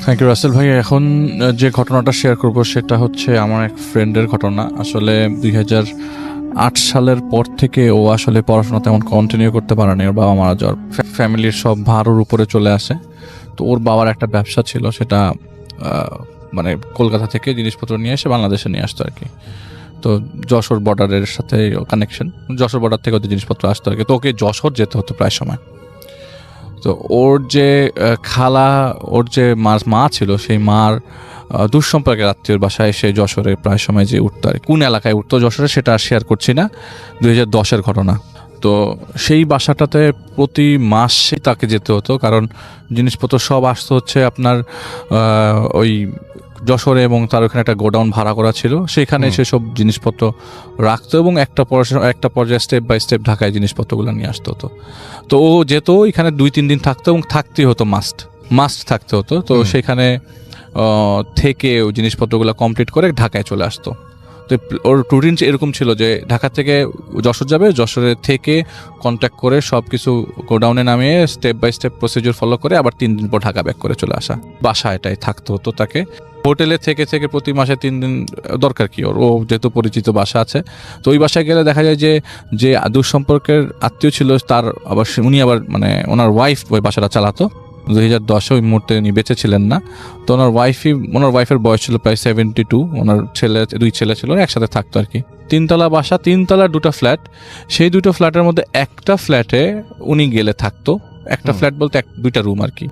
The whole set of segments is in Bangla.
থ্যাংক ইউ রাসেল ভাই। এখন যে ঘটনাটা শেয়ার করব সেটা হচ্ছে আমার এক ফ্রেন্ডের ঘটনা। আসলে 2008 সালের পর থেকে ও আসলে পড়াশোনা তেমন কন্টিনিউ করতে পারেনি। ওর বাবা মারা যাওয়ার ফ্যামিলির সব ভার ওর উপরে চলে আসে। তো ওর বাবার একটা ব্যবসা ছিল, সেটা মানে কলকাতা থেকে জিনিসপত্র নিয়ে এসে বাংলাদেশে নিয়ে আসতো আর কি। তো যশোর বর্ডারের সাথে কানেকশন, যশোর বর্ডার থেকে ওদের জিনিসপত্র আসতো আর কি। তো ওকে যশোর যেতে হতো প্রায় সময়। তো ওর যে খালা, ওর যে মা ছিল, সেই মার দুঃসম্পর্কের আত্মীয়র বাসায় সে যশোরে প্রায় সময় যে উঠতো আর কোন এলাকায় উঠতো যশোরে সেটা আর শেয়ার করছি না, 2010-এর ঘটনা। তো সেই বাসাটাতে প্রতি মাসে তাকে যেতে হতো, কারণ জিনিসপত্র সব আসতো হচ্ছে আপনার ওই যশোরে, এবং তার ওখানে একটা গোডাউন ভাড়া করা ছিল, সেখানে সেসব জিনিসপত্র রাখতো এবং একটা পর্যায়ে স্টেপ বাই স্টেপ ঢাকায় জিনিসপত্রগুলো নিয়ে আসতে হতো। তো ও যেত, এখানে 2-3 দিন থাকতো এবং থাকতেই হতো, মাস্ট থাকতে হতো। তো সেখানে থেকে ওই জিনিসপত্রগুলো কমপ্লিট করে ঢাকায় চলে আসতো। তো ওর রুটিন এরকম ছিল যে ঢাকা থেকে যশোর যাবে, যশোরে থেকে কন্ট্যাক্ট করে সব কিছু গোডাউনে নামিয়ে step by step procedure follow করে আবার 3 দিন পর ঢাকা ব্যাক করে চলে আসা। বাসা এটাই থাকতে হতো তাকে। হোটেলে থেকে প্রতি মাসে 3 দিন দরকার কি ওর, ও যেহেতু পরিচিত বাসা আছে। তো ওই বাসায় গেলে দেখা যায় যে দুঃসম্পর্কের আত্মীয় ছিল তার উনি আবার মানে ওনার ওয়াইফ ওই বাসাটা চালাতো। 2010-এ ওই মুহূর্তে উনি বেঁচে ছিলেন না। তো ওনার ওয়াইফের বয়স ছিল প্রায় 72। ওনার 2 ছেলে ছিল, একসাথে থাকতো আর কি। 3তলা বাসা, 3তলার 2টা ফ্ল্যাট। সেই 2টো ফ্ল্যাটের মধ্যে একটা ফ্ল্যাটে উনি গেলে থাকতো। একটা ফ্ল্যাট বলতে 2টা রুম আর কি,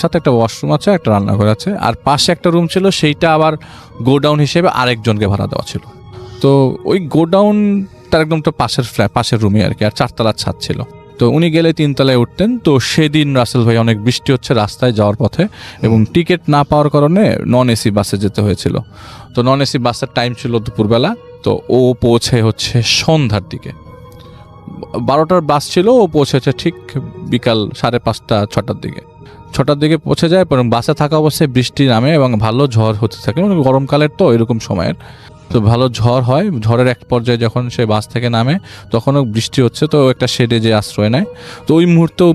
সাথে একটা ওয়াশরুম আছে, একটা রান্নাঘর আছে, আর পাশে একটা রুম ছিল, সেইটা আবার গোডাউন হিসেবে আরেকজনকে ভাড়া দেওয়া ছিল। তো ওই গোডাউন তার একদম তো পাশের রুমে আর কি, আর 4তলার ছাদ ছিল। তো উনি গেলে 3তলায় উঠতেন। তো সেদিন রাসেল ভাই অনেক বৃষ্টি হচ্ছে রাস্তায় যাওয়ার পথে, এবং টিকিট না পাওয়ার কারণে নন এসি বাসে যেতে হয়েছিল। তো নন এসি বাসের টাইম ছিল দুপুরবেলা। তো ও পৌঁছে হচ্ছে সন্ধ্যার দিকে, 12টার বাস ছিল, ও পৌঁছেছে ঠিক বিকাল 5:30-6টার দিকে। 6টার দিকে পৌঁছে যায়, এবং বাসে থাকা অবস্থায় বৃষ্টি নামে এবং ভালো ঝড় হতে থাকে, মানে গরমকালের তো এরকম সময়ের। তো ভালো ঝড় হয়, ঝড়ের এক পর্যায়ে যখন সে বাস থেকে নামে তখনও বৃষ্টি হচ্ছে। তো একটা শেডে যে আশ্রয় নেয়। তো ওই মুহূর্তেও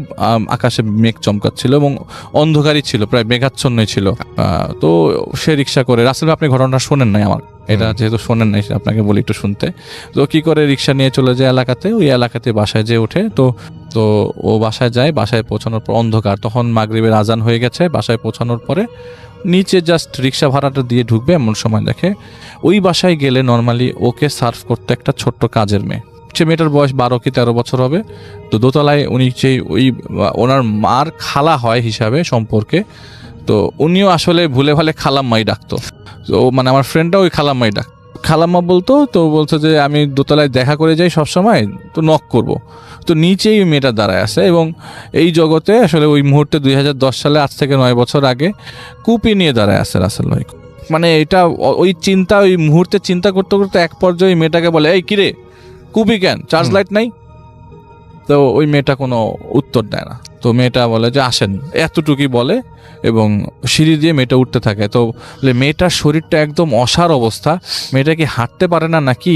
আকাশে মেঘ চমকাচ্ছিল এবং অন্ধকারই ছিল, প্রায় মেঘাচ্ছন্নই ছিল। তো সে রিক্সা করে, রাসেল আপনি ঘটনাটা শোনেন নাই আমার, এটা যেহেতু শোনেন নাই আপনাকে বলি একটু শুনতে। তো কি করে রিক্সা নিয়ে চলে যায় এলাকাতে, ওই এলাকাতে বাসায় যেয়ে ওঠে। তো ও বাসায় যায়, বাসায় পৌঁছানোর পর অন্ধকার, তখন মাগরিবের আজান হয়ে গেছে। বাসায় পৌঁছানোর পরে নিচে জাস্ট রিক্সা ভাড়াটা দিয়ে ঢুকবে এমন সময় দেখে ওই বাসায় গেলে নর্মালি ওকে সার্ভ করতে একটা ছোট্ট কাজের মেয়ে। সে মেয়েটার বয়স 12 কি 13 বছর হবে। তো দোতলায় উনি ওনার মার খালা হয় হিসাবে সম্পর্কে। তো উনিও আসলে ভুলে ভালে খালাম্মাই ডাকতো। তো মানে আমার ফ্রেন্ডটা ওই খালাম্মাই খালাম্মা বলতো। তো বলতো যে আমি দোতলায় দেখা করে যাই সবসময়, তো নক করব। তো নিচেই মেয়েটা দাঁড়ায় আছে, এবং এই জগতে আসলে ওই মুহূর্তে 2010 সালে, আজ থেকে 9 বছর আগে, কুপি নিয়ে দাঁড়ায় আছে রাসেল ভাই। মানে এটা ওই মুহূর্তে চিন্তা করতে করতে এক পর্যায়ে মেয়েটাকে বলে, এই কিরে কুপি কেন, চার্জ লাইট নাই? তো ওই মেয়েটা কোনো উত্তর দেয় না। তো মেয়েটা বলে যে আসেন, এতটুকুই বলে, এবং সিঁড়ি দিয়ে মেয়েটা উঠতে থাকে। তো মেয়েটার শরীরটা একদম অসাড় অবস্থা, মেয়েটা কি হাঁটতে পারে না নাকি?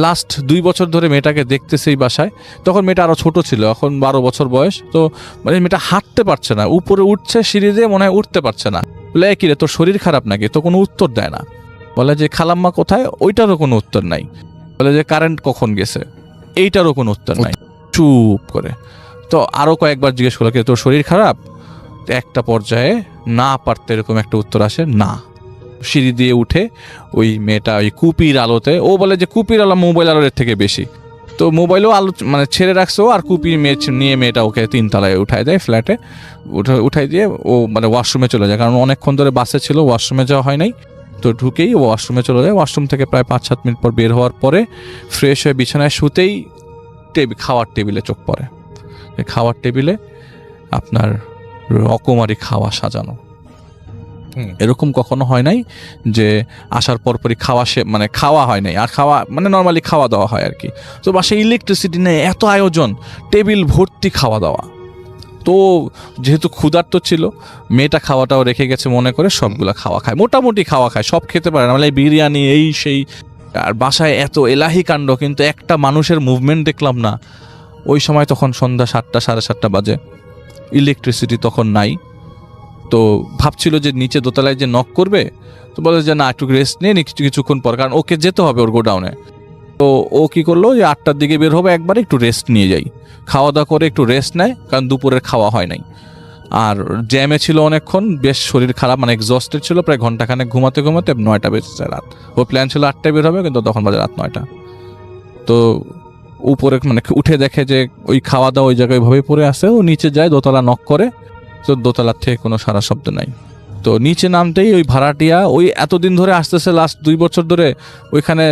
লাস্ট 2 বছর ধরে মেয়েটাকে দেখতেছে এই বাসায়। তখন মেয়েটা আরও ছোট ছিল, এখন 12 বছর বয়স। তো মানে মেয়েটা হাঁটতে পারছে না, উপরে উঠছে সিঁড়ি দিয়ে, মনে হয় উঠতে পারছে না। বলে কি রে, তোর শরীর খারাপ নাকি? তো কোনো উত্তর দেয় না। বলে যে খালাম্মা কোথায়, ওইটারও কোনো উত্তর নাই। বলে যে কারেন্ট কখন গেছে, এইটারও কোনো উত্তর নাই। চুপ করে। তো আরও কয়েকবার জিজ্ঞেস করলো, তোর শরীর খারাপ? একটা পর্যায়ে না পারতে এরকম একটা উত্তর আসে, না। সিঁড়ি দিয়ে উঠে ওই মেয়েটা ওই কুপির আলোতে, ও বলে যে কুপির আলো মোবাইল আলোর থেকে বেশি। তো মোবাইলও আলো মানে ছেড়ে রাখছে ও, আর কুপির নিয়ে মেয়েটা ওকে 3তলায় উঠায় দেয়, ফ্ল্যাটে উঠাই দিয়ে ও মানে ওয়াশরুমে চলে যায়, কারণ অনেকক্ষণ ধরে বাসে ছিল, ওয়াশরুমে যাওয়া হয় নাই। তো ঢুকেই ও ওয়াশরুমে চলে যায়। ওয়াশরুম থেকে প্রায় 5-7 মিনিট পর বের হওয়ার পরে ফ্রেশ হয়ে বিছানায় শুতেই খাওয়ার টেবিলে চোখ পড়ে। খাওয়ার টেবিলে আপনার রকমারি খাওয়া সাজানো। এরকম কখনো হয় নাই যে আসার পরপরই খাওয়া হয় নাই, আর খাওয়া মানে নর্মালি খাওয়া দাওয়া হয় আর কি। তো বাসায় ইলেকট্রিসিটি নেই, এত আয়োজন, টেবিল ভর্তি খাওয়া দাওয়া। তো যেহেতু ক্ষুধার্ত ছিল, মেয়েটা খাওয়াটাও রেখে গেছে মনে করে সবগুলা খাওয়া খায়, মোটামুটি খাওয়া খায়, সব খেতে পারে না, মানে বিরিয়ানি এই সেই। আর বাসায় এত এলাহি কাণ্ড, কিন্তু একটা মানুষের মুভমেন্ট দেখলাম না। ওই সময় তখন সন্ধ্যা 7টা 7:30 বাজে, ইলেকট্রিসিটি তখন নাই। তো ভাবছিল যে নিচে দোতলায় যে নক করবে, তো বলে যে না একটু রেস্ট নিয়ে কিছুক্ষণ পর, কারণ ওকে যেতে হবে ওর গোডাউনে। তো ও কি করলো যে 8টার দিকে বের হবে, একবারে একটু রেস্ট নিয়ে যাই, খাওয়া দাওয়া করে একটু রেস্ট নেয়, কারণ দুপুরের খাওয়া হয় নাই। আর জ্যামে ছিল অনেকক্ষণ, বেশ শরীর খারাপ, মানে এক্সস্টেড ছিল, প্রায় ঘন্টাখানেক ঘুমাতে 9টা বেজেছে রাত। ও প্ল্যান ছিল 8টায় বের হবে, কিন্তু তখন বাজে রাত 9টা। তো উপরে মানে উঠে দেখে যে ওই খাওয়া দাওয়া ওই জায়গায় ওইভাবেই পড়ে আছে। ও নিচে যায়, দোতলা নক করে, তো দোতলার থেকে কোনো সারা শব্দ নাই। তো নিচে নামতেই ওই ভাড়াটিয়া, ওই এতদিন ধরে আসতেছে, লাস্ট 2 বছর ধরে ওইখানে,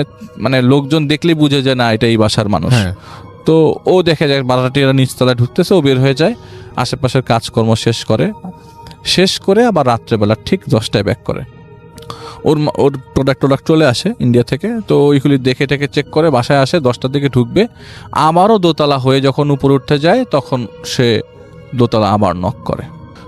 মানে লোকজন দেখলেই বুঝে যায় না এটা এই বাসার মানুষ। তো ও দেখে যায় ভাড়াটিয়ারা নিচতলায় ঢুকতেছে, ও বের হয়ে যায়, আশেপাশের কাজকর্ম শেষ করে আবার রাত্রেবেলা ঠিক 10টায় ব্যাক করে। ওর প্রোডাক্ট চলে আসে ইন্ডিয়া থেকে, তো ওইগুলি দেখে চেক করে বাসায় আসে, 10টার দিকে ঢুকবে। আবারও দোতলা হয়ে যখন উপরে উঠতে যায়, তখন সে দোতলা আবার নক করে,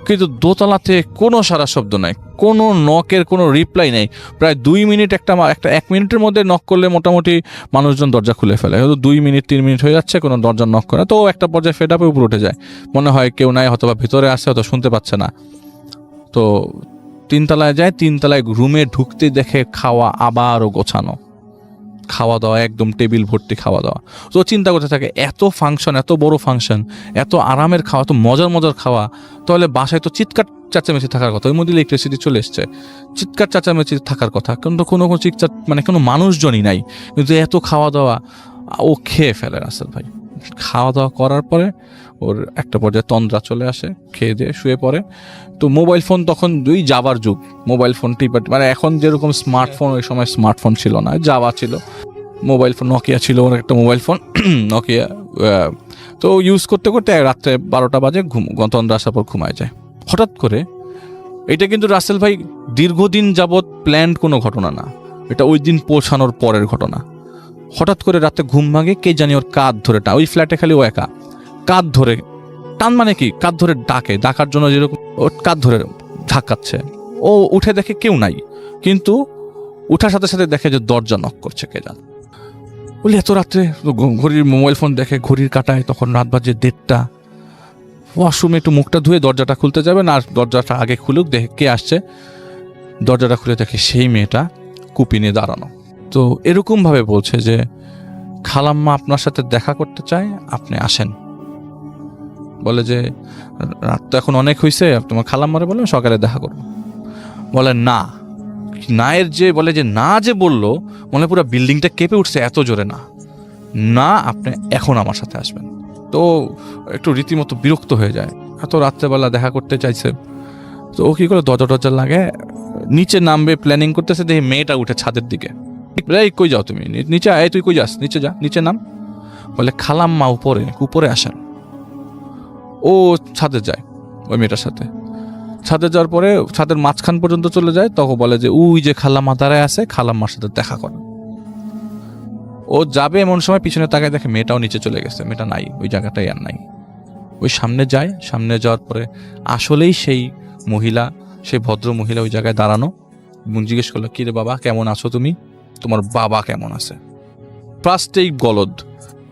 কিন্তু দোতলাতে কোনো সারা শব্দ নাই, কোনো নকের কোনো রিপ্লাই নেই। প্রায় 2 মিনিট, একটা 1 মিনিটের মধ্যে নক করলে মোটামুটি মানুষজন দরজা খুলে ফেলে, হয়তো 2 মিনিট 3 মিনিট হয়ে যাচ্ছে, কোনো দরজা নক করে। তো একটা পর্যায়ে ফেড আপে উপরে উঠে যায়, মনে হয় কেউ নাই, হয়তো বা ভিতরে আসছে, হয়তো শুনতে পাচ্ছে না। তো 3 তলায় যায়, 3 তলায় রুমে ঢুকতে দেখে খাওয়া আবারও গোছানো, খাওয়া দাওয়া একদম টেবিল ভর্তি খাওয়া দাওয়া। তো চিন্তা করতে থাকে, এত ফাংশন, এত বড় ফাংশন, এত আরামের খাওয়া, এত মজার খাওয়া, তাহলে বাসায় তো চিৎকার চেঁচামেচি থাকার কথা। ওই মধ্যে ইলেকট্রিসিটি চলে এসছে, চিৎকার চেঁচামেচি থাকার কথা, কিন্তু কোনো চিৎকার, মানে কোনো মানুষজনই নাই, কিন্তু এত খাওয়া দাওয়া। ও খেয়ে ফেলে রাসেল ভাই। খাওয়া দাওয়া করার পরে ওর একটা পর্যায়ে তন্দ্রা চলে আসে, খেয়ে দিয়ে শুয়ে পড়ে। তো মোবাইল ফোন তখন যাবার যুগ, মোবাইল ফোন টিপার, মানে এখন যেরকম স্মার্টফোন, ওই সময় স্মার্টফোন ছিল না, যাওয়া ছিল মোবাইল ফোন, নকিয়া ছিল ওর একটা মোবাইল ফোন, নকিয়া। তো ইউজ করতে রাত্রে 12টা বাজে, তন্দ্রা আসার পর ঘুমায় যায়। হঠাৎ করে, এটা কিন্তু রাসেল ভাই দীর্ঘদিন যাবৎ প্ল্যান্ড কোনো ঘটনা না, এটা ওই দিন পৌঁছানোর পরের ঘটনা। হঠাৎ করে রাতে ঘুম ভাঙে, কে জানি ওর কাঁধ ধরে ওই ফ্ল্যাটে খালি ও একা, কাঁধ ধরে টান, মানে কি কাঁধ ধরে ডাকার জন্য যেরকম ওর কাঁধ ধরে ধাক্কাচ্ছে। ও উঠে দেখে কেউ নাই, কিন্তু উঠার সাথে সাথে দেখে যে দরজা নক করছে কে জান। বলি এত রাত্রে, ঘড়ির মোবাইল ফোন দেখে, ঘড়ির কাটায় তখন রাত বাজে 1:30। ওয়াশরুমে একটু মুখটা ধুয়ে দরজাটা খুলতে যাবেন, আর দরজাটা আগে খুলুক, দেখে কে আসছে। দরজাটা খুলে দেখে সেই মেয়েটা কুপি নিয়ে দাঁড়ানো। তো এরকমভাবে বলছে যে, খালাম্মা আপনার সাথে দেখা করতে চায়, আপনি আসেন। বলে যে রাত তো এখন অনেক হয়েছে, তোমার খালাম্মারে বলে সকালে দেখা করবো। বলে না, নায়ের যে বলে যে না, যে বললো, মনে পুরো বিল্ডিংটা কেঁপে উঠছে, এত জোরে না, আপনি এখন আমার সাথে আসবেন। তো একটু রীতিমতো বিরক্ত হয়ে যায়, এত রাত্রেবেলা দেখা করতে চাইছে। তো ও কি করে, দরজা লাগে, নিচে নামবে প্ল্যানিং করতেছে, দেখে মেয়েটা উঠে ছাদের দিকে। এই কই যাও তুমি, নিচে আয়, তুই কই যাস, নিচে যা, নিচে নাম। বলে খালাম্মা উপরে আসেন। ও ছাদে যায় ওই মেয়েটার সাথে, ছাদে যাওয়ার পরে ছাদের মাঝখান পর্যন্ত চলে যায়। তখন বলে যে ওই যে খালাম্মা দাঁড়ায় আছে, খালাম্মার সাথে দেখা করে। ও যাবে এমন সময় পিছনে তাকায় দেখে মেয়েটাও নিচে চলে গেছে, মেয়েটা নাই ওই জায়গাটাই, আর নাই। ওই সামনে যাওয়ার পরে আসলেই সেই মহিলা, সেই ভদ্র মহিলা ওই জায়গায় দাঁড়ানো। জিজ্ঞেস করলো, কি রে বাবা, কেমন আছো তুমি, তোমার বাবা কেমন আছে? ফার্স্টেই গলদ,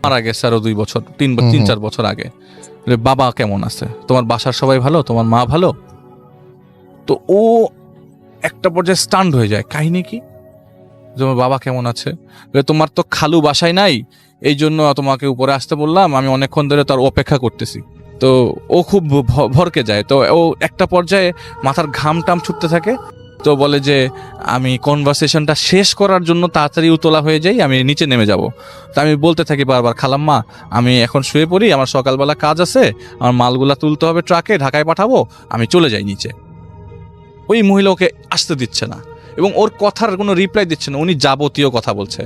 মারা গেছে আরো 2 বছর, 3-4 বছর আগে। বাবা কেমন আছে, তোমার বাসার সবাই ভালো, তোমার মা ভালো? তো ও একটা পর্যায়ে স্টান্ড হয়ে যায়, কাহিনী কি, তোমার বাবা কেমন আছে? তোমার তো খালু বাসায় নাই, এই জন্য তোমাকে উপরে আসতে বললাম, আমি অনেকক্ষণ ধরে তার অপেক্ষা করতেছি। তো ও খুব ভরকে যায়। তো ও একটা পর্যায়ে মাথার ঘাম টাম ছুটতে থাকে। তো বলে যে আমি কনভারসেশনটা শেষ করার জন্য তাড়াতাড়ি উতলা হয়ে যাই, আমি নিচে নেমে যাব। তা আমি বলতে থাকি বারবার, খালাম্মা আমি এখন শুয়ে পড়ি, আমার সকালবেলা কাজ আছে, আমার মালগুলা তুলতে হবে ট্রাকে, ঢাকায় পাঠাবো, আমি চলে যাই নিচে। ওই মহিলা ওকে আসতে দিচ্ছে না, এবং ওর কথার কোনো রিপ্লাই দিচ্ছে না। উনি যাবতীয় কথা বলছে,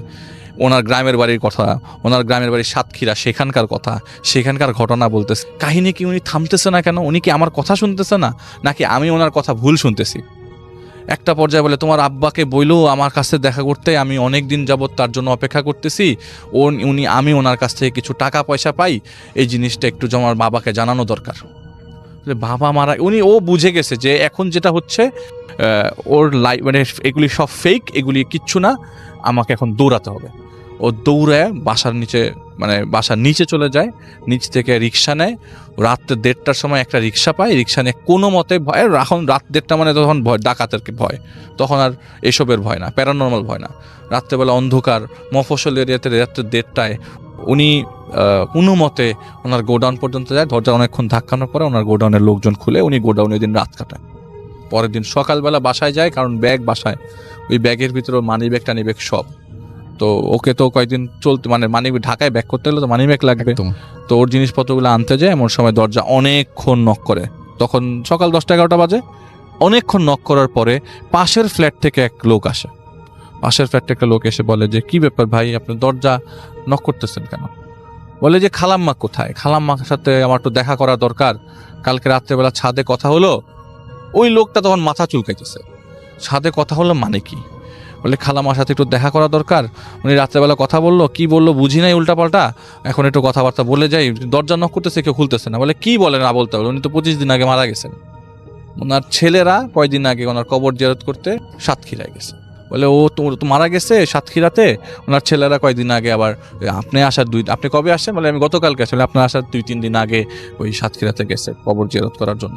ওনার গ্রামের বাড়ির কথা, ওনার গ্রামের বাড়ির সাতক্ষীরা, সেখানকার কথা, সেখানকার ঘটনা বলতেছে। কাহিনী কি, উনি থামতেছে না কেন? উনি কি আমার কথা শুনতেছে না, নাকি আমি ওনার কথা ভুল শুনতেছি? একটা পর্যায়ে বলে, তোমার আব্বাকে বইলো আমার কাছে দেখা করতে, আমি অনেক দিন যাবৎ তার জন্য অপেক্ষা করতেছি, আমি ওনার কাছ থেকে কিছু টাকা পয়সা পাই, এই জিনিসটা একটু আমার বাবাকে জানানো দরকার। বাবা মারা, ও বুঝে গেছে যে এখন যেটা হচ্ছে ওর লাইফ, মানে এগুলি সব ফেক, এগুলি কিচ্ছু না, আমাকে এখন দৌড়াতে হবে। ও ও দৌড়ায় বাসার নিচে চলে যায়, নিচ থেকে রিক্সা নেয়, রাত্রে 1:30টার সময় একটা রিক্সা পায়, রিক্সা নিয়ে কোনো মতে ভয়, এখন রাত 1:30 মানে তখন ভয়, ডাকাতের ভয়, তখন আর এসবের ভয় না, প্যারানর্মাল ভয় না। রাত্রেবেলা অন্ধকার মফস্বল এরিয়াতে রাত্রে 1:30টায় উনি কোনো মতে ওনার গোডাউন পর্যন্ত যায়, দরজা অনেকক্ষণ ধাক্কানোর পরে ওনার গোডাউনের লোকজন খুলে উনি গোডাউনে দিন রাত কাটায়। পরের দিন সকালবেলা বাসায় যায়, কারণ ব্যাগ বাসায়, ওই ব্যাগের ভিতরে মানি ব্যাগ টানি ব্যাগ সব। তো ওকে তো কয়েকদিন চলতে মানি ঢাকায় ব্যাগ করতে গেলে তো মানি ব্যাগ লাগবে, তো ওর জিনিসপত্রগুলো আনতে যায়, এমন সময় দরজা অনেকক্ষণ নক করে, তখন সকাল 10টা-11টা বাজে। অনেকক্ষণ নক করার পরে পাশের ফ্ল্যাট থেকে এক লোক আসে, পাশের ফ্ল্যাট থেকে লোক এসে বলে যে কি ব্যাপার ভাই, আপনি দরজা নক করতেছেন কেন? বলে যে খালাম্মা কোথায়, খালাম্মার সাথে আমার একটু দেখা করা দরকার, কালকে রাত্রেবেলা ছাদে কথা হলো। ওই লোকটা তখন মাথা চুলকাইতেছে, ছাদে কথা হলো মানে কি? বলে খালাম্মার সাথে একটু দেখা করা দরকার, উনি রাত্রেবেলা কথা বললো, কি বললো বুঝি নাই, উল্টাপাল্টা, এখন একটু কথাবার্তা বলে যাই, দরজা নক করতেছে কেউ খুলতেছে না। বলে কি বলে না বলতে হবে, উনি তো 25 দিন আগে মারা গেছেন, ওনার ছেলেরা কয়দিন আগে ওনার কবর জিয়ারত করতে সাতক্ষীরায় গেছে। বলে ও তো মারা গেছে সাতক্ষীরাতে, ওনার ছেলেরা কয়দিন আগে আবার আপনি কবে আসেন? বলে আমি গতকালকে আসলে, আপনার আসার 2-3 দিন আগে ওই সাতক্ষীরাতে গেছে কবর জিয়ারত করার জন্য।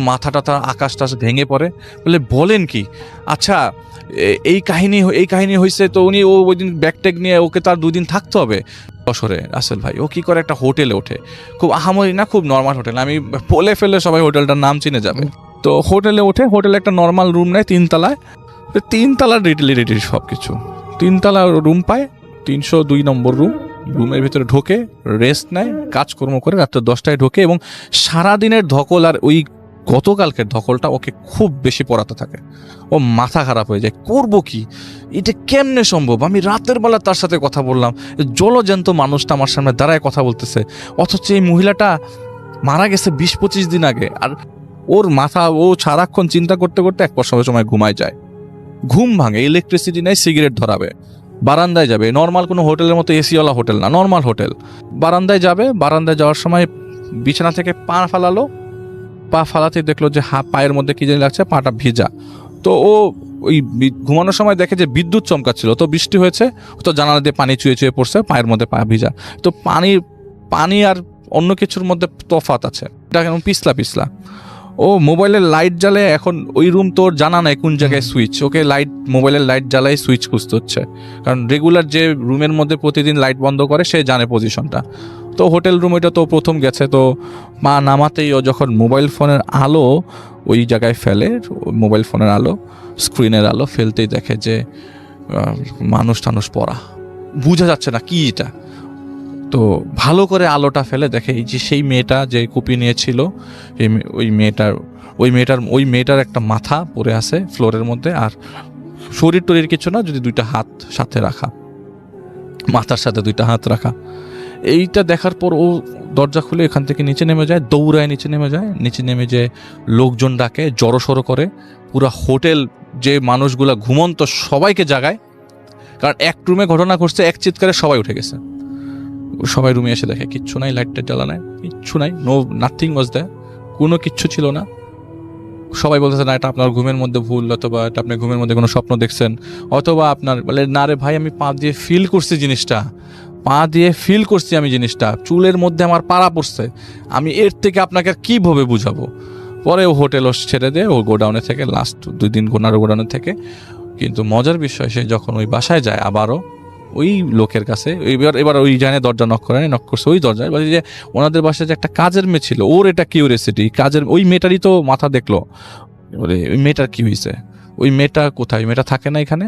মাথাটা তার আকাশটা ভেঙে পড়ে, বলে বলেন কি? আচ্ছা এই কাহিনী হয়েছে, তো উনি ওই দিন ব্যাগ ট্যাগ নিয়ে ওকে তার 2 দিন থাকতে হবে বছরে। রাসেল ভাই ও কি করে একটা হোটেলে ওঠে, খুব আহামরি না, খুব নর্মাল হোটেল, আমি বলে ফেলে সবাই হোটেলটার নাম চিনে যাবে। তো হোটেলে ওঠে, হোটেলে একটা নর্মাল রুম নেয় 3 তলায়, 3 তলার রেডি সব কিছু, 3 তলা রুম পায়, 302 নম্বর রুমের ভিতরে ঢোকে, রেস্ট নেয়, কাজকর্ম করে রাত্রে 10টায় ঢোকে, এবং সারাদিনের ধকল আর ওই গতকালকের ধকলটা ওকে খুব বেশি পড়াতে থাকে। ও মাথা খারাপ হয়ে যায়, করবো কি, এটা কেমনে সম্ভব? আমি রাতের বেলা তার সাথে কথা বললাম, জলজ্যান্ত মানুষটা আমার সামনে দাঁড়ায় কথা বলতেছে, অথচ এই মহিলাটা মারা গেছে 20-25 দিন আগে। আর ওর মাথা, ও সারাক্ষণ চিন্তা করতে করতে এক সময় ঘুমায় যায়, ঘুম ভাঙে, ইলেকট্রিসিটি নেই, সিগারেট ধরাবে, বারান্দায় যাবে, নর্মাল কোনো হোটেলের মতো এসিওয়ালা হোটেল না, নর্মাল হোটেল, বারান্দায় যাবে, বারান্দায় যাওয়ার সময় বিছানা থেকে পা ফালালো, পা ফালাতে দেখলো যে পায়ের মধ্যে কি জানি লাগছে, পাটা ভিজা। তো ও ওই ঘুমানোর সময় দেখে যে বিদ্যুৎ চমকাচ্ছিল, তো বৃষ্টি হয়েছে, তো জানালা দিয়ে পানি চুয়ে চুয়ে পড়ছে, পায়ের মধ্যে পা ভিজা। তো পানি আর অন্য কিছুর মধ্যে তফাৎ আছে, এটা কেমন পিছলা। ও মোবাইলের লাইট জ্বালে, এখন ওই রুম তোর জানা নাই কোন জায়গায় সুইচ, ওকে মোবাইলের লাইট জ্বালাই সুইচ খুঁজতে হচ্ছে, কারণ রেগুলার যে রুমের মধ্যে প্রতিদিন লাইট বন্ধ করে সে জানে পজিশনটা। তো হোটেল রুম এটা তো প্রথম গেছে, তো পা নামাতেই ও যখন মোবাইল ফোনের আলো ওই জায়গায় ফেলে, মোবাইল ফোনের আলো, স্ক্রিনের আলো ফেলতেই দেখে যে মানুষ পড়া, বোঝা যাচ্ছে না কি এটা। তো ভালো করে আলোটা ফেলে দেখে এই যে সেই মেয়েটা যে কুপি নিয়েছিল, ওই মেয়েটার একটা মাথা পড়ে আছে ফ্লোরের মধ্যে, আর শরীর টরীর কিছু না, যদি 2টা হাত সাথে রাখা, মাথার সাথে 2টা হাত রাখা। এইটা দেখার পর ও দরজা খুলে এখান থেকে নিচে নেমে যায়, দৌড়ায় নিচে নেমে যে লোকজন ডাকে, জড়সড়ো করে, পুরা হোটেল যে মানুষগুলা ঘুমন্ত সবাইকে জাগায়, কারণ এক রুমে ঘটনা ঘটছে, এক চিৎকারে সবাই উঠে গেছে। সবাই রুমে এসে দেখে কিচ্ছু নাই, লাইটটা জ্বালা নাই, কিচ্ছু নাই, নাথিং ওয়াজ দেয়ার, কোনো কিচ্ছু ছিল না। সবাই বলতেছে না এটা আপনার ঘুমের মধ্যে ভুল, অথবা এটা আপনি ঘুমের মধ্যে কোনো স্বপ্ন দেখছেন, অথবা আপনার বলে না রে ভাই, আমি পা দিয়ে ফিল করছি জিনিসটা, চুলের মধ্যে আমার পাড়া পড়ছে, আমি এর থেকে আপনাকে আর কীভাবে বুঝাবো। পরে ও হোটেল ছেড়ে দিয়ে ও গোডাউনে থেকে লাস্ট 2 দিন গোডাউনে থেকে। কিন্তু মজার বিষয়, সে যখন ওই বাসায় যায় আবারও ওই লোকের কাছে, এবার ওই জানে দরজা নক করছে ওই দরজায়, বলে যে ওনাদের বাসায় যে একটা কাজের মেয়ে ছিল, ওর এটা কিউরিয়াসিটি, কাজের ওই মেয়েটারই তো মাথা দেখলো, বলে ওই মেয়েটার কি হয়েছে, ওই মেয়েটা কোথায়, মেয়েটা থাকে না এখানে।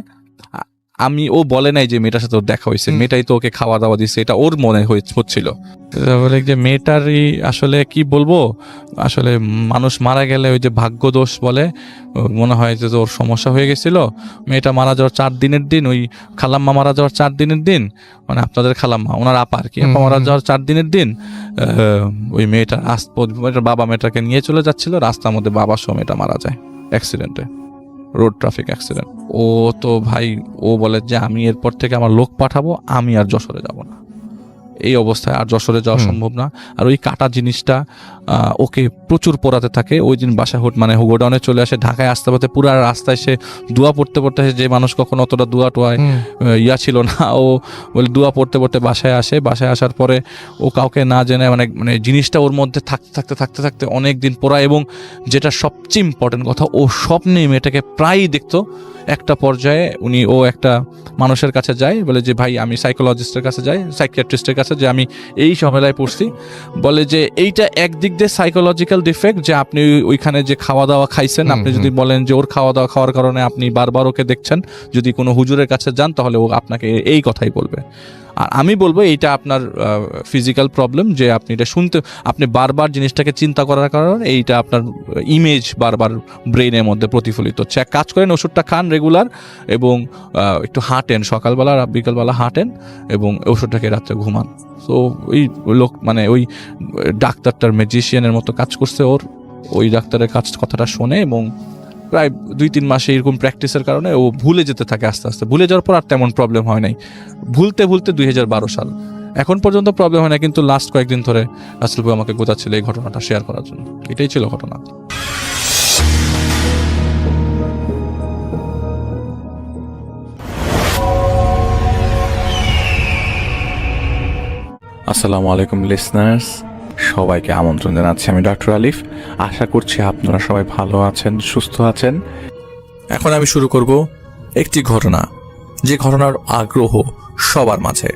ও বলে নাই যে মেয়েটার সাথে ওর দেখা হয়েছে, মেয়েটাই তো ওকে খাওয়া দাওয়া দিচ্ছে, এটা ওর মনে হচ্ছিল। বলে যে মেয়েটারই আসলে কি বলবো, আসলে মানুষ মারা গেলে ওই যে ভাগ্য দোষ বলে, মনে হয় যে ওর সমস্যা হয়ে গেছিল। মেয়েটা মারা যাওয়ার 4 দিনের দিন, ওই খালাম্মা মারা যাওয়ার 4 দিনের দিন, মানে আপনাদের খালাম্মা, ওনার আপা আর কি, আপা মারা যাওয়ার 4 দিনের দিন, ওই মেয়েটার বাবা মেয়েটাকে নিয়ে চলে যাচ্ছিল, রাস্তার মধ্যে বাবার সহ মেয়েটা মারা যায় অ্যাক্সিডেন্টে, রোড ট্রাফিক অ্যাক্সিডেন্ট। ও তো ভাই ও বলে যে আমি এরপর থেকে আমার লোক পাঠাবো, আমি আর যশোরে যাব না। এই অবস্থায় আর যশোরে যাওয়া সম্ভব না। আর ওই কাটা জিনিসটা ওকে প্রচুর পোড়াতে থাকে। ওই দিন বাসা গোডাউনে চলে আসে, ঢাকায় আসতে পথে পুরো রাস্তায় সে দোয়া পড়তে পড়তে, যে মানুষ কখনো অতটা দোয়া টোয়ায় ছিল না, ও বলে দোয়া পড়তে পড়তে বাসায় আসে। বাসায় আসার পরে ও কাউকে না জেনে মানে জিনিসটা ওর মধ্যে থাকতে থাকতে অনেক দিন পোড়ায়। এবং যেটা সবচেয়ে ইম্পর্টেন্ট কথা, ও স্বপ্নে মেয়েটাকে প্রায়ই দেখতো। একটা পর্যায়ে ও একটা মানুষের কাছে যায়, বলে যে ভাই আমি সাইকোলজিস্টের কাছে যাই, সাইকিয়াট্রিস্টের কাছে, যে আমি এই ঝামেলায় পড়ছি। বলে যে এইটা একদিক দিয়ে সাইকোলজিক্যাল ডিফেক্ট, যে আপনি ওইখানে যে খাওয়া দাওয়া খাইছেন, আপনি যদি বলেন যে ওর খাওয়া দাওয়া খাওয়ার কারণে আপনি বারবার ওকে দেখছেন, যদি কোনো হুজুরের কাছে যান তাহলে ও আপনাকে এই কথাই বলবে। আর আমি বলবো এইটা আপনার ফিজিক্যাল প্রবলেম, যে আপনি এটা আপনি বারবার জিনিসটাকে চিন্তা করার কারণে এইটা আপনার ইমেজ বারবার ব্রেনের মধ্যে প্রতিফলিত হচ্ছে। এক কাজ করেন, ওষুধটা খান রেগুলার, এবং একটু হাঁটেন, সকালবেলা বিকালবেলা হাঁটেন, এবং ওষুধটাকে রাত্রে ঘুমান। তো ওই লোক ওই ডাক্তারটার ম্যাজিশিয়ানের মতো কাজ করছে ওই ডাক্তারের কথাটা শোনে, এবং প্রায় 2-3 মাসে এরকম প্র্যাকটিসের কারণে ও ভুলে যেতে থাকে। আস্তে আস্তে ভুলে যাওয়ার পর আর তেমন প্রবলেম হয় নাই। ভুলতে 2012 সাল এখন পর্যন্ত প্রবলেম হয় না, কিন্তু লাস্ট কয়েকদিন ধরে রাসেল ভাই আমাকে গোছাচ্ছিল এই ঘটনাটা শেয়ার করার জন্য। এটাই ছিল ঘটনা। আসসালামু আলাইকুম লিসনার্স, সবাইকে আমন্ত্রণ জানাচ্ছি। আমি ডক্টর আলিফ। আশা করছি আপনারা সবাই ভালো আছেন, সুস্থ আছেন। এখন আমি শুরু করব একটি ঘটনা, যে ঘটনার আগ্রহ সবার মাঝে।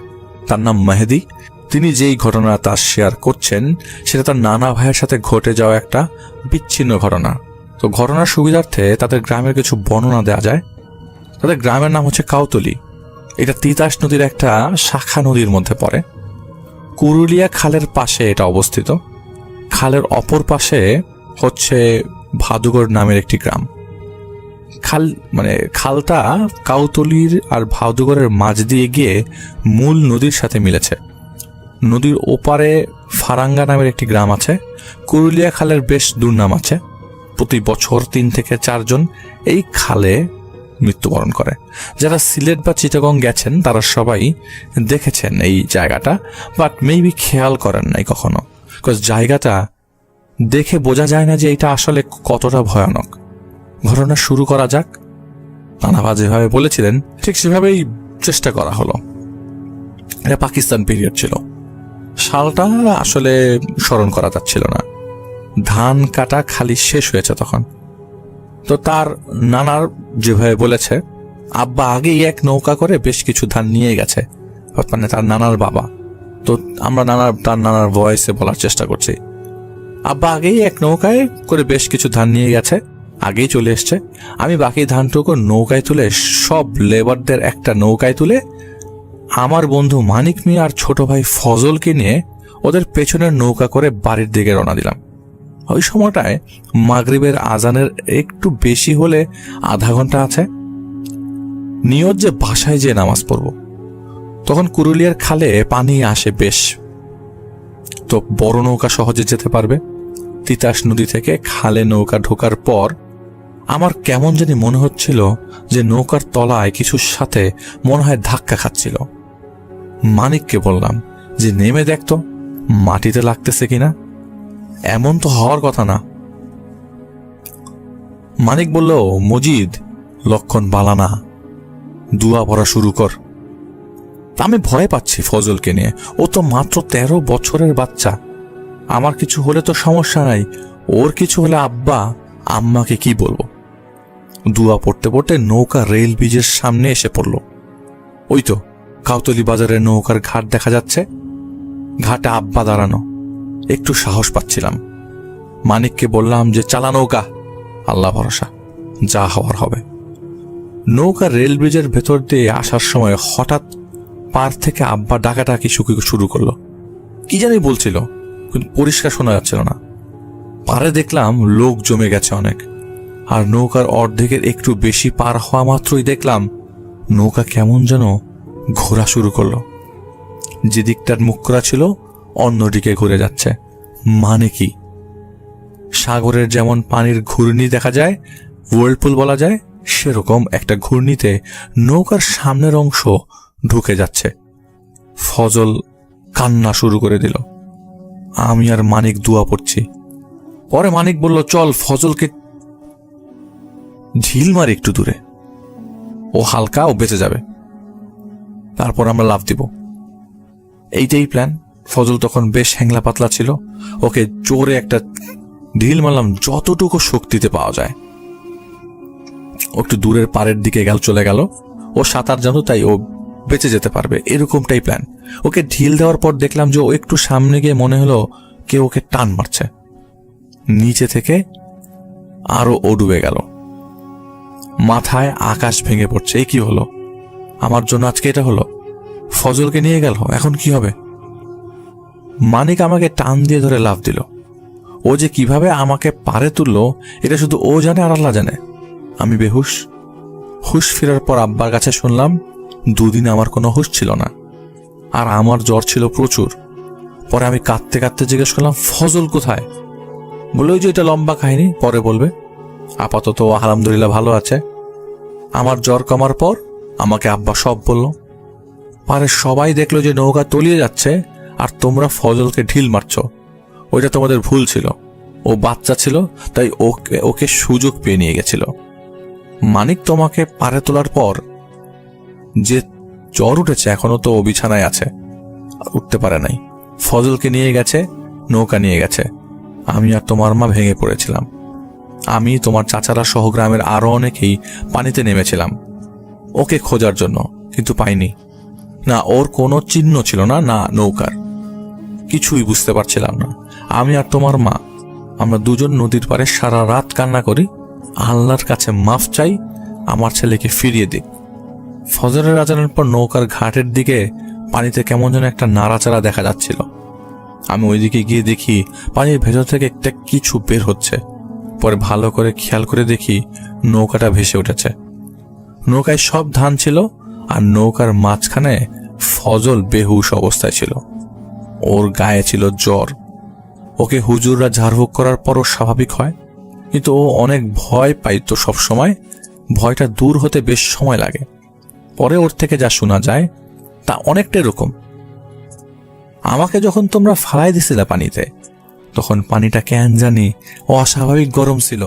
তার নাম মেহেদি। তিনি যেই ঘটনা তার শেয়ার করছেন সেটা তার নানা ভাইয়ের সাথে ঘটে যাওয়া একটা বিচ্ছিন্ন ঘটনা। তো ঘটনার সুবিধার্থে তাদের গ্রামের কিছু বর্ণনা দেওয়া যায়। তাদের গ্রামের নাম হচ্ছে কাউতলি। এটা তিতাস নদীর একটা শাখা নদীর মধ্যে পড়ে। কুরুলিয়া খালের পাশে এটা অবস্থিত। খালের অপর পাশে হচ্ছে ভাদুগড় নামের একটি গ্রাম। খালটা কাউতলির আর ভাদুগড়ের মাঝ দিয়ে গিয়ে মূল নদীর সাথে মিলেছে। নদীর ওপারে ফারাঙ্গা নামের একটি গ্রাম আছে। কুরুলিয়া খালের বেশ দুর্নাম আছে। প্রতি বছর 3 থেকে 4 জন এই খালে মৃত্যুবরণ করে। যারা সিলেট বা চিটাগং গেছেন তারা সবাই দেখেছেন এই জায়গাটা, বাট মেবি খেয়াল করেন নাই কখনো। বিকজ জায়গাটা দেখে বোঝা যায় না যে এটা আসলে কতটা ভয়ানক। ঘটনা শুরু করা যাক। নানাভা যেভাবে বলেছিলেন ঠিক সেভাবেই চেষ্টা করা হলো। এটা পাকিস্তান পিরিয়ড ছিল। সালটা আসলে স্মরণ করা যাচ্ছিল না। ধান কাটা খালি শেষ হয়েছে তখন। তো তার নানার যেভাবে বলেছে, আব্বা আগেই এক নৌকা করে বেশ কিছু ধান নিয়ে গেছে। তার নানার বাবা। তো আমরা তার নানার ভয়েসে বলার চেষ্টা করছি। আব্বা আগেই এক নৌকায় করে বেশ কিছু ধান নিয়ে গেছে, আগেই চলে এসছে। আমি বাকি ধানটুকু নৌকায় তুলে, সব লেবারদের একটা নৌকায় তুলে, আমার বন্ধু মানিক মিয়া আর ছোট ভাই ফজলকে নিয়ে ওদের পেছনের নৌকা করে বাড়ির দিকে রওনা দিলাম। ওই সময়টায় মাগরিবের আজানের একটু বেশি হলে আধা ঘন্টা আছে। নিয়ত যে বাসায় যেয়ে নামাজ পড়ব। তখন কুরুলিয়ার খালে পানি আসে বেশ, তো বড় নৌকা সহজে যেতে পারবে। তিতাস নদী থেকে খালে নৌকা ঢোকার পর আমার কেমন জানি মনে হচ্ছিল যে নৌকার তলায় কিছুর সাথে মনে হয় ধাক্কা খাচ্ছিল। মানিককে বললাম যে নেমে দেখতো মাটিতে লাগতেছে কিনা, এমন তো হওয়ার কথা না। মানিক বলল, মজিদ, লক্ষণ বালানা, দুয়া পড়া শুরু কর। আমি ভয় পাচ্ছি ফজলকে নিয়ে। ও তো মাত্র 13 বছরের বাচ্চা। আমার কিছু হলে তো সমস্যা নাই, ওর কিছু হলে আব্বা আম্মাকে কি বলবো। দুয়া পড়তে পড়তে নৌকা রেল ব্রিজের সামনে এসে পড়ল। ওই তো কাউতলি বাজারের নৌকার ঘাট দেখা যাচ্ছে। ঘাটে আব্বা দাঁড়ানো। একটু সাহস পাচ্ছিলাম। মানিককে বললাম যে চালা নৌকা, আল্লাহ ভরসা, যা হওয়ার হবে। নৌকা রেল ব্রিজের ভেতর দিয়ে আসার সময় হঠাৎ পার থেকে আব্বা ডাকাডাকি শুরু করলো। কি জানি বলছিল, কিন্তু পরিষ্কার শোনা যাচ্ছিল না। পারে দেখলাম লোক জমে গেছে অনেক। আর নৌকার অর্ধেকের একটু বেশি পার হওয়া মাত্রই দেখলাম নৌকা কেমন যেন ঘোরা শুরু করলো। যেদিকটার মুখ করা ছিল অন্যদিকে ঘুরে যাচ্ছে। মানে কি? সাগরের যেমন পানির ঘূর্ণি দেখা যায়, ওয়ার্লপুল বলা যায়, সেরকম একটা ঘূর্ণিতে নৌকার সামনের অংশ ঢুকে যাচ্ছে। ফজল কান্না শুরু করে দিল। আমি আর মানিক দোয়া পড়ছি। পরে মানিক বলল, চল ফজলকে ঢিল মারি একটু দূরে, ও হালকা, ও বেঁচে যাবে, তারপর আমরা লাফ দিব। এইটাই প্ল্যান। ফজল তখন বেশ হ্যাংলা পাতলা ছিল, ওকে জোরে একটা ঢিল মারলাম যতটুকু শক্তিতে পাওয়া যায়। ও একটু দূরের পাড়ের দিকে চলে গেল। ও সাঁতার জানো, তাই ও বেঁচে যেতে পারবে, এরকমটাই প্ল্যান। ওকে ঢিল দেওয়ার পর দেখলাম যে ও একটু সামনে গিয়ে মনে হলো কেউ ওকে টান মারছে। নিচে থেকে আরো ও ডুবে গেল। মাথায় আকাশ ভেঙে পড়ছে, এই কি হলো আমার জন্য, আজকে এটা হলো। ফজলকে নিয়ে গেল, এখন কি হবে? মানিক আমাকে টান দিয়ে ধরে লাফ দিল। ও যে কিভাবে আমাকে পারে তুললো এটা শুধু ও জানে আর আল্লাহ জানে। আমি বেহুশ। হুশ ফেরার পর আব্বার কাছে শুনলাম 2 দিন আমার কোনো হুশ ছিল না, আর আমার জ্বর ছিল প্রচুর। পরে আমি কাঁদতে কাঁদতে জিজ্ঞেস করলাম, ফজল কোথায়? বললো যে এটা লম্বা কাহিনী, পরে বলবে। আপাতত ও আলহামদুলিল্লাহ ভালো আছে। আমার জ্বর কমার পর আমাকে আব্বা সব বলল। পারে সবাই দেখলো যে নৌকা তলিয়ে যাচ্ছে আর তোমরা ফজলকে ঢিল মারছো। ওইটা তোমাদের ভুল ছিল, ও বাচ্চা ছিল, তাই ওকে সুযোগ পেয়ে নিয়ে গেছিল। মানিক তোমাকে পারে তোলার পর যে জ্বর উঠেছে, এখনো তো ও বিছানায় আছে, উঠতে পারে নাই। ফজলকে নিয়ে গেছে, নৌকা নিয়ে গেছে। আমি আর তোমার মা ভেঙে পড়েছিলাম। আমি, তোমার চাচারা সহ গ্রামের আরো অনেকেই পানিতে নেমেছিলাম ওকে খোঁজার জন্য, কিন্তু পাইনি। না ওর কোনো চিহ্ন ছিল না, না নৌকার, কিছুই বুঝতে পারছিলাম না। আমি আর তোমার মা, আমরা দুজন নদীর পাড়ে সারা রাত কান্না করি, আল্লাহর কাছে মাফ চাই আমার ছেলেকে ফিরিয়ে দিক। ফজরের আজানের পর নৌকার ঘাটের দিকে পানিতে কেমন যেন একটা নাড়াচাড়া দেখা যাচ্ছিল। আমি ওইদিকে গিয়ে দেখি পানির ভেতর থেকে একটা কিছু বের হচ্ছে। পরে ভালো করে খেয়াল করে দেখি নৌকাটা ভেসে উঠেছে। নৌকায় সব ধান ছিল, আর নৌকার মাঝখানে ফজল বেহুশ অবস্থায় ছিল। ওর গায়ে ছিল জ্বর। ওকে হুজুররা ঝাড়ফুঁক করার পরও স্বাভাবিক হয়, কিন্তু ও অনেক ভয় পাইতো সবসময়। ভয়টা দূর হতে বেশ সময় লাগে। পরে ওর থেকে যা শোনা যায় তা অনেকটা এরকম। আমাকে যখন তোমরা ফালাই দিছিলে পানিতে, তখন পানিটা কেন জানি অস্বাভাবিক গরম ছিল।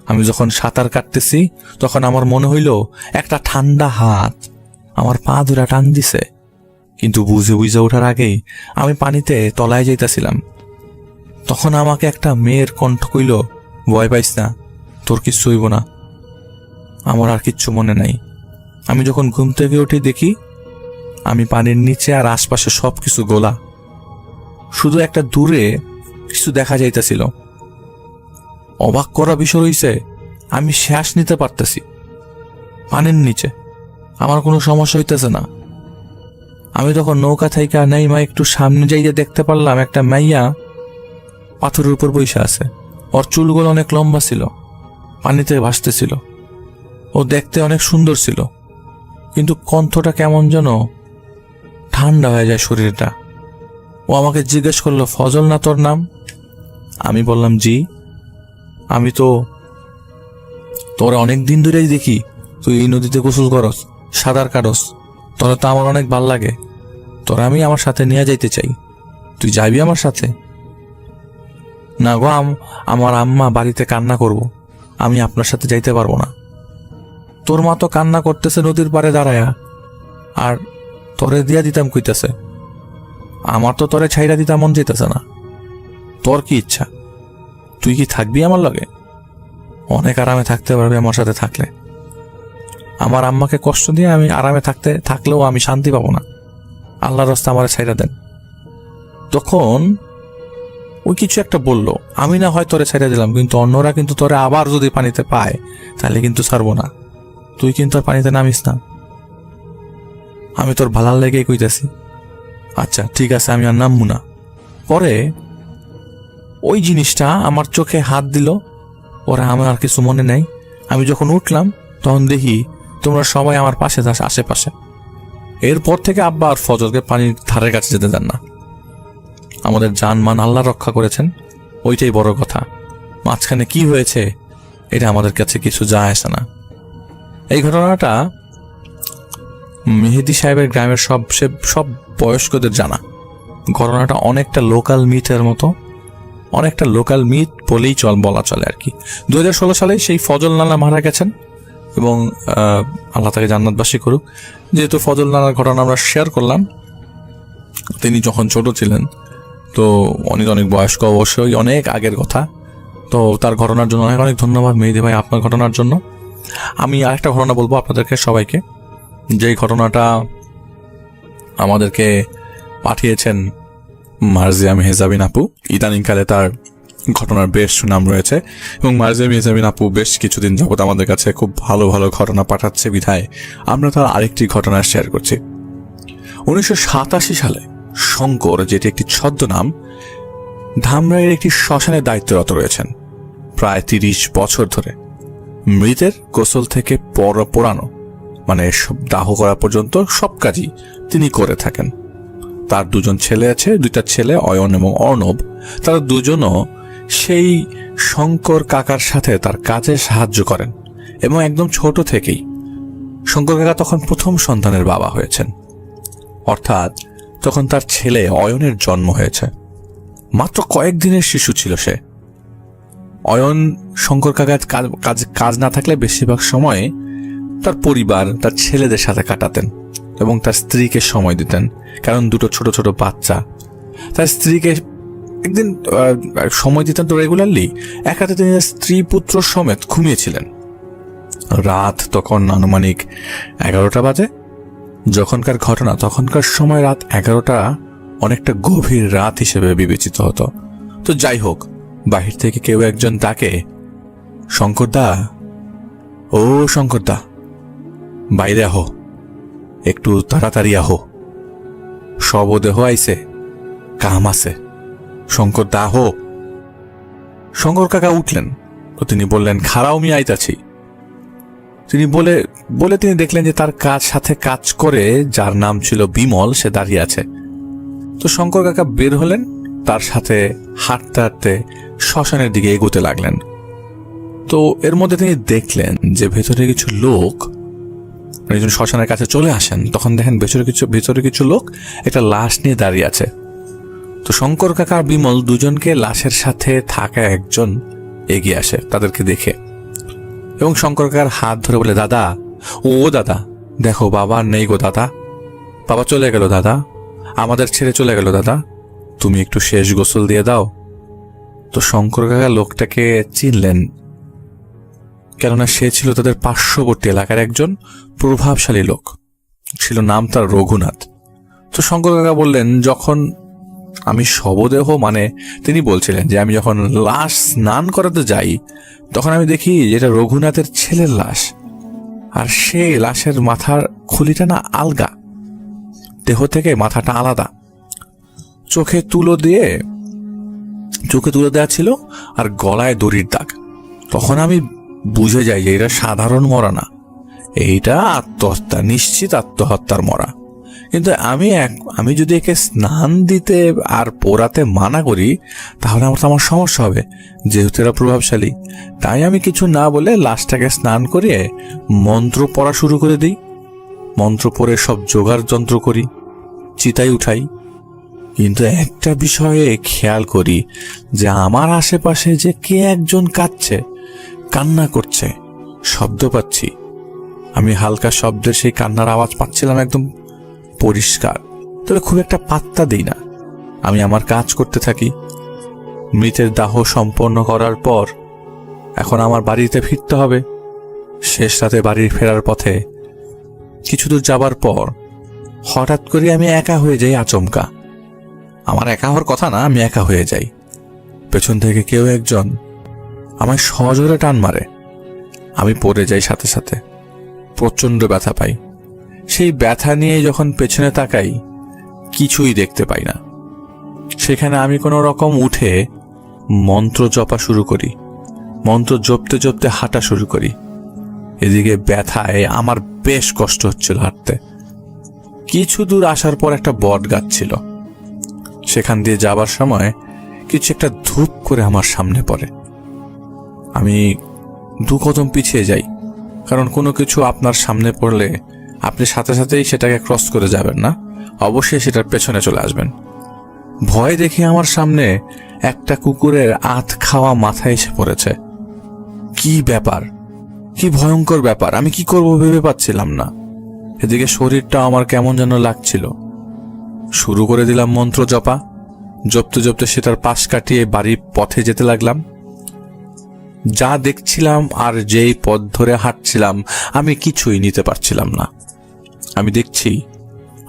আমি যখন সাঁতার কাটতেছি তখন আমার মনে হইল একটা ঠান্ডা হাত আমার পা ধরে টান দিছে, কিন্তু বুঝে বুঝে ওঠার আগেই আমি পানিতে তলায় যাইতেছিলাম। তখন আমাকে একটা মেয়ের কণ্ঠ কইল, ভয় পাইস না, তোর কিচ্ছু হইব না। আমার আর কিচ্ছু মনে নাই। আমি যখন ঘুম থেকে উঠে দেখি আমি পানির নিচে, আর আশপাশে সবকিছু গোলা, শুধু একটা দূরে কিছু দেখা যাইতেছিল। অবাক করা বিষয় হইছে, আমি শ্বাস নিতে পারতেছি পানির নিচে, আমার কোনো সমস্যা হইতেছে না। আমি তখন নৌকা থাইকা নাইমা একটু সামনে যাইয়া দেখতে পারলাম একটা মাইয়া পাথরের উপর বইসা আছে। ওর চুলগুলো অনেক লম্বা ছিল, পানিতে ভাসতেছিল। ও দেখতে অনেক সুন্দর ছিল, কিন্তু কণ্ঠটা কেমন যেন ঠান্ডা হয়ে যায় শরীরটা। ও আমাকে জিজ্ঞেস করলো, ফজল না তোর নাম? আমি বললাম, জি। আমি তো তোরা অনেক দিন ধরেই দেখি তুই এই নদীতে গোসল করস, সাঁতার কাটস, তোরা তো আমার অনেক ভাল লাগে, তোরা আমি আমার সাথে নিয়ে যাইতে চাই, তুই যাবি আমার সাথে? না গো, আমার আম্মা বাড়িতে কান্না করব, আমি আপনার সাথে যাইতে পারবো না। তোর মা তো কান্না করতেছে নদীর পাড়ে দাঁড়ায়া, আর তোরে দিয়া দিতাম কইতেছে। আমার তো তোরে ছাইরা দিতাম মন যেতেছে না। তোর কি ইচ্ছা? তুই কি থাকবি আমার লগে? অনেক আরামে থাকতে পারবি আমার সাথে থাকলে। আমার আম্মাকে কষ্ট দিয়ে আমি আরামে থাকলেও আমি শান্তি পাবো না। আল্লাহর রাস্তা আমার ছাইরা দেন। তখন ওই কিছু একটা বলল, আমি না হয় তোরে ছাইরা দিলাম, কিন্তু অন্যরা কিন্তু তোরে আবার যদি পানিতে পায় তাহলে কিন্তু ছাড়বো না। তুই কিন্তু আর পানিতে নামিস না। আমি তোর ভালার লেগেই কইতাছি। আচ্ছা ঠিক আছে, আমি আর নামবো না। পরে ওই জিনিসটা আমার চোখে হাত দিল। ওরা আমার আর কিছু মনে নাই। আমি যখন উঠলাম তখন দেখি তোমরা সবাই আমার পাশে আশেপাশে। এরপর থেকে আব্বা আর ফজলকে পানির ধারের কাছে যেতে দেন না। আমাদের জানমান আল্লাহ রক্ষা করেছেন, ওইটাই বড় কথা। মাঝখানে কি হয়েছে এটা আমাদের কাছে কিছু যায় আসে না। এই ঘটনাটা মেহেদি সাহেবের গ্রামের সব বয়স্কদের জানা। ঘটনাটা অনেকটা লোকাল মিথের মতো, অনেকটা লোকাল মিথ বলেই বলা চলে আর কি। 2016 সালে সেই ফজল নানা মারা গেছেন এবং আল্লাহ তাকে জান্নাতবাসী করুক। যেহেতু ফজল নানার ঘটনা আমরা শেয়ার করলাম, তিনি যখন ছোট ছিলেন, তো অনেক অনেক বয়স্ক, অবশ্যই অনেক আগের কথা। তো তার ঘটনার জন্য অনেক অনেক ধন্যবাদ মেহেদী ভাই, আপনার ঘটনার জন্য। আমি আরেকটা ঘটনা বলবো আপনাদেরকে সবাইকে, যেই ঘটনাটা আমাদেরকে পাঠিয়েছেন মার্জিয়া মেহজাবিন আপু। ইদানিংকালে তার ঘটনার বেশ সুনাম রয়েছে এবং মার্জিয়া মেহজাবিন আপু বেশ কিছুদিন যাবত আমাদের কাছে খুব ভালো ভালো ঘটনা পাঠাচ্ছে বিধায় আমরা তার আরেকটি ঘটনা শেয়ার করছি। 1987 সালে শঙ্কর, যেটি একটি ছদ্মনাম, ধামরাইয়ের একটি শ্মশানে দায়িত্বরত রয়েছেন প্রায় 30 বছর ধরে। মৃতের গোসল থেকে পোড়ানো, মানে দাহ করা পর্যন্ত সব কাজই তিনি করে থাকেন। তার 2জন ছেলে আছে, 2টা ছেলে অয়ন এবং অর্ণব। তারা দুজনও সেই শঙ্কর কাকার সাথে তার কাজে সাহায্য করেন এবং একদম ছোট থেকেই শঙ্কর কাকা তখন প্রথম সন্তানের বাবা হয়েছেন, অর্থাৎ তখন তার ছেলে অয়নের জন্ম হয়েছে। মাত্র কয়েকদিনের শিশু ছিল সে। অয়ন শঙ্কর কাকার কাজ না থাকলে বেশিরভাগ সময় তার পরিবার, তার ছেলেদের সাথে কাটাতেন এবং তার স্ত্রীকে সময় দিতেন, কারণ 2টো ছোট ছোট বাচ্চা। তার স্ত্রীকে একদিন সময় দিতেন তো রেগুলারলি। এক রাতে তিনি স্ত্রী পুত্র সমেত ঘুমিয়েছিলেন। রাত তখন আনুমানিক 11টা বাজে। যখনকার ঘটনা, তখনকার সময় রাত 11টা অনেকটা গভীর রাত হিসেবে বিবেচিত হতো। তো যাই হোক, বাহির থেকে কেউ একজন ডাকে, শঙ্করদা, ও শঙ্করদা, বাইরে আহো, একটু তাড়াতাড়ি আহো, শবদেহ আইছে, কাম আছে, শঙ্করদা আহো। শঙ্কর কাকা উঠলেন, তো তিনি বললেন, খাড়াও আমি আইতাছি। তিনি বলে তিনি দেখলেন যে তার সাথে কাজ করে যার নাম ছিল বিমল, সে দাঁড়িয়ে আছে। তো শঙ্কর কাকা বের হলেন, তার সাথে হাঁটতে হাঁটতে শ্মশানের দিকে এগোতে লাগলেন। তো এর মধ্যে তিনি দেখলেন যে ভেতরে কিছু লোক, যখন শ্মশানের কাছে চলে আসেন তখন দেখেন ভেতরে কিছু লোক একটা লাশ নিয়ে দাঁড়িয়ে আছে। তো শঙ্কর কাকা আর বিমল দুজনকে লাশের সাথে থাকা একজন এগিয়ে আসে তাদেরকে দেখে এবং শঙ্কর কাকার হাত ধরে বলে, দাদা, ও দাদা, দেখো বাবা নেই গো দাদা, বাবা চলে গেল দাদা, আমাদের ছেড়ে চলে গেল দাদা, তুমি একটু শেষ গোসল দিয়ে দাও। তো শঙ্কর কাকা লোকটাকে চিনলেন, কেননা সে ছিল তাদের পার্শ্ববর্তী এলাকার একজন প্রভাবশালী লোক, ছিল নাম তার রঘুনাথ। তো শঙ্কর কাকা বললেন, যখন আমি শবদেহ, মানে তিনি বলছিলেন যে আমি যখন লাশ স্নান করাতে যাই তখন আমি দেখি যেটা রঘুনাথের ছেলের লাশ, আর সেই লাশের মাথার খুলিটা না আলগা, দেহ থেকে মাথাটা আলাদা, চোখে তুলো দেওয়া ছিল আর গলায় দড়ির দাগ। তখন আমি বুঝে যাই যে এটা সাধারণ মরা না, এইটা আত্মহত্যা, নিশ্চিত আত্মহত্যার মরা। কিন্তু আমি যদি একে স্নান দিতে আর পোড়াতে মানা করি তাহলে আমার সমস্যা হবে, যেহেতু এরা প্রভাবশালী। তাই আমি কিছু না বলে লাশটাকে স্নান করিয়ে মন্ত্র পড়া শুরু করে দিই। মন্ত্র পড়ে সব জোগাড় যন্ত্র করি, চিতাই উঠাই। কিন্তু একটা বিষয়ে খেয়াল করি যে আমার আশেপাশে যে কে একজন কান্না করছে, শব্দ পাচ্ছি। আমি হালকা শব্দের সেই কান্নার আওয়াজ পাচ্ছিলাম একদম পরিষ্কার, তবে খুব একটা পাত্তা দিই না। আমি আমার কাজ করতে থাকি। মৃতের দাহ সম্পন্ন করার পর এখন আমার বাড়িতে ফিরতে হবে। শেষ রাতে বাড়ি ফেরার পথে কিছু দূর যাবার পর হঠাৎ করে আমি একা হয়ে যাই। আচমকা, আমার একা হওয়ার কথা না, আমি একা হয়ে যাই। পেছন থেকে কেউ একজন আমায় সজোরে টান মারে, আমি পড়ে যাই, সাথে সাথে প্রচন্ড ব্যথা পাই। সেই ব্যথা নিয়ে যখন পেছনে তাকাই কিছুই দেখতে পাই না। সেখানে আমি কোনো রকম উঠে মন্ত্র জপা শুরু করি, মন্ত্র জপতে জপতে হাঁটা শুরু করি। এদিকে ব্যথায় আমার বেশ কষ্ট হচ্ছিল হাঁটতে। কিছু দূর আসার পর একটা বট গাছ ছিল, সেখান দিয়ে যাবার সময় কিছু একটা ধূপ করে আমার সামনে পড়ে। আমি 2 কদম পিছিয়ে যাই, কারণ কোনো কিছু আপনার সামনে পড়লে আপনি সাথে সাথেই সেটাকে ক্রস করে যাবেন না, অবশ্যই সেটার পেছনে চলে আসবেন। ভয় দেখে আমার সামনে একটা কুকুরের আধ খাওয়া মাথা এসে পড়েছে। কি ব্যাপার, কি ভয়ঙ্কর ব্যাপার, আমি কি করব ভেবে পাচ্ছিলাম না। এদিকে শরীরটা আমার কেমন যেন লাগছিল। শুরু করে দিলাম মন্ত্র জপা। জপতে জপতে সেটার পাশ কাটিয়ে বাড়ির পথে যেতে লাগলাম। যা দেখছিলাম আর যেই পথ ধরে হাঁটছিলাম আমি কিছুই নিতে পারছিলাম না। আমি দেখছি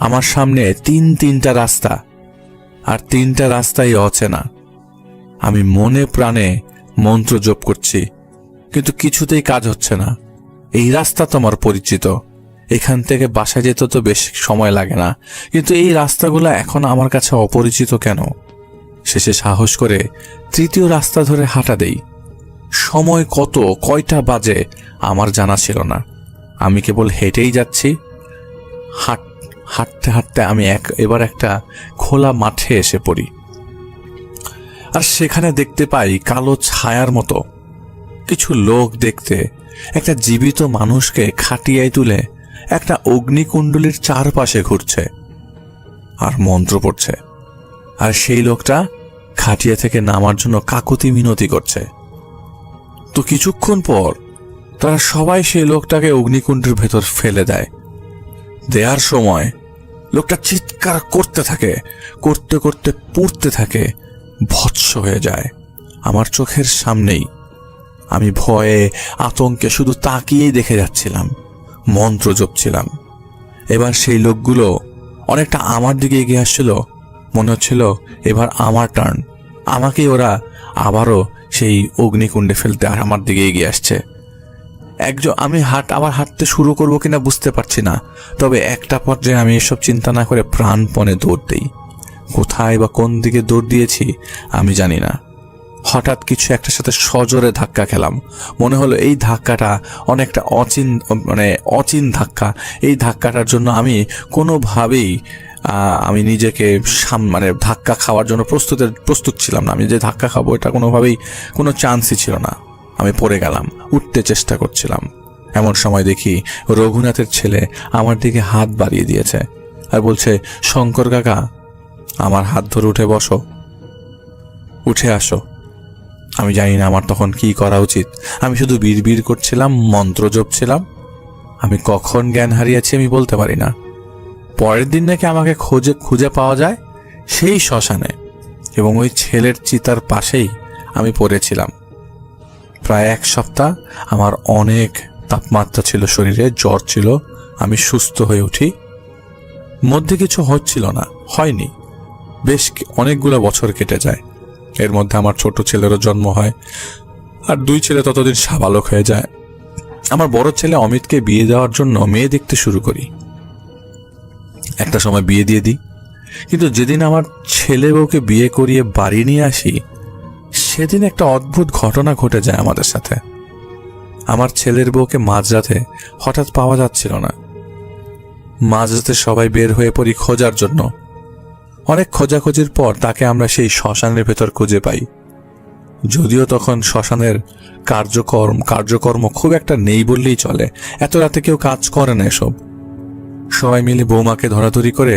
আমার সামনে তিনটা রাস্তা, আর তিনটা রাস্তাই অচেনা। আমি মনে প্রাণে মন্ত্র জপ করছি, কিন্তু কিছুতেই কাজ হচ্ছে না। এই রাস্তা তো আমার পরিচিত, এখান থেকে বাসায় যেতে তো বেশ সময় লাগে না, কিন্তু এই রাস্তাগুলো এখন আমার কাছে অপরিচিত কেন? শেষে সাহস করে তৃতীয় রাস্তা ধরে হাঁটা দেই। সময় কয়টা বাজে আমার জানা ছিল না। আমি কেবল হেঁটেই যাচ্ছি। হাঁটতে হাঁটতে আমি এবার একটা খোলা মাঠে এসে পড়ি, আর সেখানে দেখতে পাই কালো ছায়ার মতো কিছু লোক দেখতে একটা জীবিত মানুষকে খাটিয়ায় তুলে একটা অগ্নিকুণ্ডলীর চারপাশে ঘুরছে আর মন্ত্র পড়ছে। আর সেই লোকটা খাটিয়া থেকে নামার জন্য কাকুতি মিনতি করছে। তো কিছুক্ষণ পর তারা সবাই সেই লোকটাকে অগ্নিকুণ্ডের ভেতর ফেলে দেয়। দেওয়ার সময় লোকটা চিৎকার করতে থাকে, করতে করতে পুড়তে থাকে, ভৎস হয়ে যায় আমার চোখের সামনেই। আমি ভয়ে আতঙ্কে শুধু তাকিয়েই দেখে যাচ্ছিলাম, মন্ত্র জপছিলাম। এবার সেই লোকগুলো অনেকটা আমার দিকে এগিয়ে আসছিল। মনে হচ্ছিল এবার আমার টার্ন, আমাকেই ওরা আবারও সেই অগ্নিকুণ্ডে ফেলতে আর আমার দিকে এগিয়ে আসছে। আমি আবার হাঁটতে শুরু করবো কিনা বুঝতে পারছি না, তবে একটা পর্যায়ে আমি এসব চিন্তা না করে প্রাণপণে দৌড় দিই। কোথায় বা কোন দিকে দৌড় দিয়েছি আমি জানি না। হঠাৎ কিছু একটার সাথে সজোরে ধাক্কা খেলাম। মনে হলো এই ধাক্কাটা অনেকটা অচিন ধাক্কা। এই ধাক্কাটার জন্য আমি কোনোভাবেই আমি নিজেকে ধাক্কা খাওয়ার জন্য প্রস্তুত ছিলাম না। আমি যে ধাক্কা খাবো এটা কোনোভাবেই কোনো চান্সই ছিল না। আমি পড়ে গেলাম, উঠতে চেষ্টা করছিলাম। এমন সময় দেখি রঘুনাথের ছেলে আমার দিকে হাত বাড়িয়ে দিয়েছে আর বলছে, শঙ্কর কাকা, আমার হাত ধরে উঠে আসো। আমি জানি না আমার তখন কি করা উচিত। আমি শুধু বিড়বিড় করছিলাম, মন্ত্র জপছিলাম। আমি কখন জ্ঞান হারিয়েছি আমি বলতে পারি না। পরের দিন নাকি আমাকে খুঁজে পাওয়া যায় সেই শ্মশানে, এবং ওই ছেলের চিতার পাশেই আমি পড়েছিলাম। প্রায় 1 সপ্তাহ আমার অনেক তাপমাত্রা ছিল শরীরে, জ্বর ছিল। আমি সুস্থ হয়ে উঠি, মধ্যে কিছু হয়নি। বেশ অনেকগুলো বছর কেটে যায়। এর মধ্যে আমার ছোট ছেলেরও জন্ম হয়, আর 2 ছেলে ততদিন সাবালক হয়ে যায়। আমার বড় ছেলে অমিতকে বিয়ে দেওয়ার জন্য মেয়ে দেখতে শুরু করি। একটা সময় বিয়ে দিয়ে দিই, কিন্তু যেদিন আমার ছেলে বউকে বিয়ে করিয়ে বাড়ি নিয়ে আসি সেদিন একটা অদ্ভুত ঘটনা ঘটে যায় আমাদের সাথে। আমার ছেলের বউকে মাঝরাতে হঠাৎ পাওয়া যাচ্ছিল না। মাঝরাতে সবাই বের হয়ে পড়ি খোঁজার জন্য। অনেক খোঁজাখুঁজির পর তাকে আমরা সেই শ্মশানের ভেতর খুঁজে পাই। যদিও তখন শ্মশানের কার্যকর্ম খুব একটা নেই বললেই চলে, এত রাতে কেউ কাজ করে না এসব। সবাই মিলে বৌমাকে ধরাধরি করে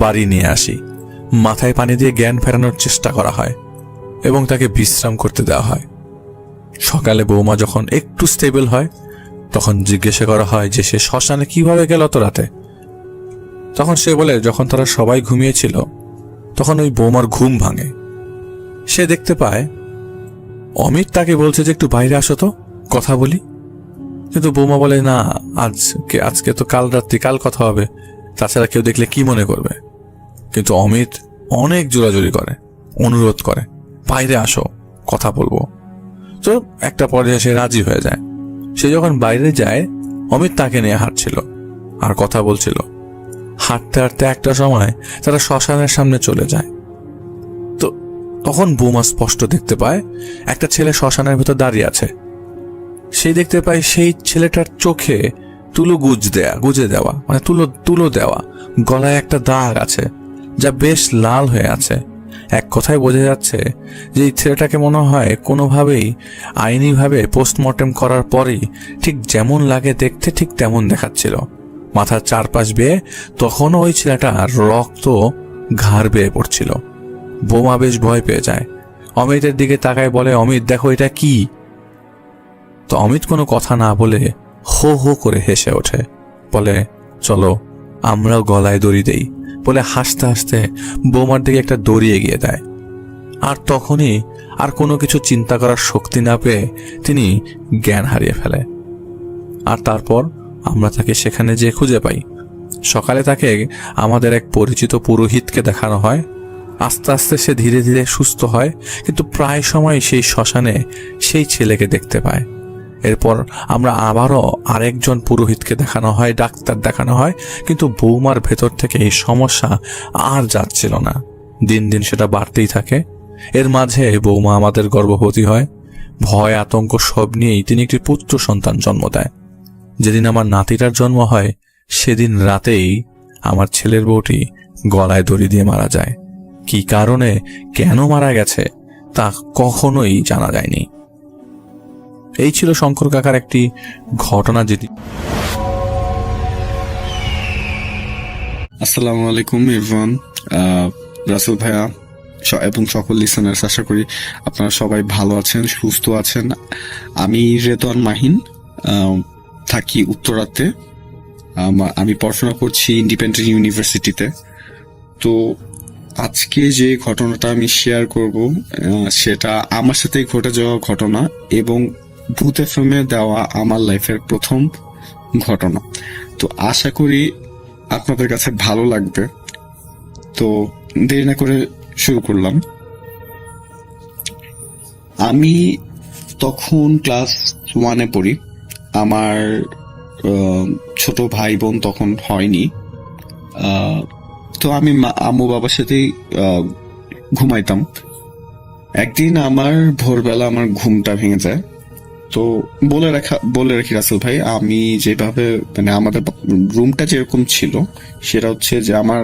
বাড়ি নিয়ে আসি। মাথায় পানি দিয়ে জ্ঞান ফেরানোর চেষ্টা করা হয় এবং তাকে বিশ্রাম করতে দেওয়া হয়। সকালে বৌমা যখন একটু স্টেবল হয় তখন জিজ্ঞাসা করা হয় যে সে শ্মশানে কিভাবে গেল তো রাতে। তখন সে বলে, যখন তারা সবাই ঘুমিয়েছিল তখন ওই বৌমার ঘুম ভাঙে। সে দেখতে পায় অমিত তাকে বলছে যে একটু বাইরে আসো তো, কথা বলি। কিন্তু বৌমা বলে, না, আজকে তো কাল রাত্রি, কাল কথা হবে, তাছাড়া কেউ দেখলে কি মনে করবে। কিন্তু অমিত অনেক জোরাজুরি করে, অনুরোধ করে, বাইরে আসো, কথা বলবো। তো একটা পর্যায়ে সে রাজি হয়ে যায়। সে যখন বাইরে যায় অমিত তাকে নিয়ে হাঁটছিল আর কথা বলছিল। হাঁটতে হাঁটতে একটা সময় তারা শ্মশানের সামনে চলে যায়। তো তখন বৌমা স্পষ্ট দেখতে পায় একটা ছেলে শ্মশানের ভেতর দাঁড়িয়ে আছে। সে দেখতে পায় সেই ছেলেটার চোখে গুজে দেওয়া, তুলো দেওয়া, গলায় একটা দাগ আছে যা বেশ লাল হয়ে আছে। এক কথায় বোঝা যাচ্ছে যে এই ছেলেটাকে মনে হয় কোনোভাবেই আইনিভাবে পোস্টমর্টেম করার পরেই ঠিক যেমন লাগে দেখতে ঠিক তেমন দেখাচ্ছিল। মাথার চারপাশ বেয়ে তখনও ওই ছেলেটার রক্ত ঘাড় বেয়ে পড়ছিল। বোমা বেশ ভয় পেয়ে যায়। অমিতের দিকে তাকায়, বলে, অমিত দেখো এটা কি? তো অমিত কোনো কথা না বলে হো হো করে হেসে ওঠে, বলে, চলো আমরাও গলায় দড়ি দেই, বলে হাসতে হাসতে বোমার দিকে একটা দড়ি এগিয়ে দেয়। আর তখনই আর কোনো কিছু চিন্তা করার শক্তি না পেয়ে তিনি জ্ঞান হারিয়ে ফেলে। আর তারপর আমরা তাকে সেখানে যেয়ে খুঁজে পাই। সকালে তাকে আমাদের এক পরিচিত পুরোহিতকে দেখানো হয়। আস্তে আস্তে সে ধীরে ধীরে সুস্থ হয়, কিন্তু প্রায় সময় সেই শ্মশানে সেই ছেলেকে দেখতে পায়। এরপর আমরা আবারও আরেকজন পুরোহিতকে দেখানো হয়, ডাক্তার দেখানো হয়, কিন্তু বৌমার ভেতর থেকে এই সমস্যা আর যাচ্ছিল না। দিন দিন সেটা বাড়তেই থাকে। এর মাঝে বৌমা আমাদের গর্ভবতী হয়। ভয় আতঙ্ক সব নিয়েই তিনি একটি পুত্র সন্তান জন্ম দেয়। যেদিন আমার নাতিটার জন্ম হয় সেদিন রাতেই আমার ছেলের বউটি গলায় দড়ি দিয়ে মারা যায়। কি কারণে, কেন মারা গেছে তা কখনোই জানা যায়নি। এই ছিল শঙ্কর কাকার একটি ঘটনা। যেটি আসসালামু আলাইকুম এভরিওয়ান, রাসেল ভাইয়া এবং সকল লিসনার্স, আশা করি আপনারা সবাই ভালো আছেন, সুস্থ আছেন। আমি রেদওয়ান মাহিন, থাকি উত্তরাতে। আমি পড়াশোনা করছি ইন্ডিপেন্ডেন্ট ইউনিভার্সিটিতে। তো আজকে যে ঘটনাটা আমি শেয়ার করব সেটা আমার সাথেই ঘটে যাওয়া ঘটনা এবং ভূত এফএমে দেওয়া আমার লাইফের প্রথম ঘটনা। তো আশা করি আপনাদের কাছে ভালো লাগবে। তো দেরি না করে শুরু করলাম। আমি তখন ক্লাস 1-এ পড়ি। আমার ছোট ভাই বোন তখন হয়নি। তো আমি আম্মু বাবার সাথেই ঘুমাইতাম। একদিন আমার ভোরবেলা আমার ঘুমটা ভেঙে যায়। তো বলে রাখি রাসেল ভাই, আমি যেভাবে মানে আমাদের রুমটা যেরকম ছিল সেটা হচ্ছে যে আমার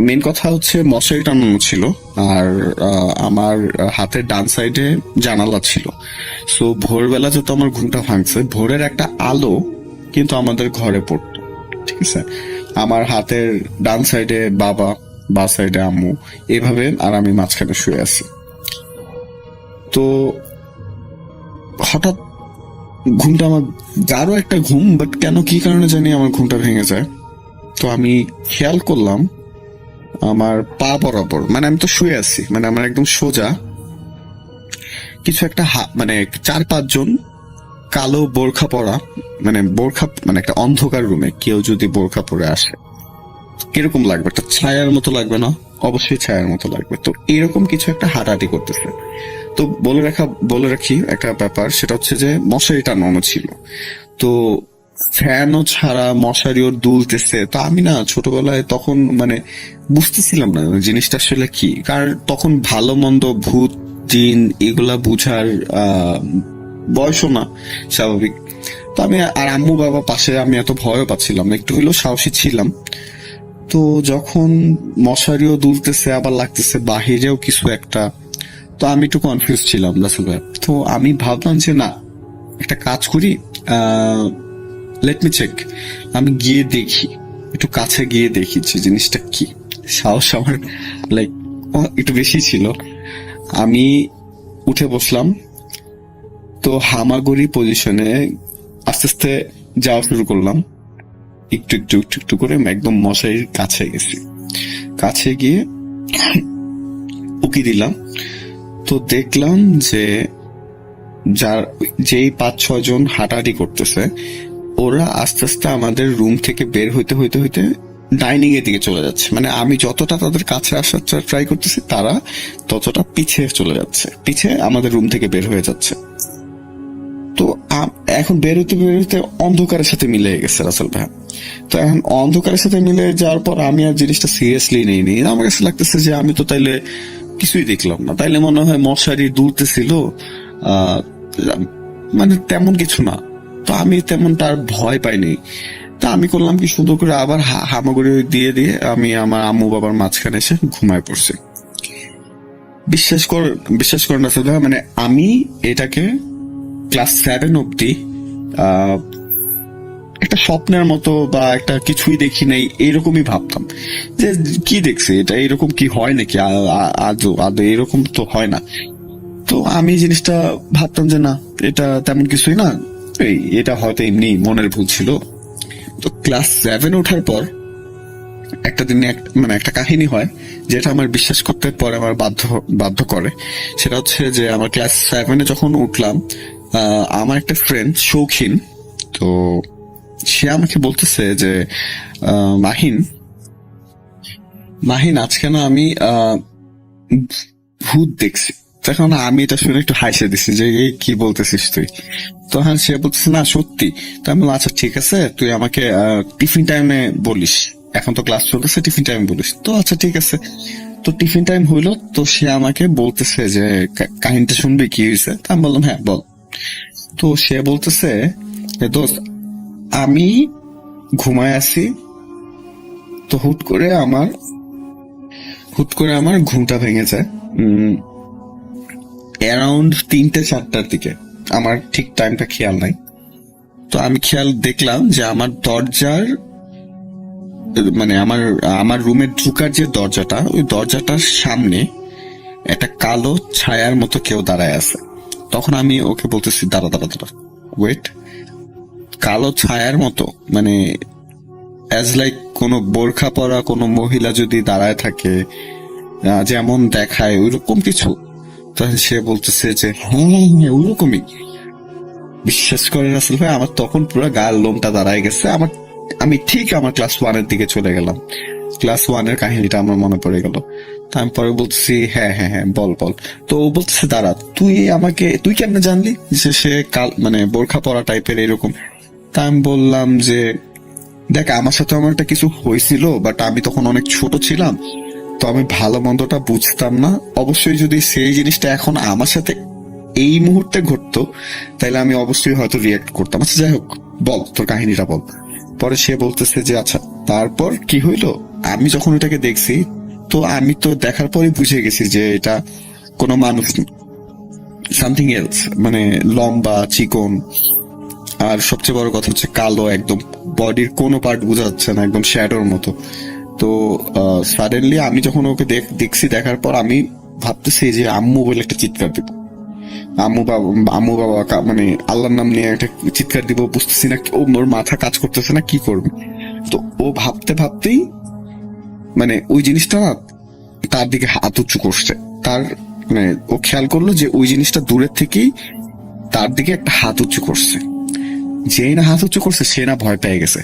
মেন কথা হচ্ছে মশারি টানানো ছিল, আর আমার হাতের ডান সাইডে জানালা ছিল। সো ভোরবেলা যত আমার ঘুমটা ভাঙছে, ভোরের একটা আলো কিন্তু আমাদের ঘরে পড়তো, ঠিক আছে। আমার হাতের ডান সাইডে বাবা, বা সাইডে আম্মু, এভাবে, আর আমি মাঝখানে শুয়ে আছি। তো হঠাৎ ঘুমটা আমার গাঢ় একটা ঘুম, বাট কেন কি কারণে জানি আমার ঘুমটা ভেঙে যায়। তো আমি খেয়াল করলাম আমার পা বরাবর, মানে আমি তো শুয়ে আছি, মানে আমার একদম সোজা কিছু একটা মানে 4-5 জন কালো বোরখা পরা, মানে বোরখা, মানে একটা অন্ধকার রুমে কেউ যদি বোরখা পরে আসে কিরকম লাগবে? একটা ছায়ার মতো লাগবে না? অবশ্যই ছায়ার মতো লাগবে। তো এরকম কিছু একটা হাঁটাহাঁটি করতেছে। তো বলে রাখি একটা ব্যাপার, সেটা হচ্ছে যে মশারি টানানো ছিল। তো ফ্যানও ছাড়া মশারিও দুলতেছে। তো আমি না ছোটবেলায় তখন মানে বুঝতেছিলাম না জিনিসটা আসলে কি, কারণ তখন ভালো মন্দ, ভূত জিন এগুলা বুঝার বয়সও না, স্বাভাবিক। তো আমি আর আম্মু বাবা পাশে, আমি এত ভয়ও পাচ্ছিলাম না, একটু হইলেও সাহসী ছিলাম। তো যখন মশারিও দুলতেছে, আবার লাগতেছে বাহিরেও কিছু একটা, তো আমি একটু কনফিউজ ছিলাম রাসেল ভাই। তো আমি ভাবলাম যে না, একটা কাজ করি, লেট মি চেক, আমি গিয়ে দেখি, একটু কাছে গিয়ে দেখি যে জিনিসটা কি। সাহস আমার লাইক একটু বেশি ছিল। আমি উঠে বসলাম। তো হামাগুড়ি পজিশনে আস্তে আস্তে যাওয়া শুরু করলাম, একটু একটু একটু একটু করে একদম মশারির কাছে গেছি। কাছে গিয়ে উকি দিলাম। তো দেখলাম যে যেই 5-6 জন হাঁটাহাঁটি করতেছে, ওরা আস্তে আস্তে আমাদের রুম থেকে বের হইতে হইতে হইতে ডাইনিং এর দিকে চলে যাচ্ছে। মানে আমি যতটা তাদের কাছে আসার ট্রাই করতেছি, তারা ততটা পিছে চলে যাচ্ছে, পিছে আমাদের রুম থেকে বের হয়ে যাচ্ছে। তো এখন বের হইতে অন্ধকারের সাথে মিলে গেছে রাসেল ভাই। তো এখন অন্ধকারের সাথে মিলে যাওয়ার পর আমি আর জিনিসটা সিরিয়াসলি নেইনি। আমার কাছে লাগতেছে যে আমি তো তাইলে কিছুই দেখলাম না, তাইলে মনে হয় মশারি দুলতেছিল, মানে তেমন কিছু না। তো আমি তেমন তার ভয় পাইনি। তা আমি করলাম কি, সুন্দর করে আবার হামাগুড়ি দিয়ে দিয়ে আমি আমার আম্মু বাবার মাঝখানে এসে ঘুমায় পড়ছি। বিশ্বাস করেন রাসেল ভাই, মানে আমি এটাকে ক্লাস 7 অব্দি একটা স্বপ্নের মতো বা একটা কিছুই দেখি নাই এরকমই ভাবতাম, যে কি দেখছি এটা, এরকম কি হয় নাকি আদৌ আদৌ এরকম তো হয় না। তো আমি জিনিসটা ভাবতাম যে না, এটা তেমন কিছুই না, এটা হয়তো এমনি মনের ভুল ছিল। তো ক্লাস 7 ওঠার পর একটা দিনে মানে একটা কাহিনী হয়, যেটা আমার বিশ্বাস করতে পরে আমার বাধ্য করে। সেটা হচ্ছে যে আমার ক্লাস 7-এ যখন উঠলাম, আমার একটা ফ্রেন্ড শৌখিন, তো সে আমাকে বলতেছে যে মাহিন মাহিন আজকে না আমি ভূত দেখছি। তখন আমি এটা শুনে একটু হাসে দিছি যে এই কি বলতেছিস তুই। তখন সে বলতেছে না সত্যি। তো আমি বললাম, আচ্ছা ঠিক আছে, তুই আমাকে টিফিন টাইমে বলিস, এখন তো ক্লাস চলতেছে, টিফিন টাইমে বলিস। তো আচ্ছা ঠিক আছে। তো টিফিন টাইম হইলো, তো সে আমাকে বলতেছে যে কাহিনীটা শুনবি, কি হয়েছে। তা আমি বললাম হ্যাঁ বল। তো সে বলতেছে যে দোস্ত, আমি ঘুমায় আছি, তো হুট করে আমার ঘুমটা ভেঙে যায় অ্যারাউন্ড 3-4টার দিকে। আমার ঠিক টাইমটা খেয়াল নাই। তো আমি দেখলাম যে আমার দরজার মানে আমার রুমের ঢুকার যে দরজাটা, ওই দরজাটার সামনে একটা কালো ছায়ার মতো কেউ দাঁড়ায় আছে। তখন আমি ওকে বলতেছি দাঁড়া ওয়েট, কালো ছায়ার মতো মানে অ্যাজ লাইক কোন বোরখা পরা কোন মহিলা যদি দাঁড়ায় থাকে, যেমন দেখায় ওইরকম কিছু। তাহলে সে বলতেছে যে হ্যাঁ ওইরকমই। বিশ্বাস করে রাসেল ভাই, আমার তখন পুরো গায়ের লোমটা দাঁড়ায় গেছে। আমি ঠিক আমার ক্লাস 1-এর দিকে চলে গেলাম। ক্লাস 1-এর কাহিনীটা আমার মনে পড়ে গেল। তা আমি পরে বলতেছি হ্যাঁ হ্যাঁ হ্যাঁ বল। তো ও বলতেছে দাঁড়া, তুই কেমনে জানলি যে সে মানে বোরখা পরা টাইপের এরকম। তা আমি বললাম যে দেখ, আমার সাথে আমার একটা কিছু হয়েছিল, বাট আমি তখন অনেক ছোট ছিলাম, তো আমি ভালো মন্দটা বুঝতাম না। অবশ্যই যদি সেই জিনিসটা এখন আমার সাথে এই মুহূর্তে ঘটতো, তাহলে আমি অবশ্যই হয়তো রিয়াক্ট করতাম। আচ্ছা যাই হোক, বল তোর কাহিনীটা বল। পরে সে বলতেছে যে আচ্ছা তারপর কি হইলো। আমি যখন ওটাকে দেখছি, তো আমি তো দেখার পরে বুঝে গেছি যে এটা কোনো মানুষ, সামথিং এলস, মানে লম্বা চিকন, আর সবচেয়ে বড় কথা হচ্ছে কালো, একদম বডির কোনো পার্ট বোঝা যাচ্ছে না, একদম শ্যাডোর মতো। তো সাডেনলি আমি যখন ওকে দেখছি, দেখার পর আমি ভাবতেছি যে আম্মু বলে একটা চিৎকার দিব, আম্মু বাবা মানে আল্লাহর নাম নিয়ে একটা চিৎকার দিব। বুঝতেছি না ওর মাথা কাজ করতেছে না, কি করবে। তো ও ভাবতেই মানে ওই জিনিসটা না তার দিকে হাত উঁচু করছে। তার মানে ও খেয়াল করলো যে ওই জিনিসটা দূরের থেকেই তার দিকে একটা হাত উঁচু করছে। যেই না হাত উঁচু করছে, সে না ভয় পেয়ে গেছে।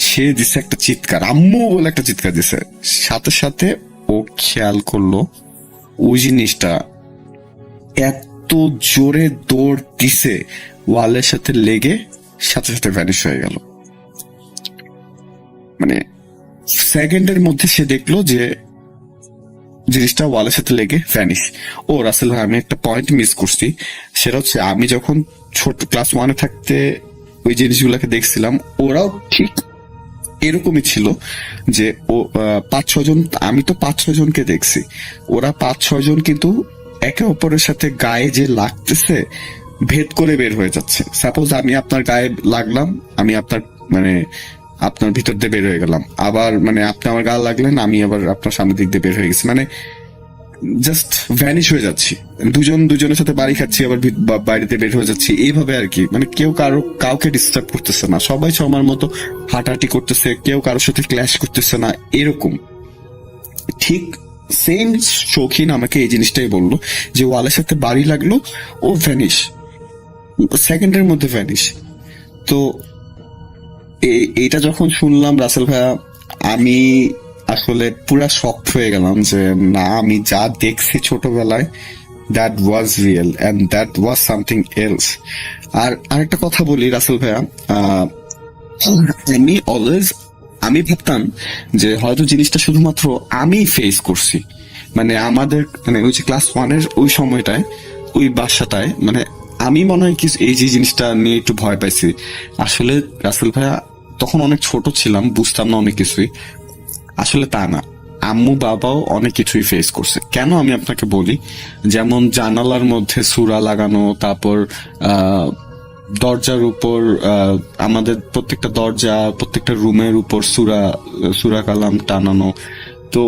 সে দিছে একটা চিৎকার, আম্মু বলে একটা চিৎকার দিছে। সাথে সাথে ও খেয়াল করলো ওই জিনিসটা এত জোরে দৌড় দিছে, ওয়ালের সাথে লেগে সাথে সাথে ভ্যানিশ হয়ে গেল। মানে সেকেন্ডের মধ্যে সে দেখলো যে জিনিসটা ওয়ালের সাথে লেগে ভ্যানিশ। ও রাসেল ভাই, আমি একটা পয়েন্ট মিস করছি। সেটা হচ্ছে আমি যখন ছোট ক্লাস 1-এ থাকতে ওই জিনিসগুলোকে দেখছিলাম, ওরাও ঠিক এরকমই ছিল যে ও 5-6 জন, আমি তো 5-6 জনকে দেখছি, ওরা 5-6 জন কিন্তু একে অপরের সাথে গায়ে যে লাগতেছে ভেদ করে বের হয়ে যাচ্ছে। সাপোজ আমি আপনার গায়ে লাগলাম, আমি আপনার ভিতর দিয়ে বের হয়ে গেলাম, আবার মানে আপনি আমার গায়ে লাগলেন, আমি আবার আপনার সামনের দিক দিয়ে বের হয়ে গেছি, মানে জাস্ট ভ্যানিশ হয়ে যাচ্ছি। দুজনের সাথে বাড়ি খাচ্ছি, আবার বাড়িতে বের হয়ে যাচ্ছি, এইভাবে আর কি। মানে কেউ কাউকে ডিস্টার্ব করতেছে না, সবাই সবার মতো হাঁটাহাঁটি করতেছে, কেউ কারোর সাথে ক্ল্যাশ করতেছে না, এরকম। ঠিক সেম শৌখিন আমাকে এই জিনিসটাই বললো যে ওয়ালের সাথে বাড়ি লাগলো, ও ভ্যানিশ, সেকেন্ডের মধ্যে ভ্যানিশ। তো এইটা যখন শুনলাম রাসেল ভাইয়া, আমি আসলে পুরা শকড হয়ে গেলাম যে না, আমি যা দেখছি ছোটবেলায়, that was real and that was something else. আর আরেকটা কথা বলি রাসেল ভাইয়া, আমি ভাবতাম যে হয়তো জিনিসটা শুধুমাত্র আমি ফেস করছি, মানে আমাদের মানে ওই যে ক্লাস 1-এর ওই সময়টায় ওই বাসাটায়, মানে আমি মনে হয় কি এই যে জিনিসটা নিয়ে একটু ভয় পাইছি। আসলে রাসেল ভাইয়া তখন অনেক ছোট ছিলাম, বুঝতাম না অনেক কিছুই। আসলে তা না, আম্মু বাবাও অনেক কিছুই ফেস করছে। কেন আমি আপনাকে বলি, যেমন জানালার মধ্যে সূরা লাগানো, তারপর দরজার উপর আমাদের প্রত্যেকটা দরজা, প্রত্যেকটা রুমের উপর সূরা কালাম টানানো। তো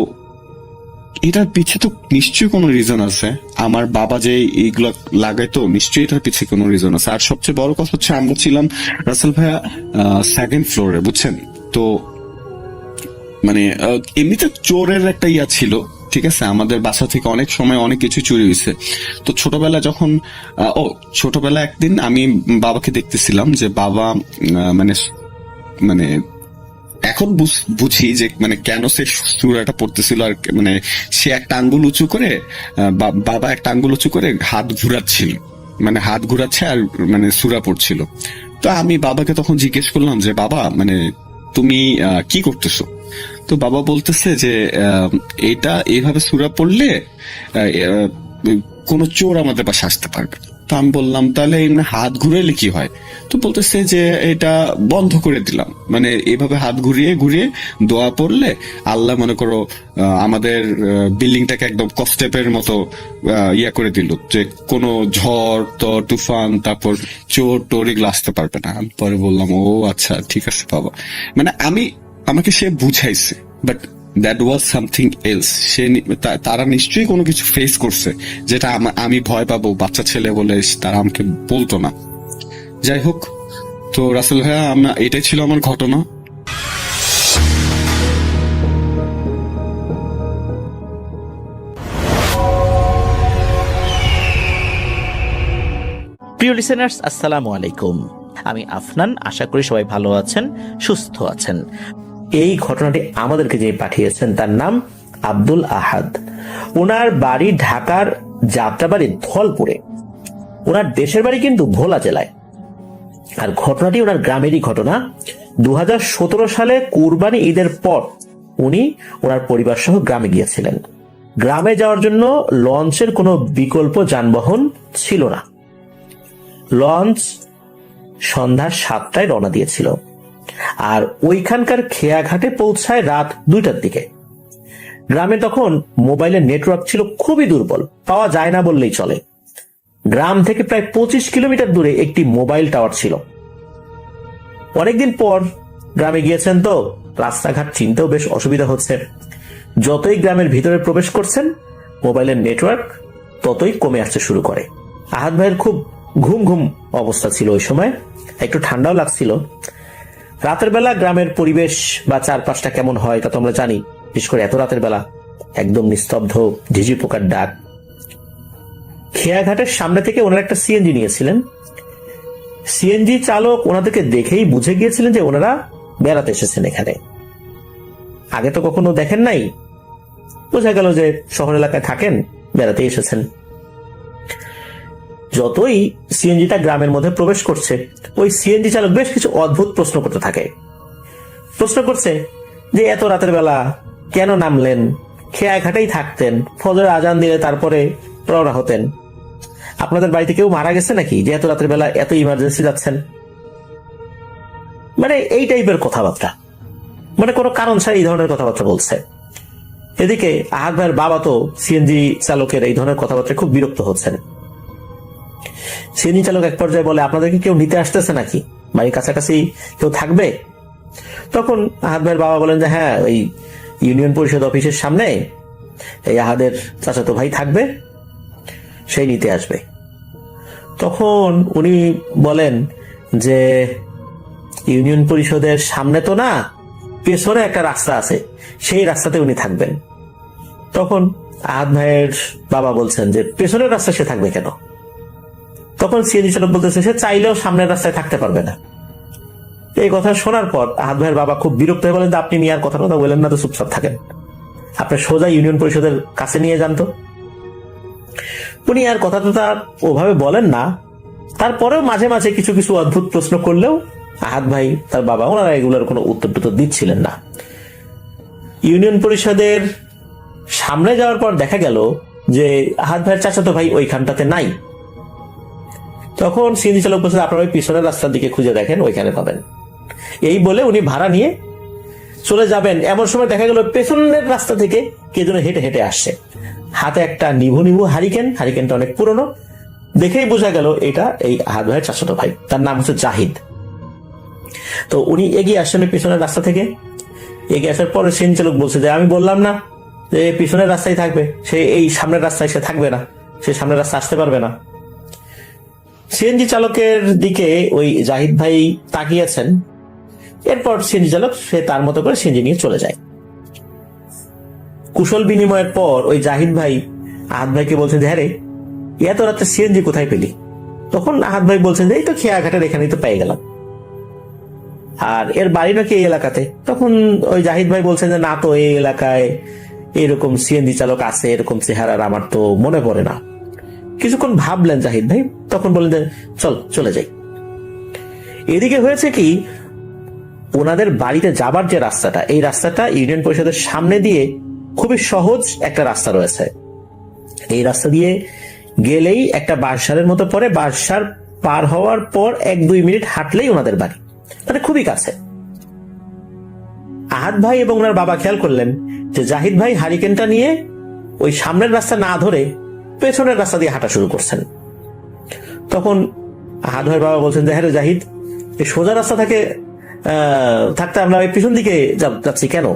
এটার পিছে তো নিশ্চয়ই কোনো রিজন আছে। আমার বাবা যে এইগুলো লাগাইতো, নিশ্চয়ই এটার পিছে কোনো রিজন আছে। আর সবচেয়ে বড় কথা হচ্ছে, আমরা ছিলাম রাসেল ভাইয়া সেকেন্ড ফ্লোরে, বুঝছেন তো। মানে এমনিতে চোরের একটা ইয়া ছিল, ঠিক আছে, আমাদের বাসা থেকে অনেক সময় অনেক কিছু চুরি হয়েছে। তো ছোটবেলা একদিন আমি বাবাকে দেখতেছিলাম যে বাবা মানে মানে এখন বুঝি যে মানে কেন সে সূরাটা পড়তেছিল। আর মানে সে একটা আঙ্গুল উঁচু করে, বাবা একটা আঙ্গুল উঁচু করে হাত ঘুরাচ্ছিল, মানে হাত ঘুরাচ্ছে আর মানে সূরা পড়ছিল। তো আমি বাবাকে তখন জিজ্ঞেস করলাম যে বাবা, মানে তুমি কি করতেছো? তো বাবা বলতেছে যে এটা এইভাবে সূরা পড়লে কোন চোর আমাদের পাশে আসতে পারবে না। তো আমি বললাম তাহলে এমনি হাত ঘুরাইলে কি হয়? তো বলতেছে যে এটা বন্ধ করে দিলাম, মানে এইভাবে হাত ঘুরিয়ে ঘুরিয়ে দোয়া পড়লে আল্লাহ মনে করো আমাদের বিল্ডিংটাকে একদম কস্টেপের মতো ইয়া করে দিল, যে কোনো ঝড় তুফান, তারপর চোর টোর এগুলো আসতে পারবে না। আমি পরে বললাম ও আচ্ছা ঠিক আছে বাবা। মানে আমাকে সে বুঝাইছে, but that was something else. তারা নিশ্চয়ই কোনো কিছু ফেস করছে যেটা আমি ভয় পাবো, বাচ্চা ছেলে বলে তারা আমাকে বলতো না। যাই হোক, তো রাসেল ভাইয়া এটাই ছিল আমার ঘটনা। প্রিয় লিসেনার্স, আসসালামু আলাইকুম। আমি আফনান, আশা করি সবাই ভালো আছেন, সুস্থ আছেন। এই ঘটনাটি আমাদেরকে যে পাঠিয়েছেন তার নাম আব্দুল আহাদ। ওনার বাড়ি ঢাকার যাত্রাবাড়ি ধলপুরে। ওনার দেশের বাড়ি কিন্তু ভোলা জেলায়। আর ঘটনাটি ওনার গ্রামেরই ঘটনা। 2017 সালে কুরবানি ঈদের পর উনি ওনার পরিবার সহ গ্রামে গিয়েছিলেন। গ্রামে যাওয়ার জন্য লঞ্চের কোনো বিকল্প যানবাহন ছিল না। লঞ্চ সন্ধ্যা 7টায় রওনা দিয়েছিল, আর ওইখানকার খেয়াঘাটে পৌঁছায় রাত 2টার দিকে। গ্রামে তখন মোবাইলের নেটওয়ার্ক ছিল খুবই দুর্বল, পাওয়া যায় না বললেই চলে। গ্রাম থেকে প্রায় 25 কিলোমিটার দূরে একটি মোবাইল টাওয়ার ছিল। অনেকদিন পর গ্রামে গিয়েছেন, তো রাস্তাঘাট চিনতেও বেশ অসুবিধা হচ্ছে। যতই গ্রামের ভিতরে প্রবেশ করছেন, মোবাইলের নেটওয়ার্ক ততই কমে আসতে শুরু করে। আহাদ ভাইয়ের খুব ঘুম ঘুম অবস্থা ছিল ওই সময়, একটু ঠান্ডাও লাগছিল। রাতের বেলা গ্রামের পরিবেশ বা চারপাশটা কেমন হয় তা তো আমরা জানি, বিশেষ করে এত রাতের বেলা একদম নিস্তব্ধ, ঝিঝি পোকার ডাক। খেয়াঘাটের সামনে থেকে ওনারা একটা সিএনজি নিয়েছিলেন। সিএনজি চালক ওনাদেরকে দেখেই বুঝে গিয়েছিলেন যে ওনারা বেড়াতে এসেছেন এখানে। আগে তো কখনো দেখেন নাই, বোঝা গেল যে শহর এলাকায় থাকেন, বেড়াতে এসেছেন। যতই সিএনজিটা গ্রামের মধ্যে প্রবেশ করছে, ওই সিএনজি চালক বেশ কিছু অদ্ভুত প্রশ্ন করতে থাকে। প্রশ্ন করছে যে এত রাতের বেলা কেন নামলেন, খেয়াঘাটেই থাকতেন, ফজরের আজান দিলে তারপরে রওনা হতেন, আপনাদের বাড়িতে কেউ মারা গেছে নাকি যে এত রাতের বেলা এত ইমার্জেন্সি যাচ্ছেন। মানে এই টাইপের কথাবার্তা, মানে কোনো কারণ ছাড়া এই ধরনের কথাবার্তা বলছে। এদিকে আহাদ ভাইয়ের বাবা তো সিএনজি চালকের এই ধরনের কথাবার্তা খুব বিরক্ত হচ্ছেন। সিএনজি চালক এক পর্যায়ে বলে, আপনাদেরকে কেউ নিতে আসতেছে নাকি, বাড়ির কাছাকাছি কেউ থাকবে? তখন আহাদ ভাইয়ের বাবা বলেন যে হ্যাঁ, ওই ইউনিয়ন পরিষদ অফিসের সামনে এই আহাদের চাচাতো ভাই থাকবে, সেই নিতে আসবে। তখন উনি বলেন যে ইউনিয়ন পরিষদের সামনে তো না, পেছনে একটা রাস্তা আছে, সেই রাস্তাতে উনি থাকবেন। তখন আহাদ ভাইয়ের বাবা বলছেন যে পেছনের রাস্তা সে থাকবে কেন? তখন সিএনজি চালক বলতেছে সে চাইলেও সামনের রাস্তায় থাকতে পারবে না। এই কথা শোনার পর আহাদ ভাইয়ের বাবা খুব বিরক্ত হয়ে বলেন, আপনি মিয়ার কথা বলেন না তো, চুপচাপ থাকেন, আপনার সোজা ইউনিয়ন পরিষদের কাছে নিয়ে যান তো। উনি আর কথা তো তার ওভাবে বলেন না, তারপরেও মাঝে মাঝে কিছু কিছু অদ্ভুত প্রশ্ন করলেও আহাদ ভাই তার বাবা ওনারা এগুলোর কোনো উত্তর দিচ্ছিলেন না। ইউনিয়ন পরিষদের সামনে যাওয়ার পর দেখা গেল যে আহাদ ভাইয়ের চাচাতো ভাই ওইখানটাতে নাই। তখন সিএনজি চালক বলছে, আপনারা ওই পিছনের রাস্তার দিকে খুঁজে দেখেন, ওইখানে পাবেন। এই বলে উনি ভাড়া নিয়ে চলে যাবেন। এমন সময় দেখা গেল পেছনের রাস্তা থেকে কে যেন হেঁটে হেঁটে আসছে, হাতে একটা নিভু নিভু হারিকেনটা অনেক পুরনো, দেখেই বোঝা গেল এটা এই আহাদ ভাইয়ের চাচাতো ভাই, তার নাম হচ্ছে জাহিদ। তো উনি এগিয়ে আসছেন পিছনের রাস্তা থেকে। এগিয়ে আসার পরে সিএনজি চালক বলছে যে আমি বললাম না যে পিছনের রাস্তায় থাকবে, সে এই সামনের রাস্তায় সে থাকবে না, সে সামনের রাস্তা আসতে পারবে না। সিএনজি চালকের দিকে ওই জাহিদ ভাই তাকিয়েছেন। এরপর সিএনজি চালক সে তার মতো করে সিএনজি নিয়ে চলে যায়। কুশল বিনিময়ের পর ওই জাহিদ ভাই আহাদ ভাইকে বলছেন যে হ্যাঁ রে, এত রাতে সিএনজি কোথায় পেলি? তখন আহাদ ভাই বলছেন যে এই তো খেয়াঘাটের এখানেই তো পেয়ে গেলাম, আর এর বাড়ি নাকি এই এলাকাতে। তখন ওই জাহিদ ভাই বলছেন যে না তো, এই এলাকায় এরকম সিএনজি চালক আছে এরকম চেহারার আমার তো মনে পড়ে না। কিছুক্ষণ ভাবলেন জাহিদ ভাই, তখন বললেন যে চল চলে যাই। এদিকে হয়েছে কি, ওনাদের বাড়িতে যাবার যে রাস্তাটা, এই রাস্তাটা ইউনিয়ন পরিষদের সামনে দিয়ে খুবই সহজ একটা রাস্তা রয়েছে। এই রাস্তা দিয়ে গেলেই একটা বাঁশঝাড়ের মতো পড়ে, বাঁশঝাড় পার হওয়ার পর 1-2 মিনিট হাঁটলেই ওনাদের বাড়ি, মানে খুবই কাছে। আহাদ ভাই এবং ওনার বাবা খেয়াল করলেন যে জাহিদ ভাই হারিকেনটা নিয়ে ওই সামনের রাস্তা না ধরে পেছনের রাস্তা দিয়ে হাঁটা শুরু করছেন। তখন আহাদ ভাইয়ের বাবা বলছেন যে হ্যাঁ রে জাহিদ, এই সোজা রাস্তা থাকতে আমরা এই পিছন দিকে যাচ্ছি কেন?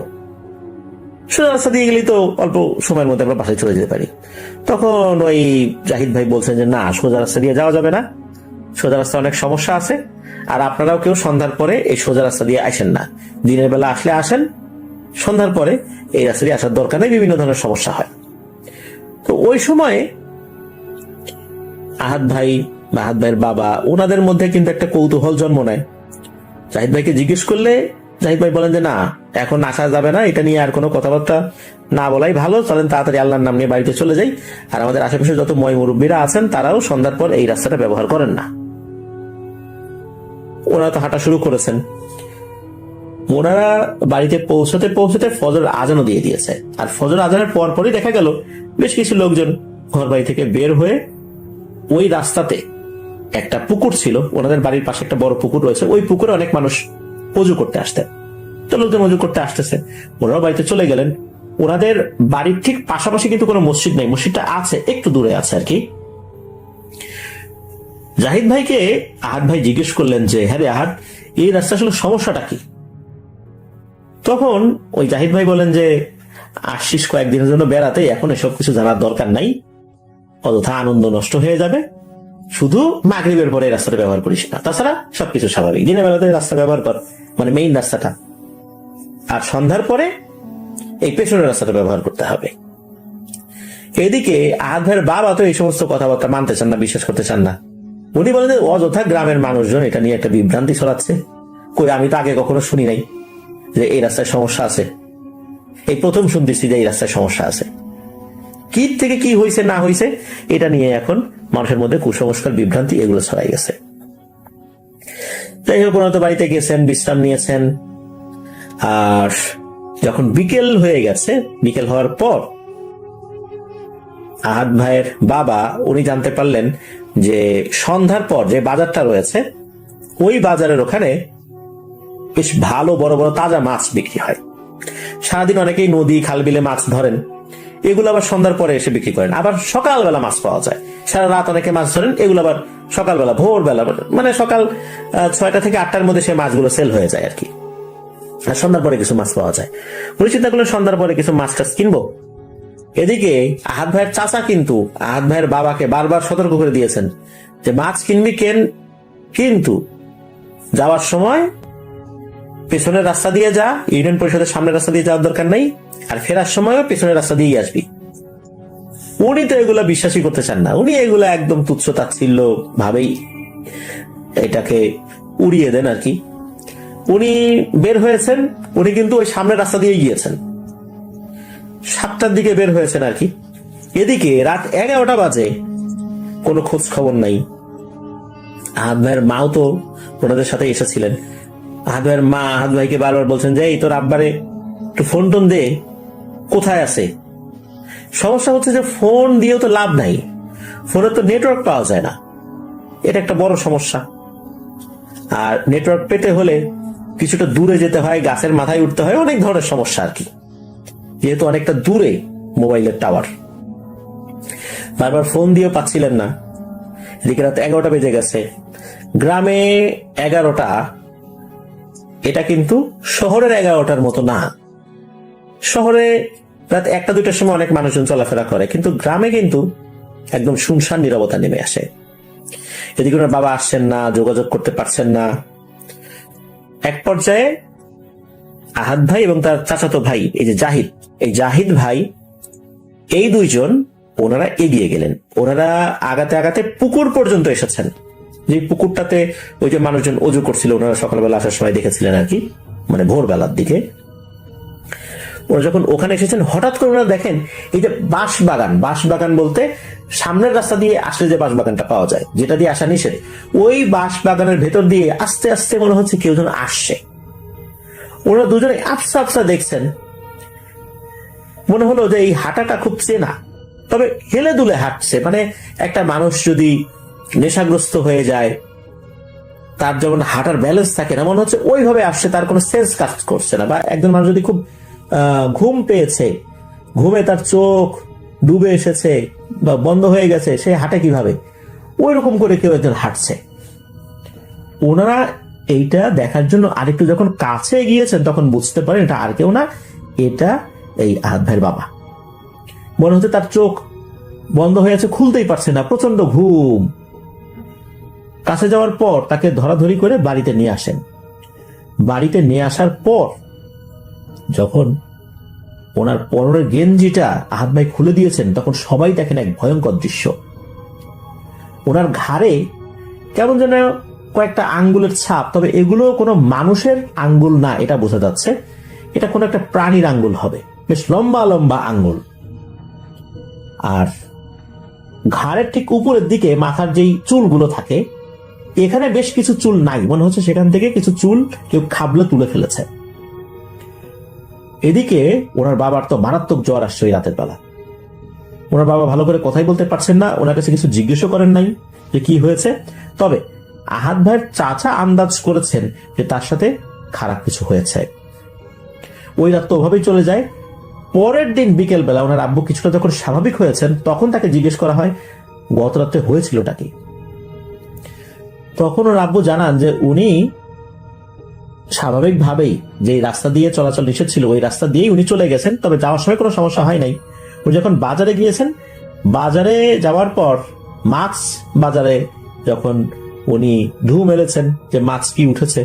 সোজা রাস্তা দিয়ে গেলেই তো অল্প সময়ের মধ্যে আমরা বাসায় চলে যেতে পারি। তখন ওই জাহিদ ভাই বলছেন যে না, সোজা রাস্তা দিয়ে যাওয়া যাবে না, সোজা রাস্তা অনেক সমস্যা আছে, আর আপনারাও কেউ সন্ধ্যার পরে এই সোজা রাস্তা দিয়ে আসেন না, দিনের বেলা আসলে আসেন, সন্ধ্যার পরে এই রাস্তা দিয়ে আসার দরকার নেই, বিভিন্ন ধরনের সমস্যা হয়। তো ওই সময়ে আহাদ ভাই বা আহাদ ভাইয়ের বাবা, ওনাদের মধ্যে কিন্তু একটা কৌতূহল জন্ম নেয়। জাহিদ ভাইকে জিজ্ঞেস করলে জাহিদ ভাই বলেন যে না, এখন আসা যাবে না, এটা নিয়ে আর কোনো কথাবার্তা না বলাই ভালো, চলেন তাড়াতাড়ি আল্লাহর নাম নিয়ে বাড়িতে চলে যাই। আর আমাদের আশেপাশে যত ময় মুরব্বীরা আছেন তারাও সন্ধ্যার পর এই রাস্তাটা ব্যবহার করেন না। ওনারা তো হাঁটা শুরু করেছেন। ওনারা বাড়িতে পৌঁছতে পৌঁছতে ফজর আজানও দিয়ে দিয়েছে। আর ফজর আজানের পরপরই দেখা গেল বেশ কিছু লোকজন ঘর বাড়ি থেকে বের হয়ে ওই রাস্তাতে একটা পুকুর ছিল, ওনাদের বাড়ির পাশে একটা বড় পুকুর রয়েছে, ওই পুকুরে অনেক মানুষ অজু করতে আসতেন। তো লোকজন অজু করতে আসতেছে, ওনারাও বাড়িতে চলে গেলেন। ওনাদের বাড়ির ঠিক পাশাপাশি কিন্তু কোনো মসজিদ নেই, মসজিদটা আছে একটু দূরে আছে আর কি। জাহিদ ভাইকে আহাদ ভাই জিজ্ঞেস করলেন যে হ্যাঁ রে আহাদ, এই রাস্তা আসলে সমস্যাটা কি? তখন ওই জাহিদ ভাই বলেন যে আসছিস কয়েকদিনের জন্য বেড়াতে, এখন এসব কিছু জানার দরকার নাই, অযথা আনন্দ নষ্ট হয়ে যাবে, শুধু মাগরিবের পরে এই রাস্তাটা ব্যবহার করিস না, তাছাড়া সবকিছু স্বাভাবিক, দিনের বেলাতে রাস্তা ব্যবহার কর, মানে মেইন রাস্তাটা, আর সন্ধ্যার পরে এই পেছনের রাস্তাটা ব্যবহার করতে হবে। এদিকে আহাদ ভাইয়ের বাবা তো এই সমস্ত কথাবার্তা মানতে চান না, বিশ্বাস করতে চান না। উনি বলেন যে অযথা গ্রামের মানুষজন এটা নিয়ে একটা বিভ্রান্তি ছড়াচ্ছে। কই, আমি তো আগে কখনো শুনি নাই যে এই রাস্তায় সমস্যা আছে, এই প্রথম শুনতেছি যে এই রাস্তায় সমস্যা আছে। কি থেকে কি হয়েছে না হয়েছে এটা নিয়ে এখন মানুষের মধ্যে কুসংস্কার, বিভ্রান্তি এগুলো ছড়াই গেছে। যাই হোক, ওনারা তো বাড়িতে গেছেন, বিশ্রাম নিয়েছেন। আর যখন বিকেল হয়ে গেছে, বিকেল হওয়ার পর আহাদ ভাইয়ের বাবা উনি জানতে পারলেন যে সন্ধ্যার পর যে বাজারটা রয়েছে, ওই বাজারের ওখানে বেশ ভালো বড় বড় তাজা মাছ বিক্রি হয়। সারাদিন অনেকেই নদী খাল বিলে মাছ ধরেন, এগুলো আবার সন্ধ্যার পরে এসে বিক্রি করেন। আবার সকালবেলা মাছ পাওয়া যায়, সারা রাত অনেকে মাছ ধরেন, এগুলো আবার সকালবেলা ভোরবেলা, মানে সকাল 6টা থেকে 8টার মধ্যে সে মাছগুলো সেল হয়ে যায় আর কি। আর সন্ধ্যার পরে কিছু মাছ পাওয়া যায়। উনি চিন্তা করলেন সন্ধ্যার পরে কিছু মাছ টাছ কিনবো। এদিকে আহাদ ভাইয়ের চাচা কিন্তু আহাদ ভাইয়ের বাবাকে বারবার সতর্ক করে দিয়েছেন যে মাছ কিনবি কেন, কিন্তু যাওয়ার সময় পেছনের রাস্তা দিয়ে যা, ইউনিয়ন পরিষদের সামনের রাস্তা দিয়ে যাওয়ার দরকার নেই, আর ফেরার সময়ও পেছনের রাস্তা দিয়ে আসবি। উনি তো এগুলা বিশ্বাসই করতে চান না, উনি এগুলা একদম তুচ্ছ তাচ্ছিল্য ভাবেই এটাকে উড়িয়ে দেন আর কি। উনি বের হয়েছেন, উনি কিন্তু ওই সামনের রাস্তা দিয়ে গিয়েছেন, 7টার দিকে বের হয়েছেন আর কি। এদিকে রাত 11টা বাজে, কোনো খোঁজ খবর নাই। আহাদ ভাইয়ের মাও তো ওনাদের সাথে এসেছিলেন। আহাদ ভাইয়ের মা আহাদ ভাইকে বারবার বলছেন যে এই তোর আব্বারে একটু ফোন টোন দে, কোথায় আছে। সমস্যা হচ্ছে যে ফোন দিয়েও তো লাভ নাই, ফোনে তো নেটওয়ার্ক পাওয়া যায় না, এটা একটা বড় সমস্যা। আর নেটওয়ার্ক পেতে হলে কিছুটা দূরে যেতে হয়, গাছের মাথায় উঠতে হয়, অনেক ধরনের সমস্যা আর কি, যেহেতু অনেকটা দূরে মোবাইলের টাওয়ার। বারবার ফোন দিয়েও পাচ্ছিলেন না। এদিকে রাত 11টা বেজে গেছে। গ্রামে 11টা, এটা কিন্তু শহরের 11টার মতো না। শহরে রাত 1টা-2টার সময় অনেক মানুষজন চলাফেরা করে, কিন্তু গ্রামে কিন্তু একদম শুনশান নীরবতা নেমে আসে। এদিকে ওনার বাবা আসছেন না, যোগাযোগ করতে পারছেন না। এক পর্যায়ে আহাদ ভাই এবং তার চাচাতো ভাই এই যে জাহিদ, এই জাহিদ ভাই, এই দুইজন ওনারা এগিয়ে গেলেন। ওনারা আগাতে আগাতে পুকুর পর্যন্ত এসেছেন, যে পুকুরটাতে ওই যে মানুষজন অজু করছিল, ওনারা সকালবেলা আসার সময় দেখেছিলেন আর কি, মানে ভোরবেলার দিকে। ওরা যখন ওখানে এসেছেন, হঠাৎ করে ওনারা দেখেন এই যে বাঁশবাগান বলতে সামনের রাস্তা দিয়ে আসলে যে বাঁশবাগানটা পাওয়া যায়, যেটা দিয়ে আসা নিষেধ, ওই বাঁশবাগানের ভেতর দিয়ে আস্তে আস্তে মনে হচ্ছে কেউ যেন আসছে। ওরা দুজনে আফসা আফসা দেখছেন। মনে হলো যে এই হাঁটাটা খুব চেনা, তবে হেলে দুলে হাঁটছে। মানে একটা মানুষ যদি নেশাগ্রস্ত হয়ে যায়, তার যেমন হাঁটার ব্যালেন্স থাকে না, মনে হচ্ছে ওইভাবে আসছে, তার কোনো সেন্স কাজ করছে না। বা একজন মানুষ যদি খুব ঘুম পেয়েছে, ঘুমে তার চোখ ডুবে এসেছে বা বন্ধ হয়ে গেছে, সে হাঁটে কিভাবে, ওই রকম করে কেউ একজন হাঁটছে। ওনারা এইটা দেখার জন্য আরেকটু যখন কাছে গিয়েছেন, তখন বুঝতে পারেন এটা আর কেউ না, এটা এই আহাদ ভাইয়ের বাবা। মনে হচ্ছে তার চোখ বন্ধ হয়ে আছে, খুলতেই পারছে না, প্রচন্ড ঘুম। কাছে যাওয়ার পর তাকে ধরাধরি করে বাড়িতে নিয়ে আসেন। বাড়িতে নিয়ে আসার পর যখন ওনার পরনের গেঞ্জিটা আহাদ ভাই খুলে দিয়েছেন, তখন সবাই দেখেন এক ভয়ঙ্কর দৃশ্য। ওনার ঘাড়ে কেমন যেন কয়েকটা আঙ্গুলের ছাপ, তবে এগুলো কোনো মানুষের আঙ্গুল না, এটা বোঝা যাচ্ছে এটা কোনো একটা প্রাণীর আঙ্গুল হবে, বেশ লম্বা লম্বা আঙ্গুল। আর ঘাড়ের ঠিক উপরের দিকে মাথার যেই চুলগুলো থাকে, এখানে বেশ কিছু চুল নাই, মনে হচ্ছে সেখান থেকে কিছু চুল কেউ খাবলে তুলে ফেলেছে। এদিকে ওনার বাবার তো মারাত্মক জ্বর আসছে ওই রাতের বেলা। ওনার বাবা ভালো করে কথাই বলতে পারছেন না, ওনার কাছে কিছু জিজ্ঞেসও করেন নাই যে কি হয়েছে। তবে আহাদ ভাইয়ের চাচা আন্দাজ করেছেন যে তার সাথে খারাপ কিছু হয়েছে। ওই রাত তো ওভাবেই চলে যায়। পরের দিন বিকেল বেলা ওনার আব্বু কিছুটা যখন স্বাভাবিক হয়েছেন, তখন তাকে জিজ্ঞেস করা হয় গত রাত্রে হয়েছিলটা কি। তখন ওর আব্বু জানান যে উনি স্বাভাবিকভাবেই যে রাস্তা দিয়ে চলাচল নিষেধ ছিল, ওই রাস্তা দিয়েই উনি চলে গেছেন, তবে যাওয়ার সময় কোনো সমস্যা হয় নাই। উনি যখন বাজারে গিয়েছেন, বাজারে যাওয়ার পর মাছ বাজারে যখন উনি ঢু মেরেছেন যে মাছ কি উঠেছে,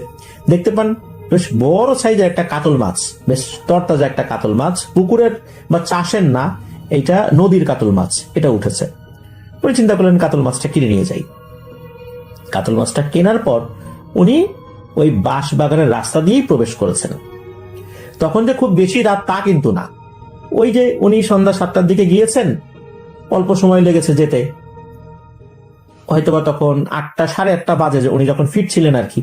দেখতে পান বেশ বড় সাইজের একটা কাতল মাছ, বেশ তরতাজা একটা কাতল মাছ, পুকুরের বা চাষের না, এটা নদীর কাতল মাছ, এটা উঠেছে। উনি চিন্তা করলেন কাতল মাছটা কিনে নিয়ে যাই। কাতল মাছটা কেনার পর উনি ওই বাঁশ বাগানের রাস্তা দিয়েই প্রবেশ করেছেন। তখন যে খুব বেশি রাত তা কিন্তু না, ওই যে উনি সন্ধ্যা 7টার দিকে গিয়েছেন, অল্প সময় লেগেছে যেতে, হয়তোবা তখন 8টা, 8:30 বাজে যে উনি যখন ফিরছিলেন আর কি।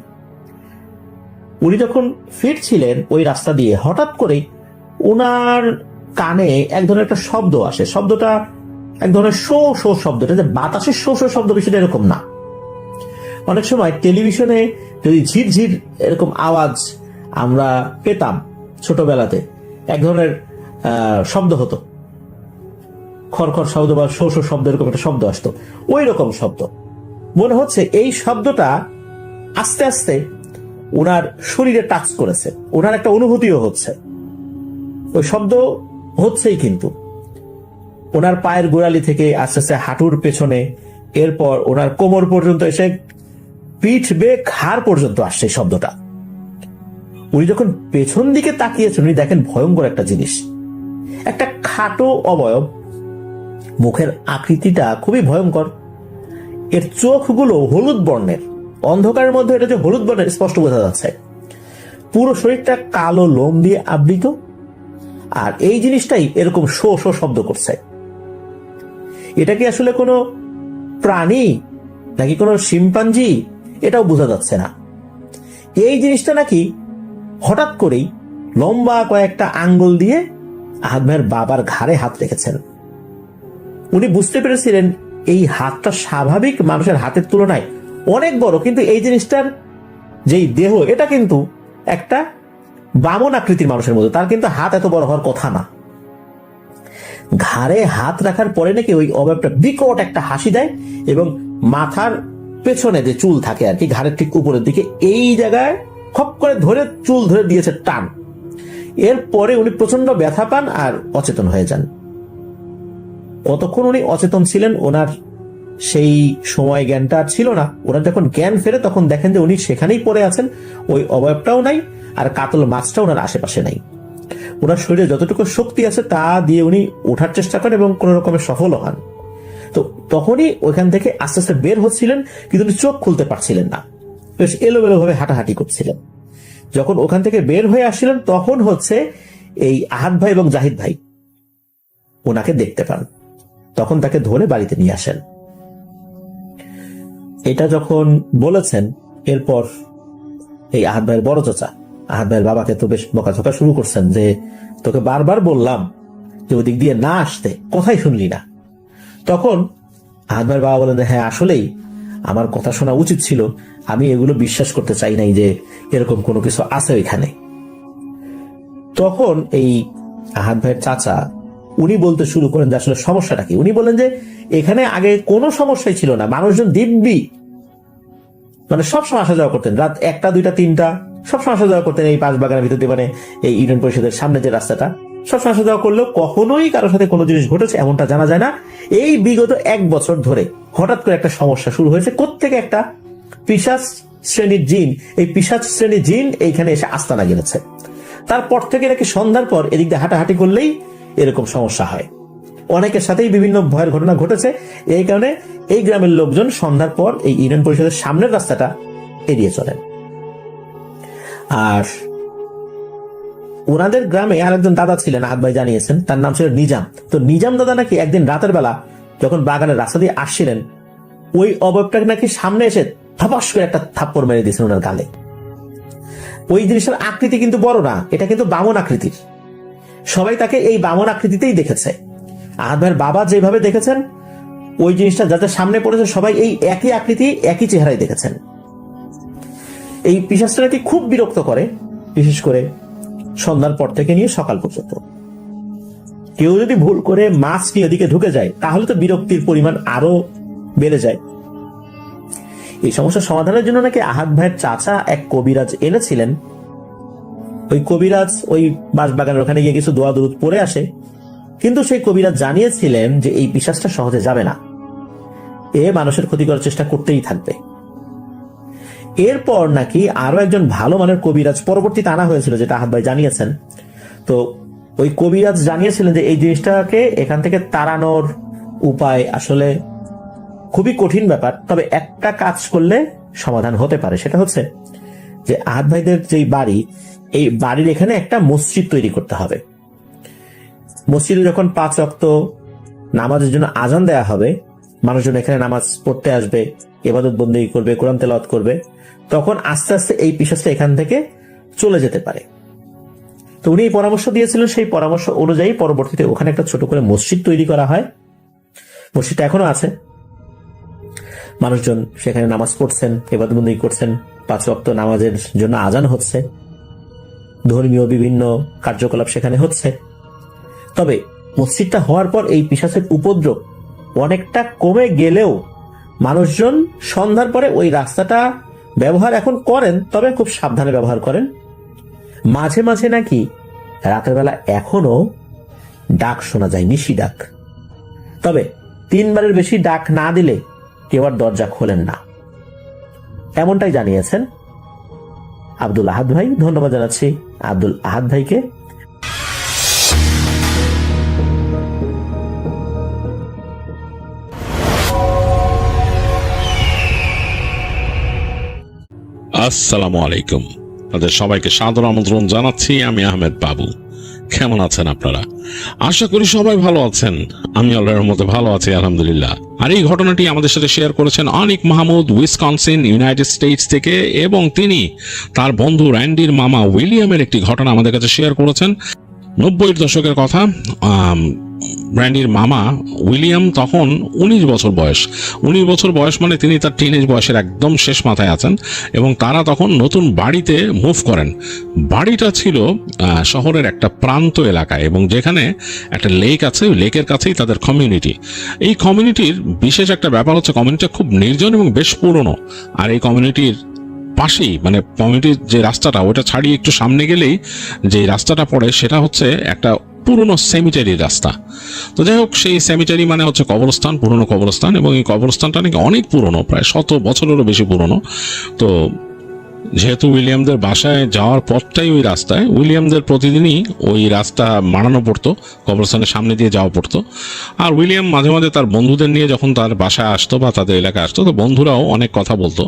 উনি যখন ফিরছিলেন ওই রাস্তা দিয়ে, হঠাৎ করে উনার কানে এক ধরনের একটা শব্দ আসে। শব্দটা এক ধরনের শো শো শব্দ, এটা যে বাতাসের শো শো শব্দ বিষয়টা এরকম না। অনেক সময় টেলিভিশনে যদি ঝিরঝির এরকম আওয়াজ আমরা পেতাম ছোটবেলাতে, এক ধরনের শব্দ হতো, খড়খড় শব্দ বা শো শো শব্দ, এরকম একটা শব্দ আসতো, ওই রকম শব্দ। মনে হচ্ছে এই শব্দটা আস্তে আস্তে ওনার শরীরে টাচ করেছে, ওনার একটা অনুভূতিও হচ্ছে, ওই শব্দ হচ্ছেই। কিন্তু ওনার পায়ের গোড়ালি থেকে আস্তে আস্তে হাঁটুর পেছনে, এরপর ওনার কোমর পর্যন্ত এসে পিঠ বেয়ে ঘাড় পর্যন্ত আসছে এই শব্দটা। উনি যখন পেছন দিকে তাকিয়েছেন, উনি দেখেন ভয়ঙ্কর একটা জিনিস, একটা খাটো অবয়ব, মুখের আকৃতিটা খুবই ভয়ঙ্কর, এর চোখগুলো হলুদ বর্ণের, অন্ধকারের মধ্যে এটা যে হলুদ বর্ণের স্পষ্ট বোঝা যাচ্ছে। পুরো শরীরটা কালো লোম দিয়ে আবৃত, আর এই জিনিসটাই এরকম শো শো শব্দ করছে। এটা কি আসলে কোনো প্রাণী নাকি কোনো শিম্পাঞ্জি, এটাও বোঝা যাচ্ছে না। এই জিনিসটা নাকি হঠাৎ করেই লম্বা কয়েকটা আঙ্গুল দিয়ে আহাদ ভাইয়ের বাবার ঘাড়ে হাত রেখেছেন। উনি বুঝতে পেরেছিলেন এই হাতটা স্বাভাবিক মানুষের হাতের তুলনায় অনেক বড়, কিন্তু এই জিনিসটার যেই দেহ, এটা কিন্তু একটা বামন আকৃতির মানুষের মতো, তার কিন্তু হাত এত বড় হওয়ার কথা না। ঘাড়ে হাত রাখার পরে নাকি ওই অবয়বটা বিকট একটা হাসি দেয় এবং মাথার পেছনে যে চুল থাকে আর কি, ঘাড়ের ঠিক উপরের দিকে, এই জায়গায় খপ করে ধরে চুল ধরে দিয়েছে টান। এরপরে উনি প্রচন্ড ব্যথা পান আর অচেতন হয়ে যান। কতক্ষণ উনি অচেতন ছিলেন ওনার সেই সময় জ্ঞানটা আর ছিল না। ওনার যখন জ্ঞান ফেরে তখন দেখেন যে উনি সেখানেই পড়ে আছেন, ওই অবয়বটাও নাই আর কাতল মাছটা ওনার আশেপাশে নাই। ওনার শরীরে যতটুকু শক্তি আছে তা দিয়ে উনি ওঠার চেষ্টা করেন এবং কোন রকমের সফলও হন। তো তখনই ওইখান থেকে আস্তে আস্তে বের হচ্ছিলেন, কিন্তু উনি চোখ খুলতে পারছিলেন না, বেশ এলোমেলো ভাবে হাঁটাহাঁটি করছিলেন। যখন ওখান থেকে বের হয়ে আসছিলেন তখন হচ্ছে এই আহাদ ভাই এবং জাহিদ ভাই ওনাকে দেখতে পান, তখন তাকে ধরে বাড়িতে নিয়ে আসেন। এটা যখন বলেছেন, এরপর এই আহাদ ভাইয়ের বড় চাচা আহাদ ভাইয়ের বাবাকে তো বেশ বকাঝকা শুরু করছেন যে তোকে বারবার বললাম যে ওদিক দিয়ে না আসতে, কথাই শুনলি না। তখন আহাদ ভাইয়ের বাবা বলেন যে হ্যাঁ আসলেই আমার কথা শোনা উচিত ছিল, আমি এগুলো বিশ্বাস করতে চাই নাই যে এরকম কোনো কিছু আছে ওইখানে। তখন এই আহাদ ভাইয়ের চাচা উনি বলতে শুরু করেন যে আসলে সমস্যাটা কি। উনি বলেন যে এখানে আগে কোনো সমস্যাই ছিল না, মানুষজন দিব্যি মানে সবসময় আসা যাওয়া করতেন, রাত 1টা 2টা 3টা সবসময় আসা যাওয়া করতেন এই পাঁচ বাগানের ভিতর দিয়ে, মানে এই ইউনিয়ন পরিষদের সামনে যে রাস্তাটা, সবসময় আসা যাওয়া করলেও কখনোই কারোর সাথে কোনো জিনিস ঘটেছে এমনটা জানা যায় না। এই বিগত 1 বছর ধরে হঠাৎ করে একটা সমস্যা শুরু হয়েছে, কোত্থেকে একটা পিশাচ শ্রেণীর জিন, এই পিশাচ শ্রেণীর জিন এইখানে এসে আস্তানা গেড়েছে। তারপর থেকে নাকি সন্ধ্যার পর এদিক দিয়ে হাঁটাহাঁটি করলেই এরকম সমস্যা হয়। অনেকের সাথেই বিভিন্ন ভয়ের ঘটনা ঘটেছে, এই কারণে এই গ্রামের লোকজন সন্ধ্যার পর এই ইউনিয়ন পরিষদের সামনের রাস্তাটা এড়িয়ে চলেন। আর ওনাদের গ্রামে আরেকজন দাদা ছিলেন, আহাদ ভাই জানিয়েছেন, তার নাম ছিল নিজাম। তো নিজাম দাদা নাকি একদিন রাতের বেলা যখন বাগানের রাস্তা দিয়ে আসছিলেন, ওই অবয়বটাকে নাকি সামনে এসে ধপাস করে একটা থাপ্পড় মেরে দিয়েছেন ওনার গালে। ওই জিনিসটার আকৃতি কিন্তু বড় না, এটা কিন্তু বামন আকৃতির। সবাই তাকে এই বামন আকৃতিতেই দেখেছে। আহাদ ভাইয়ের বাবা যেভাবে দেখেছেন ওই জিনিসটা যাতে সামনে পড়েছে, সবাই এই একই আকৃতি একই চেহারায় দেখেছেন। এই পিশাচটা নাকি খুব বিরক্ত করে, বিশেষ করে সন্ধ্যার পর থেকে নিয়ে সকাল পর্যন্ত। কেউ যদি ভুল করে মাছ নিয়ে ওদিকে ঢুকে যায় তাহলে তো বিরক্তির পরিমাণ আরো বেড়ে যায়। এই সমস্যার সমাধানের জন্য নাকি আহাদ ভাইয়ের চাচা এক কবিরাজ এনেছিলেন। ওই কবিরাজ ওই বাঁশবাগানের ওখানে গিয়ে কিছু দোয়া দরুদ পড়ে আসে, কিন্তু সেই কবিরাজ জানিয়েছিলেন যে এই পিশাচটা সহজে যাবে না, এ মানুষের ক্ষতি করার চেষ্টা করতেই থাকবে। এরপর নাকি আরো একজন ভালো মানের কবিরাজ পরবর্তীতে আনা হয়েছিল, যেটা আহাদ ভাই জানিয়েছেন। তো ওই কবিরাজ জানিয়েছিলেন যে এই জিনিসটাকে এখান থেকে তাড়ানোর উপায় আসলে খুবই কঠিন ব্যাপার, তবে একটা কাজ করলে সমাধান হতে পারে। সেটা হচ্ছে যে আহাদ ভাইদের যেই বাড়ি, এই বাড়ির এখানে একটা মসজিদ তৈরি করতে হবে। মসজিদে যখন 5 ওয়াক্ত নামাজের জন্য আজান দেয়া হবে, মানুষজন এখানে নামাজ পড়তে আসবে, ইবাদত বন্দেগী করবে, কোরআন তেলাওয়াত করবে, তখন আস্তে আস্তে এই পিশাচটা এখান থেকে চলে যেতে পারে। তো উনি এই পরামর্শ দিয়েছিলেন, সেই পরামর্শ অনুযায়ী পরবর্তীতে ওখানে একটা ছোট করে মসজিদ তৈরি করা হয়। মসজিদটা এখনো আছে, মানুষজন সেখানে নামাজ পড়ছেন, ইবাদত বন্দেগী করছেন, 5 ওয়াক্ত নামাজের জন্য আজান হচ্ছে, ধর্মীয় বিভিন্ন কার্যকলাপ সেখানে হচ্ছে। তবে মসজিদটা হওয়ার পর এই পিশাচের উপদ্রব অনেকটা কমে গেলেও মানুষজন সন্ধ্যার পরে ওই রাস্তাটা ব্যবহার এখন করেন, তবে খুব সাবধানে ব্যবহার করেন। মাঝে মাঝে নাকি রাতের বেলা এখনো ডাক শোনা যায়, নিশি ডাক। তবে 3 বারের বেশি ডাক না দিলে কেউ আর দরজা খোলেন না, এমনটাই জানিয়েছেন আব্দুল আহাদ ভাই। ধন্যবাদ জানাচ্ছি আব্দুল আহাদ ভাইকে। আসসালামু আলাইকুম, তাদের সবাইকে সাদর আমন্ত্রণ জানাচ্ছি। আমি আহমেদ বাবু। কেমন আছেন আপনারা? আশা করি সবাই ভালো আছেন। আমি আল্লাহর রহমতে ভালো আছি, আলহামদুলিল্লাহ। আর এই ঘটনাটি আমাদের সাথে শেয়ার করেছেন অনিক মাহমুদ, উইসকনসিন, ইউনাইটেড স্টেটস থেকে, এবং তিনি তার বন্ধু র্যান্ডির মামা উইলিয়ামের একটি ঘটনা আমাদের কাছে শেয়ার করেছেন। 90-এর দশকের কথা। ব্র্যান্ডির মামা উইলিয়াম তখন 19 বছর বয়স। 19 বছর বয়স মানে তিনি তার টিনেজ বয়সের একদম শেষ মাথায় আছেন, এবং তারা তখন নতুন বাড়িতে মুভ করেন। বাড়িটা ছিল শহরের একটা প্রান্ত এলাকায়, এবং যেখানে একটা লেক আছে, ওই লেকের কাছেই তাদের কমিউনিটি। এই কমিউনিটির বিশেষ একটা ব্যাপার হচ্ছে কমিউনিটিটা খুব নির্জন এবং বেশ পুরনো। আর এই কমিউনিটির পাশেই মানে কমিউনিটির যে রাস্তাটা ওটা ছাড়িয়ে একটু সামনে গেলেই যে রাস্তাটা পড়ে সেটা হচ্ছে একটা পুরনো সেমিটারির রাস্তা। তো যাই হোক, সেই সেমিটারি মানে হচ্ছে কবরস্থান, পুরনো কবরস্থান, এবং এই কবরস্থানটা নাকি অনেক পুরনো, প্রায় 100 বছরেরও বেশি পুরনো। তো যেহেতু উইলিয়ামদের বাসায় যাওয়ার পথটাই ওই রাস্তায়, উইলিয়ামদের প্রতিদিনই ওই রাস্তা মারানো পড়তো, কবরস্থানের সামনে দিয়ে যাওয়া পড়তো। আর উইলিয়াম মাঝে মাঝে তার বন্ধুদের নিয়ে যখন তার বাসায় আসতো বা তাদের এলাকায় আসতো, তো বন্ধুরাও অনেক কথা বলতো।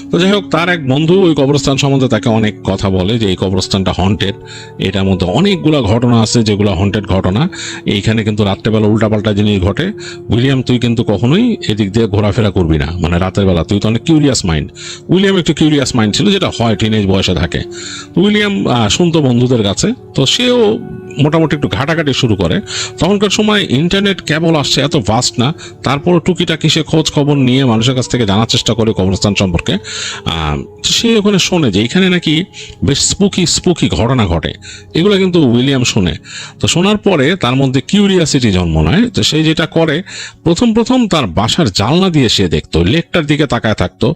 তো যাই হোক, তার এক বন্ধু ওই কবরস্থান সম্বন্ধে তাকে অনেক কথা বলে যে এই কবরস্থানটা হন্টেড, এটার মধ্যে অনেকগুলো ঘটনা আছে যেগুলো হন্টেড ঘটনা। এইখানে কিন্তু রাত্রেবেলা উল্টাপাল্টা জিনিস ঘটে। উইলিয়াম, তুই কিন্তু কখনোই এদিক দিয়ে ঘোরাফেরা করবি না, মানে রাতের বেলা, তুই তো অনেক কিউরিয়াস মাইন্ড। উইলিয়াম একটু কিউরিয়াস মাইন্ড ছিল, যেটা হয় টিনেজ বয়সে থাকে। উইলিয়াম শুনতো বন্ধুদের কাছে, তো সেও মোটামুটি একটু ঘাটাঘাটি শুরু করে। তখনকার সময় ইন্টারনেট কেবল আসছে, এত ভাস্ট না, তারপর টুকিটাকি সে খোঁজ খবর নিয়ে মানুষের কাছ থেকে জানার চেষ্টা করে কবরস্থান সম্পর্কে। সে ওখানে শোনে যে এখানে নাকি বেশ স্পুকি ঘটনা ঘটে। এগুলো কিন্তু উইলিয়াম শুনে। তো শোনার পরে তার মধ্যে কিউরিয়াসিটি জন্ম নেয়। তো সে যেটা করে, প্রথম তার বাসার জানলা দিয়ে সে দেখতো, লেকটার দিকে তাকায় থাকতো,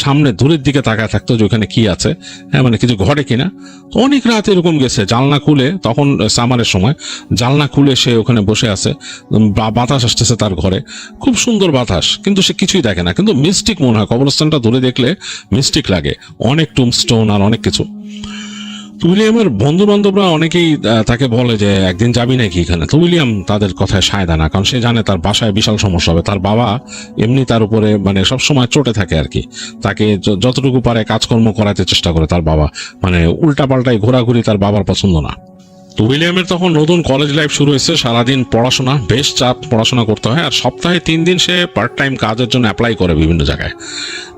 সামনে দূরের দিকে তাকায় থাকতো যে ওখানে কি আছে, হ্যাঁ মানে কিছু ঘটে কিনা। তো অনেক রাত এরকম গেছে, জানলা খুলে, তখন সামারের সময়, জানলা খুলে সে ওখানে বসে আছে, বাতাস আসতেছে তার ঘরে, খুব সুন্দর বাতাস, কিন্তু সে কিছুই দেখে না। কিন্তু মিস্টিক মনে হয়, কবরস্থানটা দূরে দেখলে মিস্টিক লাগে, অনেক টুমস্টোন আর অনেক কিছু। উইলিয়ামের বন্ধু বান্ধবরা অনেকেই তাকে বলে যে একদিন যাবি নাকি এখানে। তো উইলিয়াম তাদের কথায় সায় দেয় না, কারণ সে জানে তার বাসায় বিশাল সমস্যা হবে। তার বাবা এমনি তার উপরে মানে সবসময় চটে থাকে আর কি, তাকে যতটুকু পারে কাজকর্ম করাতে চেষ্টা করে তার বাবা, মানে উল্টাপাল্টাই ঘোরাঘুরি তার বাবার পছন্দ না। তো উইলিয়ামের তখন নতুন কলেজ লাইফ শুরু হয়েছে, সারাদিন পড়াশোনা, বেশ চাপ, পড়াশোনা করতে হয়। আর সপ্তাহে 3 দিন সে পার্ট টাইম কাজের জন্য অ্যাপ্লাই করে বিভিন্ন জায়গায়।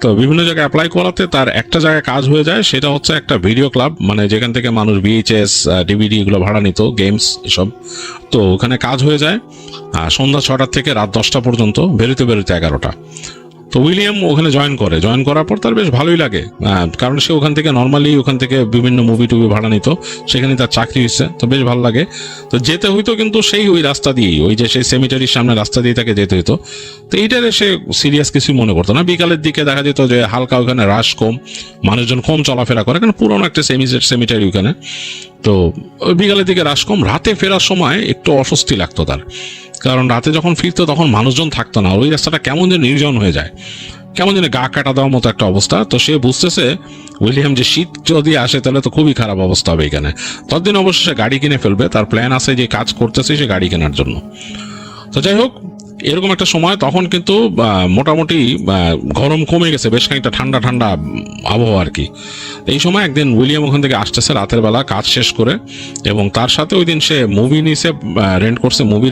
তো বিভিন্ন জায়গায় অ্যাপ্লাই করাতে তার একটা জায়গায় কাজ হয়ে যায়, সেটা হচ্ছে একটা ভিডিও ক্লাব, মানে যেখান থেকে মানুষ VHS DVD এগুলো ভাড়া নিত, গেমস এসব। তো ওখানে কাজ হয়ে যায় সন্ধ্যা 6টা থেকে রাত 10টা পর্যন্ত, বেরোতে 11টা। তো উইলিয়াম ওখানে জয়েন করার পর তার বেশ ভালোই লাগে, কারণ সে ওখান থেকে বিভিন্ন মুভি টুভি ভাড়া নিত, সেখানে তার চাকরি হয়েছে, তো বেশ ভালো লাগে। তো যেতে হইতো কিন্তু সেই ওই রাস্তা দিয়েই, ওই যে সেই সেমিটারির সামনে রাস্তা দিয়ে তাকে যেতে হইতো। তো এইটারে সে সিরিয়াস কিছুই মনে করতো না। বিকালের দিকে দেখা যেত যে হালকা ওখানে রাশ কম, মানুষজন কম চলাফেরা করে, কারণ পুরোনো একটা সেমিটারি ওখানে। তো ওই বিকালের দিকে রাশ কম। রাতে ফেরার সময় একটু অস্বস্তি লাগতো তার, কারণ রাতে যখন ফিরতো তখন মানুষজন থাকতো না, ওই রাস্তাটা কেমন যেন নির্জন হয়ে যায়, কেমন যেন গা কাটা দেওয়ার মতো একটা অবস্থা। তো সে বুঝতেছে উইলিয়াম যে শীত যদি আসে তাহলে তো খুবই খারাপ অবস্থা হবে এখানে। ততদিন অবশ্য সে গাড়ি কিনে ফেলবে, তার প্ল্যান আছে যে কাজ করতেছে সে গাড়ি কেনার জন্য। তো যাই হোক, এরকম একটা সময়, তখন কিন্তু মোটামুটি গরম কমে গেছে, বেশ খানিকটা ঠান্ডা ঠান্ডা আবহাওয়া আর কি। এই সময় একদিন উইলিয়াম ওখান থেকে আসতেছে রাতের বেলা কাজ শেষ করে, এবং তার সাথে ওই দিন সে মুভি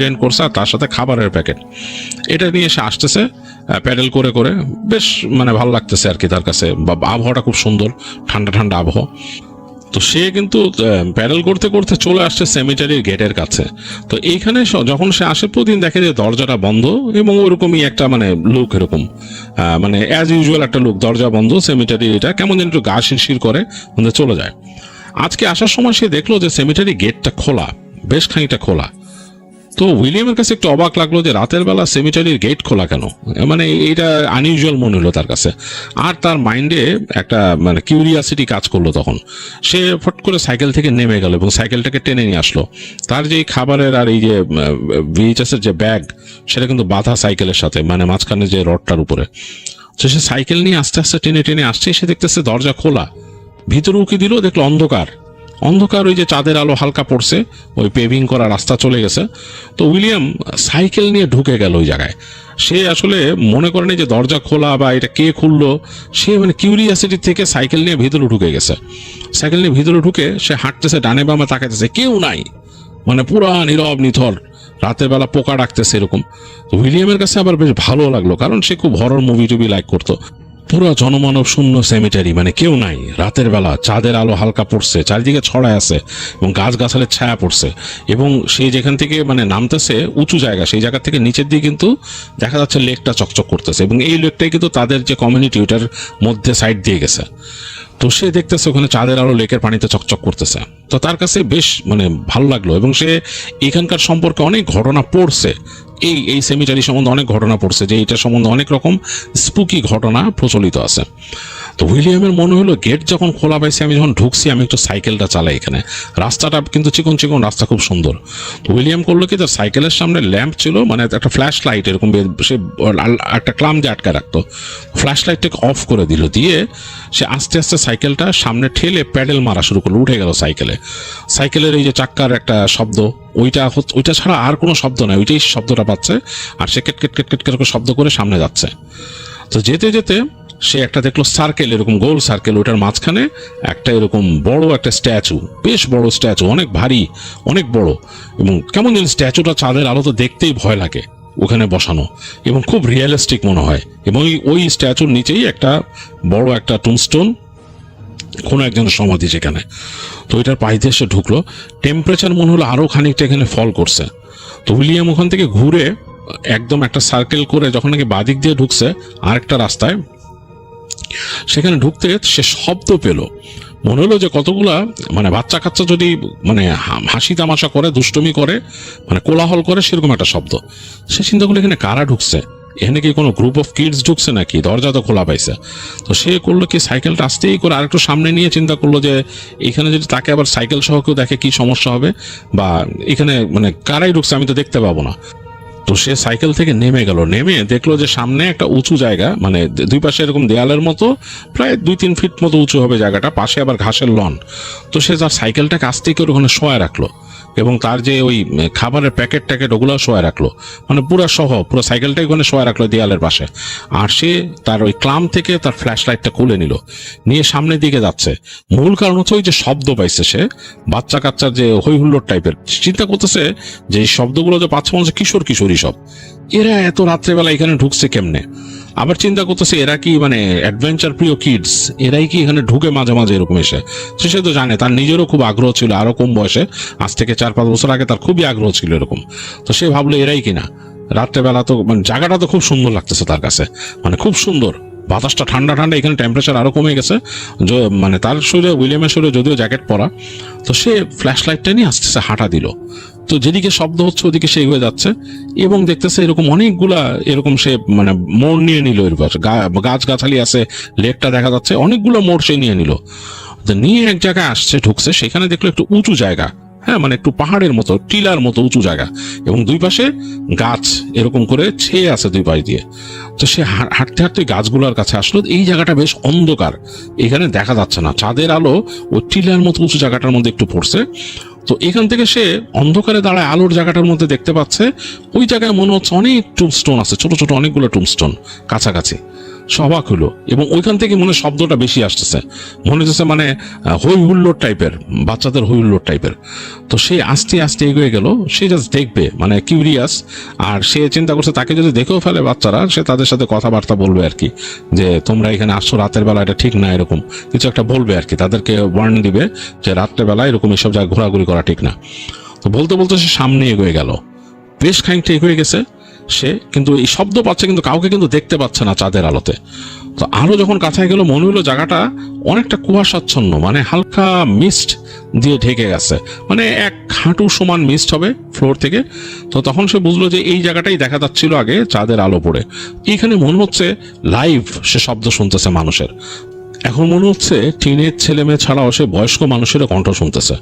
রেন্ট করছে, আর তার সাথে খাবারের প্যাকেট, এটা নিয়ে সে আসতেছে প্যাডেল করে করে। বেশ মানে ভালো লাগতেছে আর কি তার কাছে, আবহাওয়াটা খুব সুন্দর, ঠান্ডা ঠান্ডা আবহাওয়া। তো সে কিন্তু প্যাডেল করতে করতে চলে আসছে সেমিটারির গেটের কাছে। তো এইখানে যখন সে আসে, প্রতিদিন দেখে যে দরজাটা বন্ধ, এবং ওরকমই একটা মানে লুক, এরকম মানে অ্যাজ ইউজুয়াল একটা লুক, দরজা বন্ধ সেমিটারি, এটা কেমন যেন একটু গা শিরশির করে চলে যায়। আজকে আসার সময় সে দেখলো যে সেমিটারি গেটটা খোলা, বেশ খানিকটা খোলা। তো উইলিয়ামের কাছে একটু অবাক লাগলো যে রাতের বেলা সেমিটারির গেট খোলা কেন, মানে এটা আনইউজুয়াল মনে হলো তার কাছে। আর তার মাইন্ডে একটা মানে কিউরিয়াসিটি কাজ করলো। তখন সে ফট করে সাইকেল থেকে নেমে গেল এবং সাইকেলটাকে টেনে নিয়ে আসলো। তার যে খাবারের আর এই যে VHS এর যে ব্যাগ, সেটা কিন্তু বাঁধা সাইকেলের সাথে, মানে মাঝখানে যে রডটার উপরে। তো সে সাইকেল নিয়ে আস্তে আস্তে টেনে টেনে আসছে, সে দেখতেছে দরজা খোলা। ভিতরে উকি দিল, দেখলো অন্ধকার, ওই যে চাঁদের আলো হালকা পড়ছে, ওই পেভিং করা রাস্তা চলে গেছে। তো উইলিয়াম সাইকেল নিয়ে ঢুকে গেল ওই জায়গায়। সে আসলে মনে করেনি যে দরজা খোলা বা এটা কে খুললো, সে মানে কিউরিয়াসিটি থেকে সাইকেল নিয়ে ভিতরে ঢুকে গেছে। সাইকেল নিয়ে ভিতরে ঢুকে সে হাঁটতেছে, ডানে বামে তাকাইতেছে, কেউ নাই, মানে পুরা নীরব নিথর, রাতের বেলা পোকা ডাকতেছে এরকম। উইলিয়ামের কাছে আবার বেশ ভালো লাগলো, কারণ সে খুব হরর মুভি টুভি লাইক করতো। পুরো জনমানব শূন্য সেমিটারি, মানে কেউ নাই। রাতের বেলা চাঁদের আলো হালকা পড়ছে, চারিদিকে ছড়ায় আছে এবং গাছগাছালের ছায়া পড়ছে। এবং সেই যেখান থেকে মানে নামতেছে উঁচু জায়গা, সেই জায়গা থেকে নিচের দিকে কিন্তু দেখা যাচ্ছে লেকটা চকচক করতেছে। এবং এই লেকটাই কিন্তু তাদের যে কমিউনিটি ওটার মধ্যে সাইড দিয়ে গেছে। তো সে দেখতেছে ওখানে চাঁদের আলো লেকের পানিতে চকচক করতেছে। তো তার কাছে বেশ মানে ভালো লাগলো এবং সে এখানকার সম্পর্কে অনেক ঘটনা পড়ছে। এই সেমিটারি সম্বন্ধে অনেক ঘটনা পড়ছে যে এটা সম্বন্ধে অনেক রকম স্পুকি ঘটনা প্রচলিত আছে। তো উইলিয়ামের মনে হলো গেট যখন খোলা পাইছে, আমি যখন ঢুকছি আমি একটু সাইকেলটা চালাই। এখানে রাস্তাটা কিন্তু চিকন চিকন রাস্তা, খুব সুন্দর। তো উইলিয়াম করলো কি, তার সাইকেলের সামনে ল্যাম্প ছিল, মানে একটা ফ্ল্যাশ লাইট এরকম সে একটা ক্লাম দিয়ে আটকে রাখতো। ফ্ল্যাশ লাইটটাকে অফ করে দিল, দিয়ে সে আস্তে আস্তে সাইকেলটা সামনে ঠেলে প্যাডেল মারা শুরু করলো। উঠে গেল সাইকেলে। সাইকেলের এই যে চাক্কার একটা শব্দ, ওইটা ছাড়া আর কোনো শব্দ নয়, ওইটাই শব্দটা পাচ্ছে। আর সে কেট কেট কেট কেট কেট শব্দ করে সামনে যাচ্ছে। তো যেতে যেতে সে একটা দেখলো সার্কেল, এরকম গোল সার্কেল, ওটার মাঝখানে একটা এরকম বড় একটা স্ট্যাচু, বেশ বড় স্ট্যাচু, অনেক ভারী, অনেক বড়। এবং কেমন যেন স্ট্যাচুটা চাঁদের আলো তো দেখতেই ভয় লাগে ওখানে বসানো, এবং খুব রিয়েলিস্টিক মনে হয়। এবং ওই স্ট্যাচুর নিচেই একটা বড় একটা টুমস্টোন, কোনো একজনের সমাধি সেখানে। তো ওইটার পাশ দিয়ে সে ঢুকলো। টেম্পারেচার মনে হলো আরো খানিকটা এখানে ফল করছে। তো উইলিয়াম ওখান থেকে ঘুরে একদম একটা সার্কেল করে যখন নাকি বাদিক দিয়ে ঢুকছে আরেকটা রাস্তায়, সেখানে ঢুকতে সে শব্দ পেল। মনে হলো যে কতগুলা মানে বাচ্চা কাচ্চা যদি মানে হাসি তামাশা করে, দুষ্টমি করে, মানে কোলাহল করে, সেরকম একটা শব্দ। সে চিন্তা করলো এখানে কারা ঢুকছে, এখানে কি কোনো গ্রুপ অফ কিডস ঢুকছে নাকি, দরজা তো খোলা পাইছে। তো সে করলো কি, সাইকেলটা আস্তেই করে আরেকটু সামনে নিয়ে চিন্তা করলো যে এখানে যদি তাকে আবার সাইকেল সহ কেউ দেখে কি সমস্যা হবে, বা এখানে মানে কারাই ঢুকছে আমি তো দেখতে পাবো না। তো সে সাইকেল থেকে নেমে গেল, নেমে দেখলো যে সামনে একটা উঁচু জায়গা, মানে দুই পাশে এরকম দেয়ালের মতো প্রায় 2-3 ফিট মতো উঁচু হবে জায়গাটা, পাশে আবার ঘাসের লন। তো সে তার সাইকেলটাকে আস্তে করে ওখানে শোয়া রাখলো এবং তার যে ওই খাবারের প্যাকেট ট্যাকেট ওগুলো শোয়া রাখলো, মানে পুরো সাইকেলটাই ওখানে শোয়া রাখলো দেয়ালের পাশে। আর সে তার ওই ক্লাম থেকে তার ফ্ল্যাশ লাইটটা খুলে নিল, নিয়ে সামনের দিকে যাচ্ছে। মূল কারণ হচ্ছে ওই যে শব্দ পাইছে সে, বাচ্চা কাচ্চার যে হই হুল্লোড় টাইপের। চিন্তা করতেছে যে এই শব্দগুলো যে পাচ্ছে মনে হচ্ছে কিশোর কিশোরী সব, এরা এত রাত্রেবেলা এখানে ঢুকছে কেমনে। আবার চিন্তা করতেছে এরা কি মানে অ্যাডভেঞ্চার প্রিয় কিডস, এরাই কি এখানে ঢুকে মাঝে মাঝে এরকম এসে। সে তো জানে, তার নিজেরও খুব আগ্রহ ছিল, আরো কম বয়সে, আজ থেকে 4-5 বছর আগে তার খুবই আগ্রহ ছিল এরকম। তো সে ভাবলো এরাই কিনা। রাত্রেবেলা তো মানে জায়গাটা তো খুব সুন্দর লাগতেছে তার কাছে, মানে খুব সুন্দর, বাতাসটা ঠান্ডা ঠান্ডা, এখানে টেম্পারেচার আরো কমে গেছে। মানে তার শরীরে, উইলিয়ামের শরীরে যদিও জ্যাকেট পরা। তো সে ফ্ল্যাশ লাইটটা নিয়ে আস্তে আস্তে হাঁটা দিল। তো যেদিকে শব্দ হচ্ছে ওদিকে সে এগিয়ে যাচ্ছে এবং দেখতেছে এরকম অনেকগুলা এরকম সে মানে মোড় নিয়ে নিল। এর পাশে গাছ গাছালি আছে, লেকটা দেখা যাচ্ছে, অনেকগুলো মোড় সে নিয়ে নিল। নিয়ে এক জায়গায় আসছে, ঢুকছে, সেখানে দেখলো একটু উঁচু জায়গা, হ্যাঁ মানে একটু পাহাড়ের মতো, টিলার মতো উঁচু জায়গা, এবং দুই পাশে গাছ এরকম করে ছেয়ে আছে দুই পাশ দিয়ে। তো সে হাঁটতে হাঁটতে গাছগুলোর কাছে আসলো। এই জায়গাটা বেশ অন্ধকার, এখানে দেখা যাচ্ছে না, চাঁদের আলো ওই টিলার মতো উঁচু জায়গাটার মধ্যে একটু পড়ছে। তো এখান থেকে সে অন্ধকারে দাঁড়ায় আলোর জায়গাটার মধ্যে দেখতে পাচ্ছে ওই জায়গায় মনে হচ্ছে অনেক টুমস্টোন আছে, ছোট ছোট অনেকগুলো টুমস্টোন কাছাকাছি। অবাক হলো, এবং ওইখান থেকে মনে শব্দটা বেশি আসতেছে, মনে হচ্ছে মানে হই হুল্লোড় টাইপের, বাচ্চাদের হই হুল্লোড় টাইপের। তো সে আস্তে আস্তে এগিয়ে গেল, সে জাস্ট দেখবে, মানে কিউরিয়াস। আর সে চিন্তা করছে তাকে যদি দেখেও ফেলে বাচ্চারা, সে তাদের সাথে কথাবার্তা বলবে আর কি, যে তোমরা এখানে আসছো রাতের বেলা, এটা ঠিক না, এরকম কিছু একটা বলবে আর কি, তাদেরকে ওয়ার্নিং দিবে যে রাত্রের বেলা এরকম এসব জায়গায় ঘোরাঘুরি করা ঠিক না। তো বলতে বলতে সে সামনে এগিয়ে গেল, বেশ খানিকটা এগিয়ে গেছে সে, কিন্তু এই শব্দ পাচ্ছে কিন্তু কাউকে কিন্তু দেখতে পাচ্ছে না চাঁদের আলোতে। তো আরো যখন কাছে গেল মনে হলো জায়গাটা অনেকটা কুয়াশাচ্ছন্ন, মানে হালকা মিস্ট দিয়ে ঢেকে গেছে, মানে এক হাঁটু সমান মিস্ট হবে ফ্লোর থেকে। তো তখন সে বুঝলো যে এই জায়গাটাই দেখা যাচ্ছিল আগে চাঁদের আলো পড়ে। এইখানে মনে হচ্ছে লাইভ সে শব্দ শুনতেছে মানুষের। এখন মনে হচ্ছে টিনের ছেলে মেয়ে ছাড়াও সে বয়স্ক মানুষেরও কণ্ঠ শুনতেছে।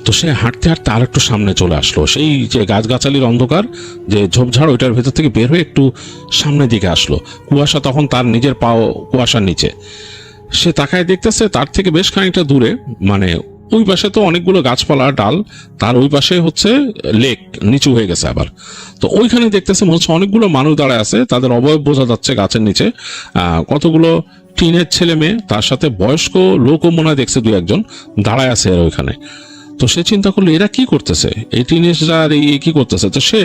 তো সে হাঁটতে হাঁটতে আর একটু সামনে চলে আসলো, সেই যে গাছগাছালির অন্ধকার যে ঝোপঝাড় ওইটার ভেতর থেকে বের হয়ে একটু সামনের দিকে আসলো। কুয়াশা তখন তার নিজের পাও কুয়াশার নিচে। সে তাকায় দেখতেছে তার থেকে বেশ খানিকটা দূরে, মানে ওই পাশে তো অনেকগুলো গাছপালা ডাল, তার ওই পাশে হচ্ছে লেক, নিচু হয়ে গেছে আবার। তো ওইখানে দেখতেছে মনে হচ্ছে অনেকগুলো মানুষ দাঁড়ায় আছে, তাদের অবয়ব বোঝা যাচ্ছে গাছের নিচে। কতগুলো টিনের ছেলে মেয়ে, তার সাথে বয়স্ক লোকও মনে হয় দেখছে 2-1 দাঁড়ায় আছে এর ওইখানে। তো সে চিন্তা করলো এরা কি করতেছে, এই টিনেজার এই কি করতেছে। তো সে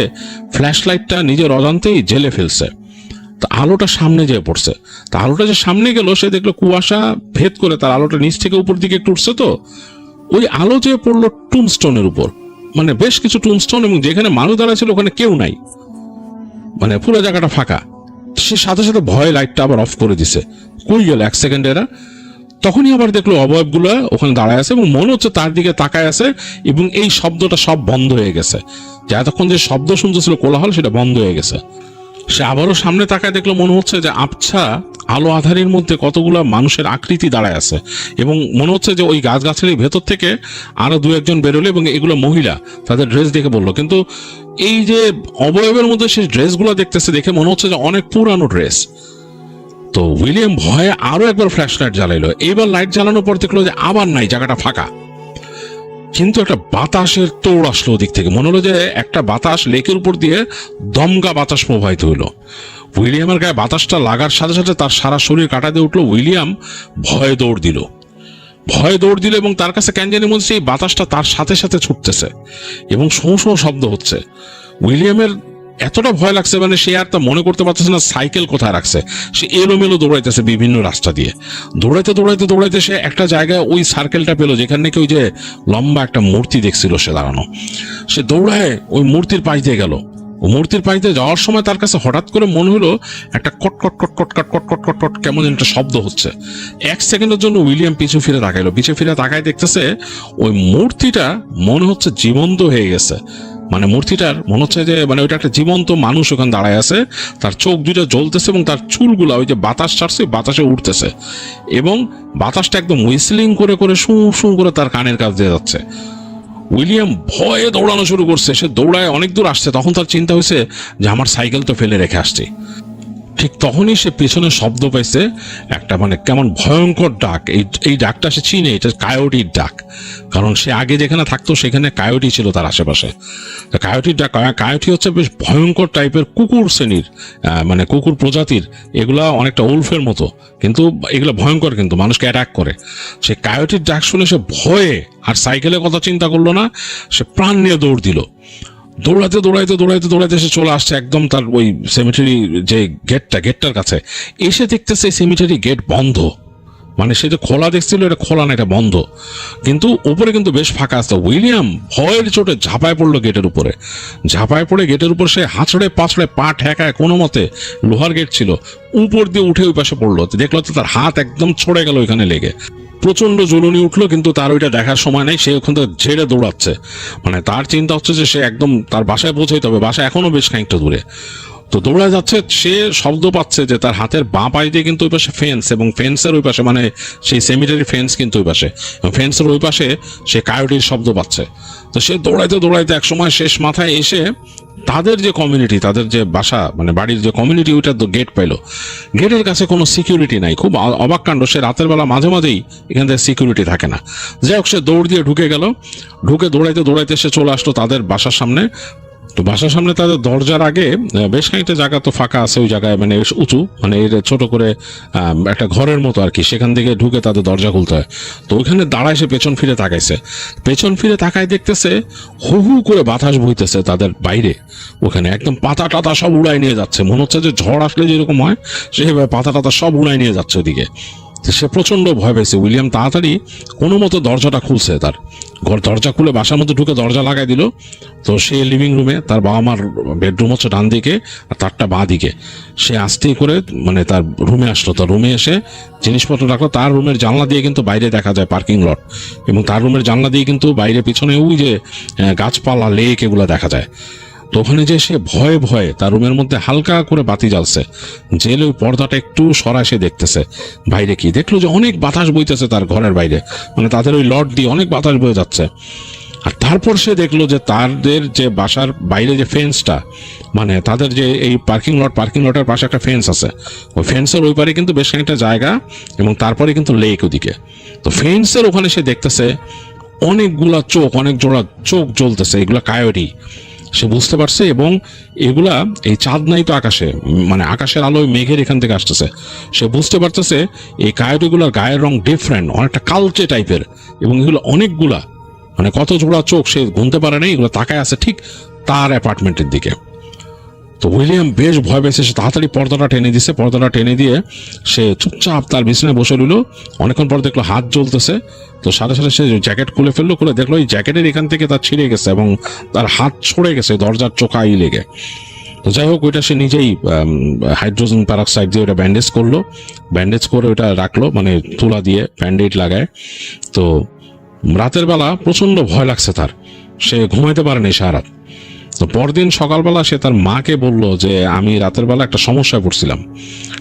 ফ্ল্যাশ লাইটটা নিজের অজান্তেই জেলে ফেলছে। তা আলোটা সামনে যেয়ে পড়ছে, তা আলোটা যে সামনে গেল সে দেখলো কুয়াশা ভেদ করে তার আলোটা নিচ থেকে উপর দিকে একটু উঠছে, তো ওই আলো যে পড়লো টুমস্টোনের উপর, মানে বেশ কিছু টুমস্টোন, এবং যেখানে মানুষ দাঁড়ায় ছিল ওখানে কেউ নাই, মানে পুরো জায়গাটা ফাঁকা। সে সাথে সাথে ভয়ে লাইটটা আবার অফ করে দিছে। কই গেল 1 সেকেন্ড এরা? তখনই আবার দেখলো অবয়বগুলো ওখানে দাঁড়ায় আছে এবং মনে হচ্ছে তার দিকে তাকায় আছে, এবং এই শব্দটা সব বন্ধ হয়ে গেছে, যে এতক্ষণ যে শব্দ শুনতেছিল কোলাহল সেটা বন্ধ হয়ে গেছে। সে আবারও সামনে তাকায় দেখলো মনে হচ্ছে যে আবছা আলো আধারের মধ্যে কতগুলো মানুষের আকৃতি দাঁড়ায় আছে, এবং মনে হচ্ছে যে ওই গাছগাছালির ভেতর থেকে আরো 2-1 বেরোলো, এবং এগুলো মহিলা, তাদের ড্রেস দেখে বললো। কিন্তু এই যে অবয়বের মধ্যে সেই ড্রেসগুলো দেখতেছে, দেখে মনে হচ্ছে যে অনেক পুরানো ড্রেস। তো উইলিয়াম ভয়ে আরো একবার ফ্ল্যাশ লাইট জ্বালাইলো। এইবার লাইট জ্বালানোর পর দেখলো যে আবার নাই, জায়গাটা ফাঁকা। কিন্তু একটা বাতাসের তোড় আসলো ওদিক থেকে, মনে হলো যে একটা বাতাস লেকের উপর দিয়ে দমকা বাতাস প্রবাহিত হইলো। উইলিয়ামের গায়ে বাতাসটা লাগার সাথে সাথে তার সারা শরীর কাটা দিয়ে উঠলো। উইলিয়াম ভয়ে দৌড় দিল এবং তার কাছে কেন জানি মনে হচ্ছে এই বাতাসটা তার সাথে সাথে ছুটতেছে এবং শোঁ শোঁ শব্দ হচ্ছে। উইলিয়ামের এতটা ভয় লাগছে, মানে সে আর তা মনে করতে পারতেছে না সাইকেল কোথায় রাখছে। সে এলোমেলো দৌড়াইতেছে বিভিন্ন রাস্তা দিয়ে, দৌড়াইতে সে একটা জায়গায় ওই সার্কেলটা পেলো যেখানে নাকি ওই যে লম্বা একটা মূর্তি দেখছিল সে দাঁড়ানো। সে দৌড়ায় ওই মূর্তির পাশ দিয়ে গেল। ও মূর্তির পাশ দিয়ে যাওয়ার সময় তার কাছে হঠাৎ করে মনে হলো একটা কট কট কট কট কট কট কট কট কট কেমন একটা শব্দ হচ্ছে। 1 সেকেন্ডের জন্য উইলিয়াম পিছু ফিরে তাকায় দেখতেছে ওই মূর্তিটা মনে হচ্ছে জীবন্ত হয়ে গেছে। মানে মূর্তিটার মনে হচ্ছে যে মানে ওইটা একটা জীবন্ত মানুষ ওখানে দাঁড়ায় আছে, তার চোখ দুইটা জ্বলতেছে এবং তার চুলগুলা ওই যে বাতাস ছাড়ছে বাতাসে উঠতেছে, এবং বাতাসটা একদম হুইসলিং করে করে শু শু করে তার কানের কাছ দিয়ে যাচ্ছে। উইলিয়াম ভয়ে দৌড়ানো শুরু করছে। সে দৌড়ায় অনেক দূর আসছে, তখন তার চিন্তা হয়েছে যে আমার সাইকেল তো ফেলে রেখে আসছি। ঠিক তখনই সে পেছনে শব্দ পাইছে একটা মানে কেমন ভয়ঙ্কর ডাক। এই ডাকটা সে চিনে, এটা কায়োটির ডাক, কারণ সে আগে যেখানে থাকতো সেখানে কায়োটি ছিল তার আশেপাশে। কায়োটির ডাক, কায়োটি হচ্ছে বেশ ভয়ঙ্কর টাইপের কুকুর শ্রেণীর, মানে কুকুর প্রজাতির। এগুলা অনেকটা উলফের মতো, কিন্তু এগুলো ভয়ঙ্কর, কিন্তু মানুষকে অ্যাটাক করে। সে কায়োটির ডাক শুনে সে ভয়ে আর সাইকেলের কথা চিন্তা করলো না, সে প্রাণ নিয়ে দৌড় দিল। দৌড়াইতে সে চলে আসছে একদম তার ওই সেমিটারি যে গেটটার কাছে। এসে দেখতেছে সেমিটারি গেট বন্ধ, মানে সে যে খোলা দেখছিল এটা খোলা না, এটা বন্ধ, কিন্তু উপরে কিন্তু বেশ ফাঁকা আছে। উইলিয়াম ভয়ের চোটে ঝাঁপায় পড়লো গেটের উপরে। গেটের উপর সে হাঁচড়ে পাঁচড়ে পা ঠেকায় কোনো মতে, লোহার গেট ছিল, উপর দিয়ে উঠে ওই পাশে পড়লো। দেখলো তো তার হাত একদম ছড়ে গেল ওইখানে লেগে, প্রচন্ড জ্বলুনি উঠলো, কিন্তু তার ওইটা দেখার সময় নেই। সে ওখান থেকে ঝেড়ে দৌড়াচ্ছে, মানে তার চিন্তা হচ্ছে যে সে একদম তার বাসায় পৌঁছাইতে হবে। বাসা এখনো বেশ খানিকটা দূরে। তো দৌড়া যাচ্ছে, সে শব্দ পাচ্ছে যে তার হাতের বাঁ পাশ দিয়ে কিন্তু ওই পাশে ফেন্স, এবং ফেন্সের ওই পাশে মানে সেই সেমিটারি ফেন্স কিন্তু ওই পাশে, ফেন্সের ওই পাশে সে কায়োটির শব্দ পাচ্ছে। তো সে দৌড়াইতে এক সময় শেষ মাথায় এসে তাদের যে কমিউনিটি, তাদের যে বাসা মানে বাড়ির যে কমিউনিটি, ওইটা তো গেট পাইলো। গেটের কাছে কোনো সিকিউরিটি নাই। খুব অবাক কাণ্ড, সে রাতের বেলা মাঝে মাঝেই এখান থেকে সিকিউরিটি থাকে না। যাই হোক, সে দৌড় দিয়ে ঢুকে গেল। দৌড়াইতে সে চলে আসলো তাদের বাসার সামনে। তো বাসার সামনে তাদের দরজার আগে বেশ খানিকটা জায়গা তো ফাঁকা আছে, ওই জায়গায় মানে উঁচু, মানে ছোট করে একটা ঘরের মতো আর কি, সেখান থেকে ঢুকে তাদের দরজা খুলতে হয়। তো ওইখানে দাঁড়ায় সে পেছন ফিরে তাকায় দেখতেছে হু হু করে বাতাস বইতেছে তাদের বাইরে। ওখানে একদম পাতা টাতা সব উড়াই নিয়ে যাচ্ছে, মনে হচ্ছে যে ঝড় আসলে যেরকম হয় সেভাবে পাতা টাতা সব উড়াই নিয়ে যাচ্ছে ওদিকে। সে প্রচন্ড ভয় পেয়েছে। উইলিয়াম তাড়াতাড়ি কোনো মতো দরজাটা খুলছে, তার দরজা খুলে বাসার মধ্যে ঢুকে দরজা লাগাই দিল। তো সে লিভিং রুমে, তার বাবা মার বেডরুম হচ্ছে ডান দিকে আর তারটা বাঁ দিকে, সে আস্তেই করে মানে তার রুমে আসলো। তার রুমে এসে জিনিসপত্র রাখলো। তার রুমের জানলা দিয়ে কিন্তু বাইরে দেখা যায় পার্কিং লট, এবং তার রুমের জানলা দিয়ে কিন্তু বাইরে পিছনে ওই যে গাছপালা, লেক, এগুলো দেখা যায়। তো ওখানে যে সে ভয়ে তার রুমের মধ্যে হালকা করে বাতি জ্বালছে, জেলে ওই পর্দাটা একটু সরায় সে দেখতেছে বাইরে কি। দেখলো যে অনেক বাতাস বইতেছে তার ঘরের বাইরে, মানে তাদের ওই লট দিয়ে অনেক বাতাস বয়ে যাচ্ছে। আর তারপর সে দেখলো যে তাদের যে বাসার বাইরে যে ফেন্সটা, মানে তাদের যে এই পার্কিং লটের পাশে একটা ফেন্স আছে, ওই ফেন্সের ওই পারে কিন্তু বেশ খানিকটা জায়গা, এবং তারপরে কিন্তু লেক ওদিকে। তো ফেন্সের ওখানে সে দেখতেছে অনেকগুলা চোখ, অনেক জোড়া চোখ জ্বলতেছে, এগুলা কায়োটি সে বুঝতে পারছে। এবং এগুলা এই চাঁদ নাই তো আকাশে, মানে আকাশের আলোয় মেঘের এখান থেকে আসতেছে। সে বুঝতে পারতেছে এই কায়োটিগুলোর গায়ের রং ডিফারেন্ট, অনেকটা কালচে টাইপের, এবং এগুলো অনেকগুলা, মানে কত জোড়া চোখ সে গুনতে পারে না, এগুলো তাকায় আছে ঠিক তার অ্যাপার্টমেন্টের দিকে। তো উইলিয়াম বেশ ভয় পেয়েছে, সে তাড়াতাড়ি পর্দাটা টেনে দিয়ে সে চুপচাপ তার বিছানায় বসে রইল। অনেকক্ষণ পর দেখলো হাত জ্বলতেছে, তো সাথে সাথে সে জ্যাকেট খুলে ফেললো, খুলে দেখলো এই জ্যাকেটের এখান থেকে তার ছিঁড়ে গেছে এবং তার হাত ছড়ে গেছে দরজার চোখাই লেগে। তো যাই হোক, ওইটা সে নিজেই হাইড্রোজেন প্যারক্সাইড দিয়ে ওটা ব্যান্ডেজ করে ওটা রাখলো, মানে তুলা দিয়ে ব্যান্ডেড লাগায়। তো রাতের বেলা প্রচন্ড ভয় লাগছে তার, সে ঘুমাইতে পারেনি সারা রাত। তো পরদিন সকালবেলা সে তার মাকে বলল যে আমি রাতের বেলা একটা সমস্যায় পড়ছিলাম।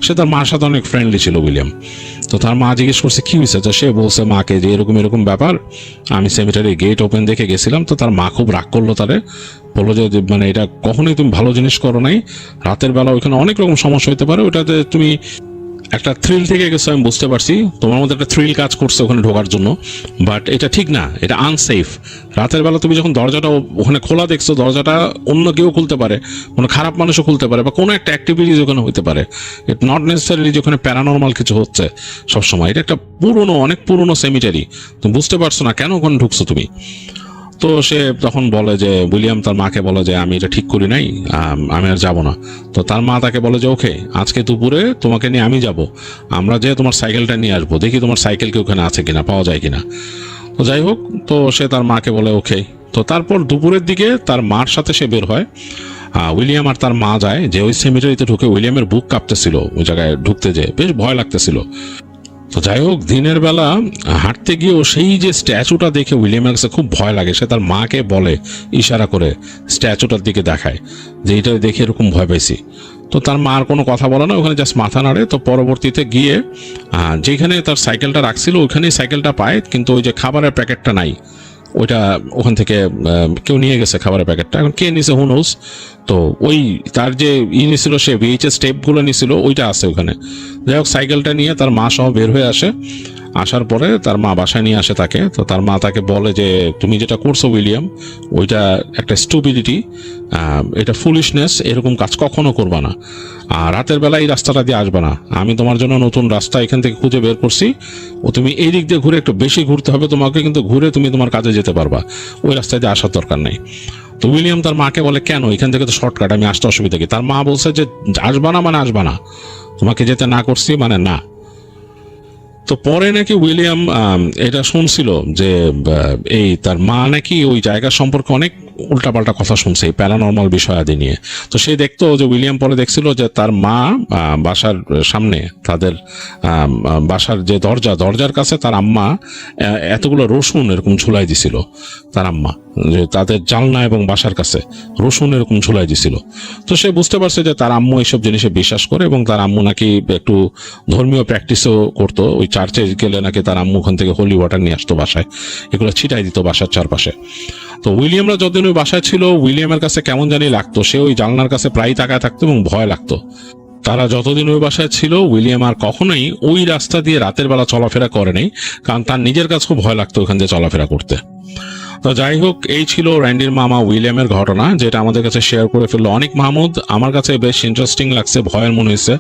সে তার মার সাথে অনেক ফ্রেন্ডলি ছিল উইলিয়াম। তো তার মা জিজ্ঞেস করছে কি হয়েছে, তো সে বলছে মাকে যে এরকম ব্যাপার, আমি সেমিটারি গেট ওপেন দেখে গেছিলাম। তো তার মা খুব রাগ করলো, তারে বললো যে মানে এটা কখনোই তুমি ভালো জিনিস করো নাই, রাতের বেলা ওইখানে অনেক রকম সমস্যা হতে পারে, ওইটাতে তুমি একটা থ্রিল থেকে গেছো, আমি বুঝতে পারছি তোমার মধ্যে একটা থ্রিল কাজ করছে ওখানে ঢোকার জন্য, বাট এটা ঠিক না, এটা আনসেফ। রাতের বেলা তুমি যখন দরজাটা ওখানে খোলা দেখছো, দরজাটা অন্য কেউ খুলতে পারে, কোনো খারাপ মানুষও খুলতে পারে, বা কোনো একটা অ্যাক্টিভিটিস ওখানে হতে পারে। ইট নট নেসেসারিলি যে ওখানে প্যারানর্মাল কিছু হচ্ছে সবসময়। এটা একটা অনেক পুরনো সেমিটারি, তুমি বুঝতে পারছো না কেন ওখানে ঢুকছো তুমি। তো সে তখন বলে যে উইলিয়াম তার মাকে বলে যে আমি এটা ঠিক করি নাই, আমি আর যাব না। তো তার মা তাকে বলে যে ওকে, আজকে দুপুরে তোমাকে নিয়ে আমি যাব, আমরা যে তোমার সাইকেলটা নিয়ে আসবো, দেখি তোমার সাইকেল কি ওখানে আছে কিনা, পাওয়া যায় কিনা। তো যাই হোক, তো সে তার মাকে বলে ওকে। তো তারপর দুপুরের দিকে তার মার সাথে সে বের হয়। উইলিয়াম আর তার মা যায়, যে ওই সেমিটারিতে ঢুকে উইলিয়ামের বুক কাঁপতেছিল, ওই জায়গায় ঢুকতে যেয়ে বেশ ভয় লাগতেছিল। তো যাই হোক, দিনের বেলা হাঁটতে গিয়েও সেই যে স্ট্যাচুটা দেখে উইলিয়ামের কাছে খুব ভয় লাগে। সে তার মাকে বলে, ইশারা করে স্ট্যাচুটার দিকে দেখায় যে এটা দেখে এরকম ভয় পাইছি। তো তার মা আর কোনো কথা বলে না, ওখানে জাস্ট মাথা নাড়ে। তো পরবর্তীতে গিয়ে যেখানে তার সাইকেলটা রাখছিল ওইখানেই সাইকেলটা পায়, কিন্তু ওই যে খাবারের প্যাকেটটা নাই, ওইটা ওখান থেকে কেউ নিয়ে গেছে খাবারের প্যাকেটটা। এখন কে নিছে হু নোস। তো ওই তার যে নিছিল, সে ভিএইচএস স্টেপগুলো নিছিল, ওইটা আছে ওখানে। যাই হোক, সাইকেলটা নিয়ে তার মা সহ বের হয়ে আসে। আসার পরে তার মা বাসায় নিয়ে আসে তাকে। তো তার মা তাকে বলে যে তুমি যেটা করছো উইলিয়াম, ওইটা একটা স্টুপিডিটি, এটা ফুলিশনেস, এরকম কাজ কখনো করবা না। আর রাতের বেলা এই রাস্তাটা দিয়ে আসবা না, আমি তোমার জন্য নতুন রাস্তা এখান থেকে খুঁজে বের করছি, ও তুমি এই দিক দিয়ে ঘুরে, একটু বেশি ঘুরতে হবে তোমাকে, কিন্তু ঘুরে তুমি তোমার কাজে যেতে পারবা, ওই রাস্তায় দিয়ে আসার দরকার নেই। তো উইলিয়াম তার মাকে বলে কেন, এখান থেকে তো শর্টকাট, আমি আসতে অসুবিধা কি। তার মা বলছে যে আসবা না মানে আসবা না, তোমাকে যেতে না করছি মানে না। তো পরে নাকি উইলিয়াম এটা শুনছিল যে এই তার মা নাকি ওই জায়গা সম্পর্কে অনেক উল্টাপাল্টা কথা শুনছে এই প্যারানর্মাল বিষয়াদি নিয়ে। তো সে দেখতো যে উইলিয়াম পরে দেখছিল যে তার মা বাসার সামনে, তাদের বাসার যে দরজার কাছে তার আম্মা এতগুলো রসুন এরকম ঝুলাই দিছিল। তার আম্মা যে তাদের জানলা এবং বাসার কাছে রসুন এরকম ঝুলাই দিছিল। তো সে বুঝতে পারছে যে তার আম্মু এইসব জিনিসে বিশ্বাস করে, এবং তার আম্মু নাকি একটু ধর্মীয় প্র্যাকটিসও করতো। ওই চার্চে গেলে নাকি তার আম্মু ওখান থেকে হোলি ওয়াটার নিয়ে আসতো বাসায়, এগুলো ছিটাই দিত বাসার চারপাশে। তো উইলিয়ামরা যতদিন ওই বাসায় ছিল, উইলিয়ামের কাছে কেমন জানি লাগতো, সে ওই জানলার কাছে প্রায় তাকায় থাকতো এবং ভয় লাগতো। তারা যতদিন ওই বাসায় ছিল, উইলিয়াম আর কখনোই ওই রাস্তা দিয়ে রাতের বেলা চলাফেরা করেনি, কারণ তার নিজের কাছে খুব ভয় লাগতো ওখান দিয়ে চলাফেরা করতে। তো যাই হোক, এই ছিল র্যান্ডির মামা উইলিয়ামের ঘটনা, যেটা আমাদের কাছে শেয়ার করে ফেললো অনেক মাহমুদ। আমার কাছে বেশ ইন্টারেস্টিং লাগছে, ভয়ের মনে হয়েছে।